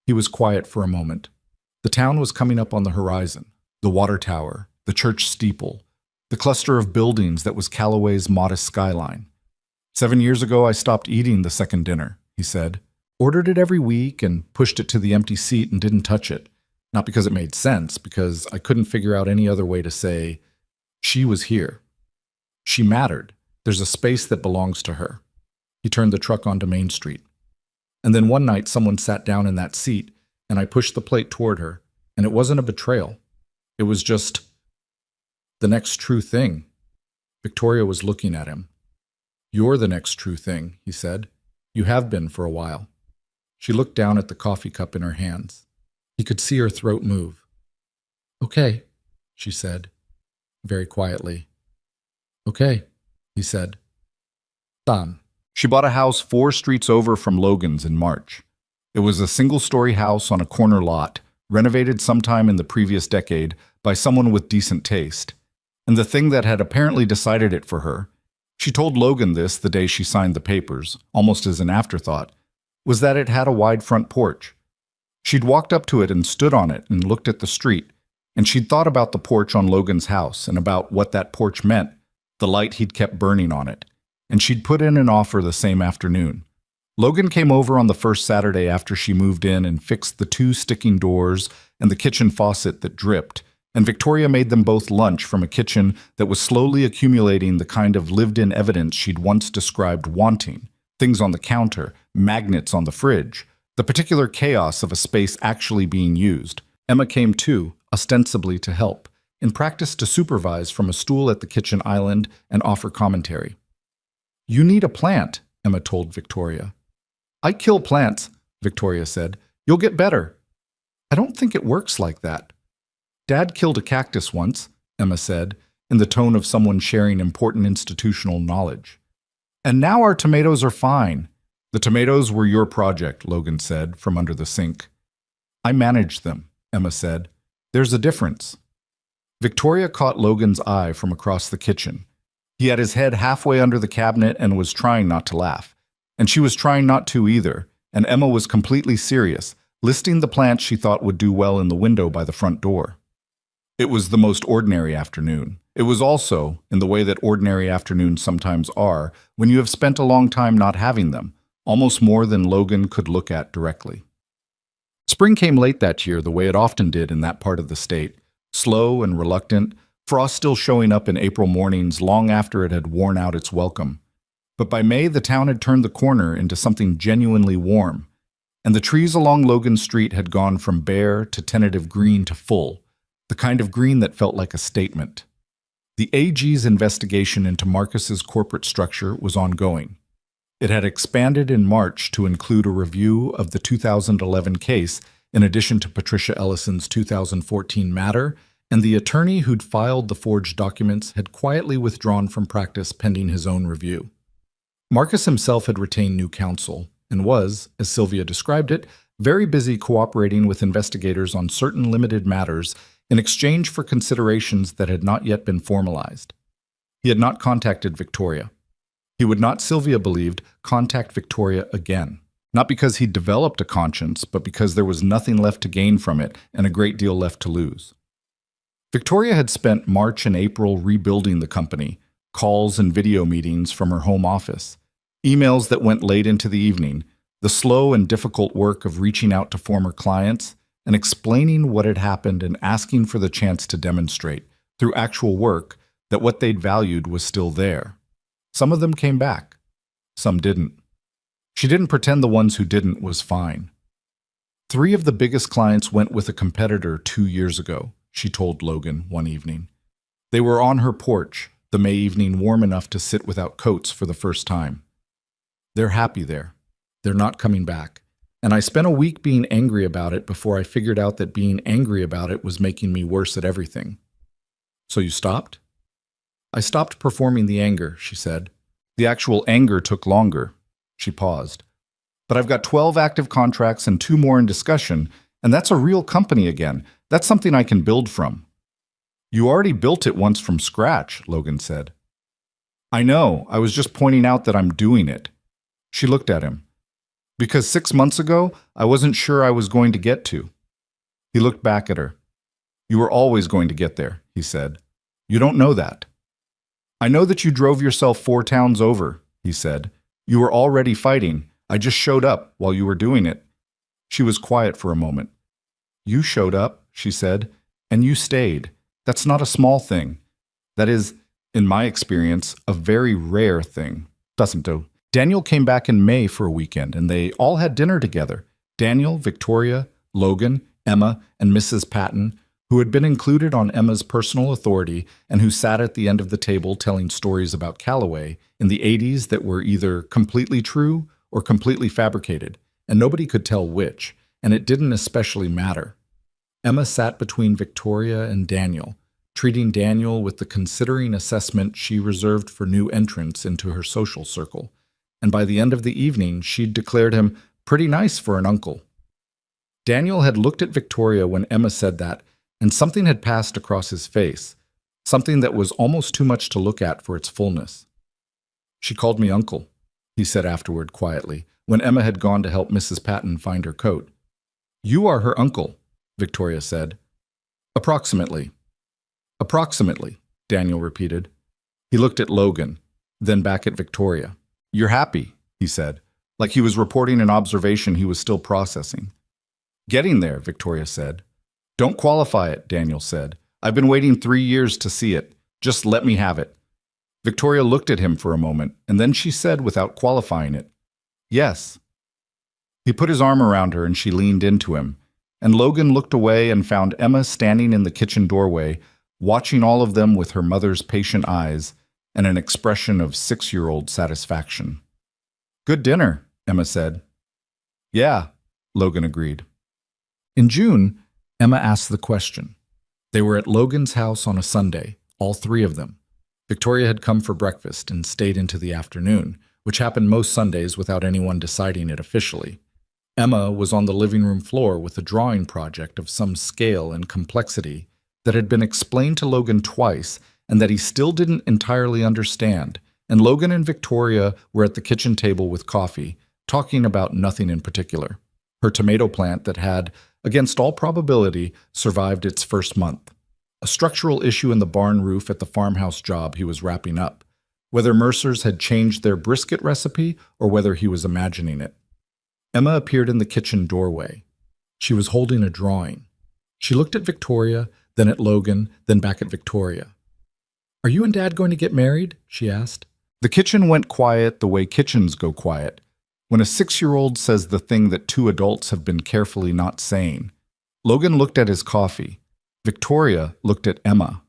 He was quiet for a moment. The town was coming up on the horizon, the water tower, the church steeple, the cluster of buildings that was Callaway's modest skyline. "7 years ago, I stopped eating the second dinner," he said. "Ordered it every week and pushed it to the empty seat and didn't touch it. Not because it made sense, because I couldn't figure out any other way to say, she was here. She mattered. There's a space that belongs to her." He turned the truck onto Main Street. "And then one night someone sat down in that seat, and I pushed the plate toward her, and it wasn't a betrayal. It was just the next true thing." Victoria was looking at him. "You're the next true thing," he said. "You have been for a while." She looked down at the coffee cup in her hands. He could see her throat move. "Okay," she said, very quietly. "Okay," he said. Done. She bought a house 4 streets over from Logan's in March. It was a single-story house on a corner lot, renovated sometime in the previous decade by someone with decent taste. And the thing that had apparently decided it for her, she told Logan this the day she signed the papers, almost as an afterthought, was that it had a wide front porch. She'd walked up to it and stood on it and looked at the street, and she'd thought about the porch on Logan's house and about what that porch meant, the light he'd kept burning on it, and she'd put in an offer the same afternoon. Logan came over on the first Saturday after she moved in and fixed the 2 sticking doors and the kitchen faucet that dripped, and Victoria made them both lunch from a kitchen that was slowly accumulating the kind of lived-in evidence she'd once described wanting, things on the counter, magnets on the fridge, the particular chaos of a space actually being used. Emma came too, ostensibly to help, in practice to supervise from a stool at the kitchen island and offer commentary. "You need a plant," Emma told Victoria. "I kill plants," Victoria said. "You'll get better." "I don't think it works like that." "Dad killed a cactus once," Emma said, in the tone of someone sharing important institutional knowledge. "And now our tomatoes are fine." "The tomatoes were your project," Logan said, from under the sink. "I managed them," Emma said. "There's a difference." Victoria caught Logan's eye from across the kitchen. He had his head halfway under the cabinet and was trying not to laugh. And she was trying not to either, and Emma was completely serious, listing the plants she thought would do well in the window by the front door. It was the most ordinary afternoon. It was also, in the way that ordinary afternoons sometimes are, when you have spent a long time not having them, almost more than Logan could look at directly. Spring came late that year the way it often did in that part of the state, slow and reluctant, frost still showing up in April mornings long after it had worn out its welcome. But by May, the town had turned the corner into something genuinely warm. and the trees along Logan Street had gone from bare to tentative green to full, the kind of green that felt like a statement. The AG's investigation into Marcus's corporate structure was ongoing. It had expanded in March to include a review of the 2011 case, in addition to Patricia Ellison's 2014 matter, and the attorney who'd filed the forged documents had quietly withdrawn from practice pending his own review. Marcus himself had retained new counsel and was, as Sylvia described it, very busy cooperating with investigators on certain limited matters in exchange for considerations that had not yet been formalized. He had not contacted Victoria. He would not, Sylvia believed, contact Victoria again. Not because he'd developed a conscience, but because there was nothing left to gain from it and a great deal left to lose. Victoria had spent March and April rebuilding the company, calls and video meetings from her home office, emails that went late into the evening, the slow and difficult work of reaching out to former clients and explaining what had happened and asking for the chance to demonstrate, through actual work, that what they'd valued was still there. Some of them came back. Some didn't. She didn't pretend the ones who didn't was fine. 3 of the biggest clients went with a competitor 2 years ago, she told Logan one evening. They were on her porch, the May evening warm enough to sit without coats for the first time. They're happy there. They're not coming back. And I spent a week being angry about it before I figured out that being angry about it was making me worse at everything. So you stopped? I stopped performing the anger, she said. The actual anger took longer. She paused. But I've got 12 active contracts and 2 more in discussion, and that's a real company again. That's something I can build from. You already built it once from scratch, Logan said. I know. I was just pointing out that I'm doing it. She looked at him. Because 6 months ago, I wasn't sure I was going to get to. He looked back at her. You were always going to get there, he said. You don't know that. I know that you drove yourself 4 towns over, he said. You were already fighting. I just showed up while you were doing it. She was quiet for a moment. You showed up, she said, and you stayed. That's not a small thing. That is, in my experience, a very rare thing. Doesn't do. Daniel came back in May for a weekend, and they all had dinner together. Daniel, Victoria, Logan, Emma, and Mrs. Patton, who had been included on Emma's personal authority and who sat at the end of the table telling stories about Callaway in the 80s that were either completely true or completely fabricated, and nobody could tell which, and it didn't especially matter. Emma sat between Victoria and Daniel, treating Daniel with the considering assessment she reserved for new entrants into her social circle, and by the end of the evening she'd declared him pretty nice for an uncle. Daniel had looked at Victoria when Emma said that, and something had passed across his face, something that was almost too much to look at for its fullness. She called me uncle, he said afterward quietly, when Emma had gone to help Mrs. Patton find her coat. You are her uncle, Victoria said. Approximately. Approximately, Daniel repeated. He looked at Logan, then back at Victoria. You're happy, he said, like he was reporting an observation he was still processing. Getting there, Victoria said. Don't qualify it, Daniel said. I've been waiting 3 years to see it. Just let me have it. Victoria looked at him for a moment, and then she said without qualifying it, Yes. He put his arm around her and she leaned into him, and Logan looked away and found Emma standing in the kitchen doorway, watching all of them with her mother's patient eyes and an expression of 6-year-old satisfaction. Good dinner, Emma said. Yeah, Logan agreed. In June, Emma asked the question. They were at Logan's house on a Sunday, all 3 of them. Victoria had come for breakfast and stayed into the afternoon, which happened most Sundays without anyone deciding it officially. Emma was on the living room floor with a drawing project of some scale and complexity that had been explained to Logan twice and that he still didn't entirely understand, and Logan and Victoria were at the kitchen table with coffee, talking about nothing in particular. Her tomato plant that had, against all probability, survived its first month. A structural issue in the barn roof at the farmhouse job he was wrapping up, whether Mercer's had changed their brisket recipe or whether he was imagining it. Emma appeared in the kitchen doorway. She was holding a drawing. She looked at Victoria, then at Logan, then back at Victoria. Are you and Dad going to get married? She asked. The kitchen went quiet the way kitchens go quiet. When a 6-year-old says the thing that two adults have been carefully not saying. Logan looked at his coffee. Victoria looked at Emma.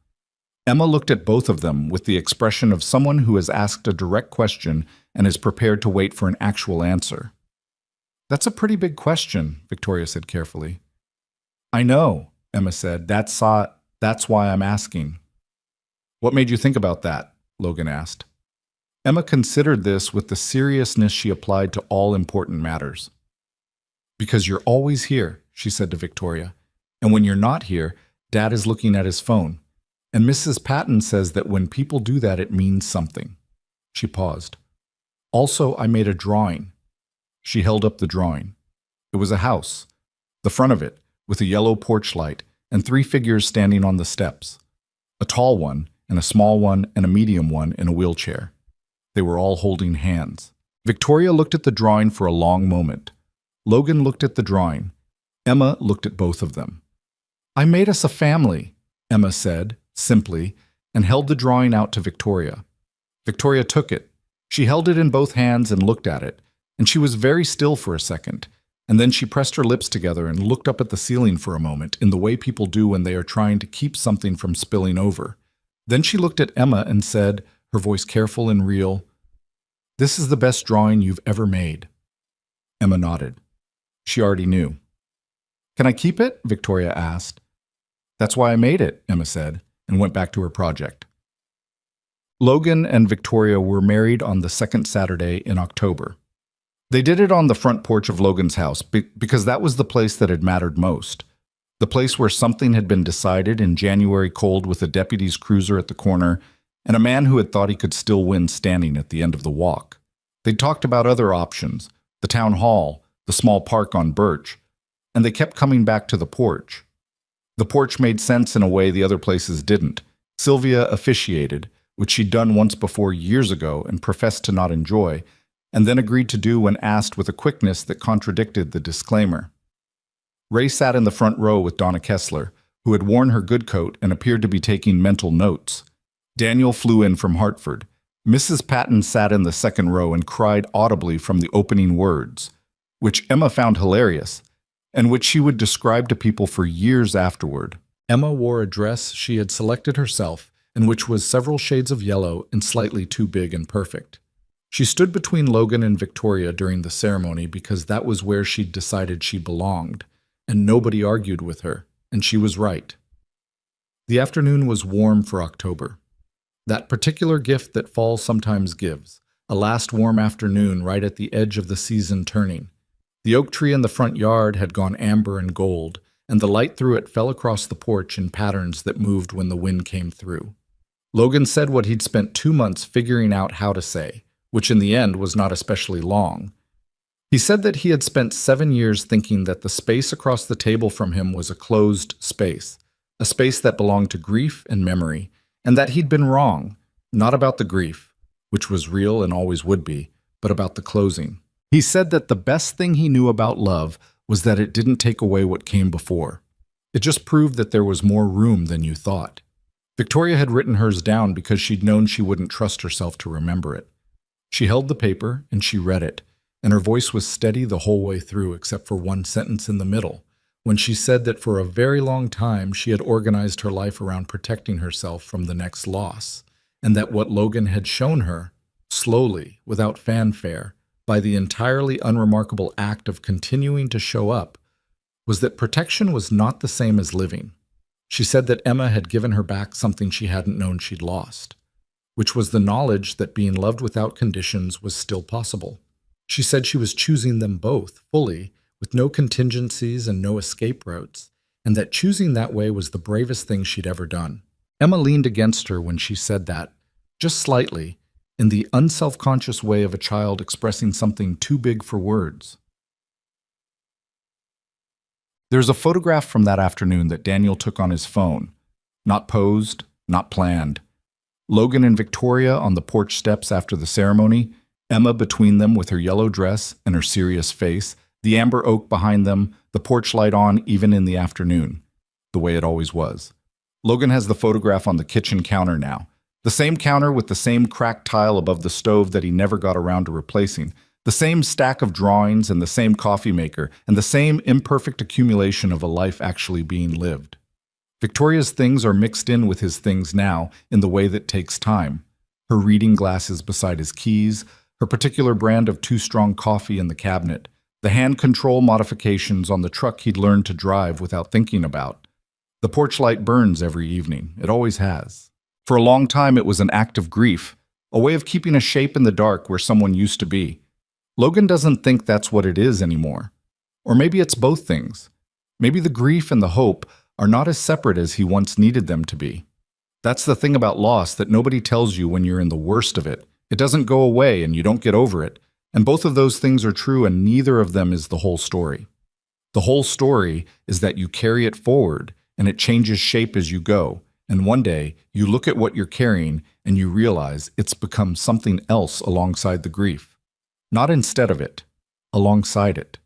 Emma looked at both of them with the expression of someone who has asked a direct question and is prepared to wait for an actual answer. "That's a pretty big question," Victoria said carefully. "I know," Emma said. That's why I'm asking." "What made you think about that?" Logan asked. Emma considered this with the seriousness she applied to all important matters. "Because you're always here," she said to Victoria. "And when you're not here, Dad is looking at his phone. And Mrs. Patton says that when people do that, it means something." She paused. "Also, I made a drawing." She held up the drawing. It was a house, the front of it, with a yellow porch light and 3 figures standing on the steps. A tall one, and a small one, and a medium one in a wheelchair. They were all holding hands. Victoria looked at the drawing for a long moment. Logan looked at the drawing. Emma looked at both of them. "I made us a family," Emma said, simply, and held the drawing out to Victoria. Victoria took it. She held it in both hands and looked at it, and she was very still for a second, and then she pressed her lips together and looked up at the ceiling for a moment in the way people do when they are trying to keep something from spilling over. Then she looked at Emma and said, her voice careful and real, "This is the best drawing you've ever made." Emma nodded. She already knew. "Can I keep it?" Victoria asked. "That's why I made it," Emma said, and went back to her project. Logan and Victoria were married on the second Saturday in October. They did it on the front porch of Logan's house because that was the place that had mattered most. The place where something had been decided in January cold with a deputy's cruiser at the corner and a man who had thought he could still win standing at the end of the walk. They'd talked about other options, the town hall, the small park on Birch, and they kept coming back to the porch. The porch made sense in a way the other places didn't. Sylvia officiated, which she'd done once before years ago and professed to not enjoy, and then agreed to do when asked with a quickness that contradicted the disclaimer. Ray sat in the front row with Donna Kessler, who had worn her good coat and appeared to be taking mental notes. Daniel flew in from Hartford. Mrs. Patton sat in the second row and cried audibly from the opening words, which Emma found hilarious, and which she would describe to people for years afterward. Emma wore a dress she had selected herself, and which was several shades of yellow and slightly too big and perfect. She stood between Logan and Victoria during the ceremony because that was where she'd decided she belonged, and nobody argued with her, and she was right. The afternoon was warm for October. That particular gift that fall sometimes gives, a last warm afternoon right at the edge of the season turning. The oak tree in the front yard had gone amber and gold, and the light through it fell across the porch in patterns that moved when the wind came through. Logan said what he'd spent 2 months figuring out how to say, which in the end was not especially long. He said that he had spent 7 years thinking that the space across the table from him was a closed space, a space that belonged to grief and memory, and that he'd been wrong, not about the grief, which was real and always would be, but about the closing. He said that the best thing he knew about love was that it didn't take away what came before. It just proved that there was more room than you thought. Victoria had written hers down because she'd known she wouldn't trust herself to remember it. She held the paper and she read it, and her voice was steady the whole way through except for one sentence in the middle, when she said that for a very long time she had organized her life around protecting herself from the next loss, and that what Logan had shown her, slowly, without fanfare, by the entirely unremarkable act of continuing to show up, was that protection was not the same as living. She said that Emma had given her back something she hadn't known she'd lost, which was the knowledge that being loved without conditions was still possible. She said she was choosing them both, fully, with no contingencies and no escape routes, and that choosing that way was the bravest thing she'd ever done. Emma leaned against her when she said that, just slightly, in the unselfconscious way of a child expressing something too big for words. There's a photograph from that afternoon that Daniel took on his phone. Not posed, not planned. Logan and Victoria on the porch steps after the ceremony, Emma between them with her yellow dress and her serious face, the amber oak behind them, the porch light on even in the afternoon, the way it always was. Logan has the photograph on the kitchen counter now. The same counter with the same cracked tile above the stove that he never got around to replacing, The same stack of drawings and the same coffee maker and the same imperfect accumulation of a life actually being lived. Victoria's things are mixed in with his things now in the way that takes time. Her reading glasses beside his keys, her particular brand of too-strong coffee in the cabinet, the hand control modifications on the truck he'd learned to drive without thinking about. The porch light burns every evening. It always has. For a long time it was an act of grief, a way of keeping a shape in the dark where someone used to be. Logan doesn't think that's what it is anymore. Or maybe it's both things. Maybe the grief and the hope are not as separate as he once needed them to be. That's the thing about loss that nobody tells you when you're in the worst of it. It doesn't go away and you don't get over it. And both of those things are true, and neither of them is the whole story. The whole story is that you carry it forward and it changes shape as you go. And one day you look at what you're carrying and you realize it's become something else alongside the grief. Not instead of it, alongside it.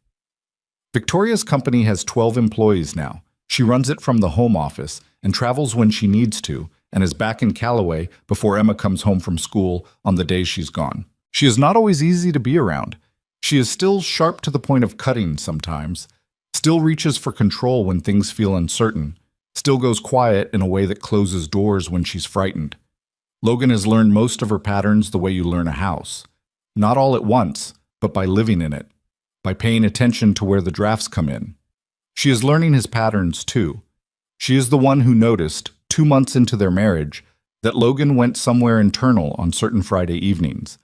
Victoria's company has 12 employees now. She runs it from the home office and travels when she needs to, and is back in Callaway before Emma comes home from school on the days she's gone. She is not always easy to be around. She is still sharp to the point of cutting sometimes, still reaches for control when things feel uncertain, still goes quiet in a way that closes doors when she's frightened. Logan has learned most of her patterns the way you learn a house. Not all at once, but by living in it, by paying attention to where the drafts come in. She is learning his patterns too. She is the one who noticed, 2 months into their marriage, that Logan went somewhere internal on certain Friday evenings.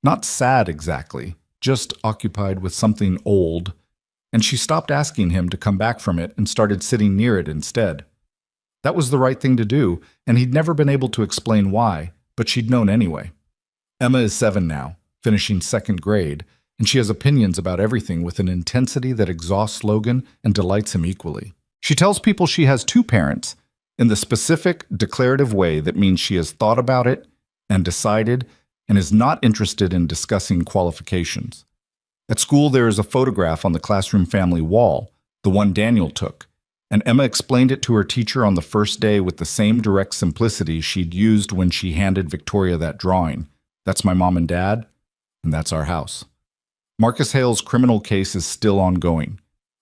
Not sad exactly, just occupied with something old, and she stopped asking him to come back from it and started sitting near it instead. That was the right thing to do, and he'd never been able to explain why, but she'd known anyway. Emma is 7 now, finishing 2nd grade, and she has opinions about everything with an intensity that exhausts Logan and delights him equally. She tells people she has 2 parents in the specific, declarative way that means she has thought about it and decided and is not interested in discussing qualifications. At school, there is a photograph on the classroom family wall, the one Daniel took, and Emma explained it to her teacher on the first day with the same direct simplicity she'd used when she handed Victoria that drawing. That's my mom and dad, and that's our house. Marcus Hale's criminal case is still ongoing.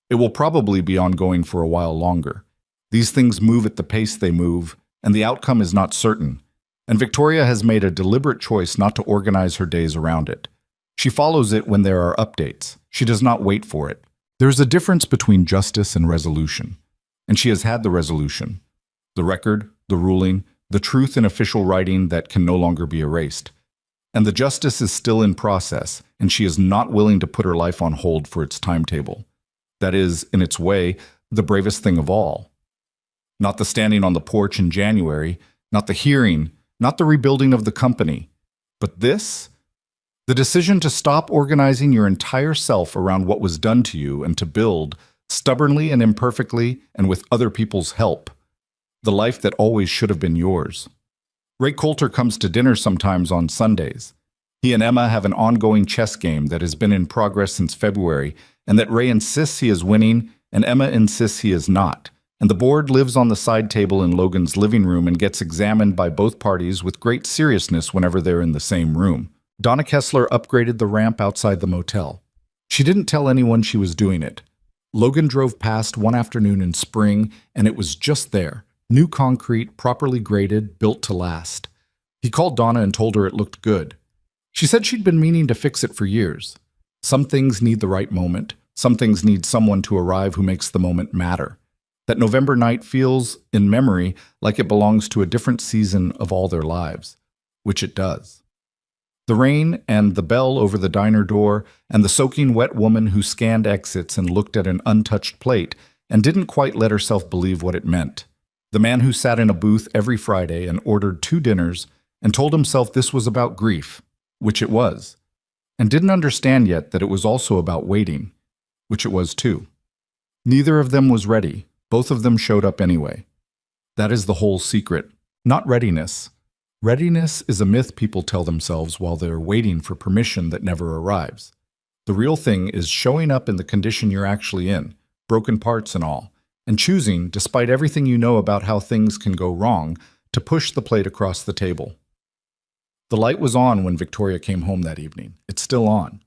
It will probably be ongoing for a while longer. These things move at the pace they move, and the outcome is not certain. And Victoria has made a deliberate choice not to organize her days around it. She follows it when there are updates. She does not wait for it. There is a difference between justice and resolution. And she has had the resolution. The record, the ruling, the truth in official writing that can no longer be erased. And the justice is still in process, and she is not willing to put her life on hold for its timetable. That is, in its way, the bravest thing of all. Not the standing on the porch in January, not the hearing, not the rebuilding of the company, but this, the decision to stop organizing your entire self around what was done to you and to build, stubbornly and imperfectly and with other people's help, the life that always should have been yours. Ray Coulter comes to dinner sometimes on Sundays. He and Emma have an ongoing chess game that has been in progress since February, and that Ray insists he is winning and Emma insists he is not. And the board lives on the side table in Logan's living room and gets examined by both parties with great seriousness whenever they're in the same room. Donna Kessler upgraded the ramp outside the motel. She didn't tell anyone she was doing it. Logan drove past one afternoon in spring, and it was just there. New concrete, properly graded, built to last. He called Donna and told her it looked good. She said she'd been meaning to fix it for years. Some things need the right moment. Some things need someone to arrive who makes the moment matter. That November night feels, in memory, like it belongs to a different season of all their lives, which it does. The rain and the bell over the diner door and the soaking wet woman who scanned exits and looked at an untouched plate and didn't quite let herself believe what it meant. The man who sat in a booth every Friday and ordered 2 dinners and told himself this was about grief, which it was, and didn't understand yet that it was also about waiting, which it was too. Neither of them was ready. Both of them showed up anyway. That is the whole secret. Not readiness. Readiness is a myth people tell themselves while they're waiting for permission that never arrives. The real thing is showing up in the condition you're actually in, broken parts and all, and choosing, despite everything you know about how things can go wrong, to push the plate across the table. The light was on when Victoria came home that evening. It's still on.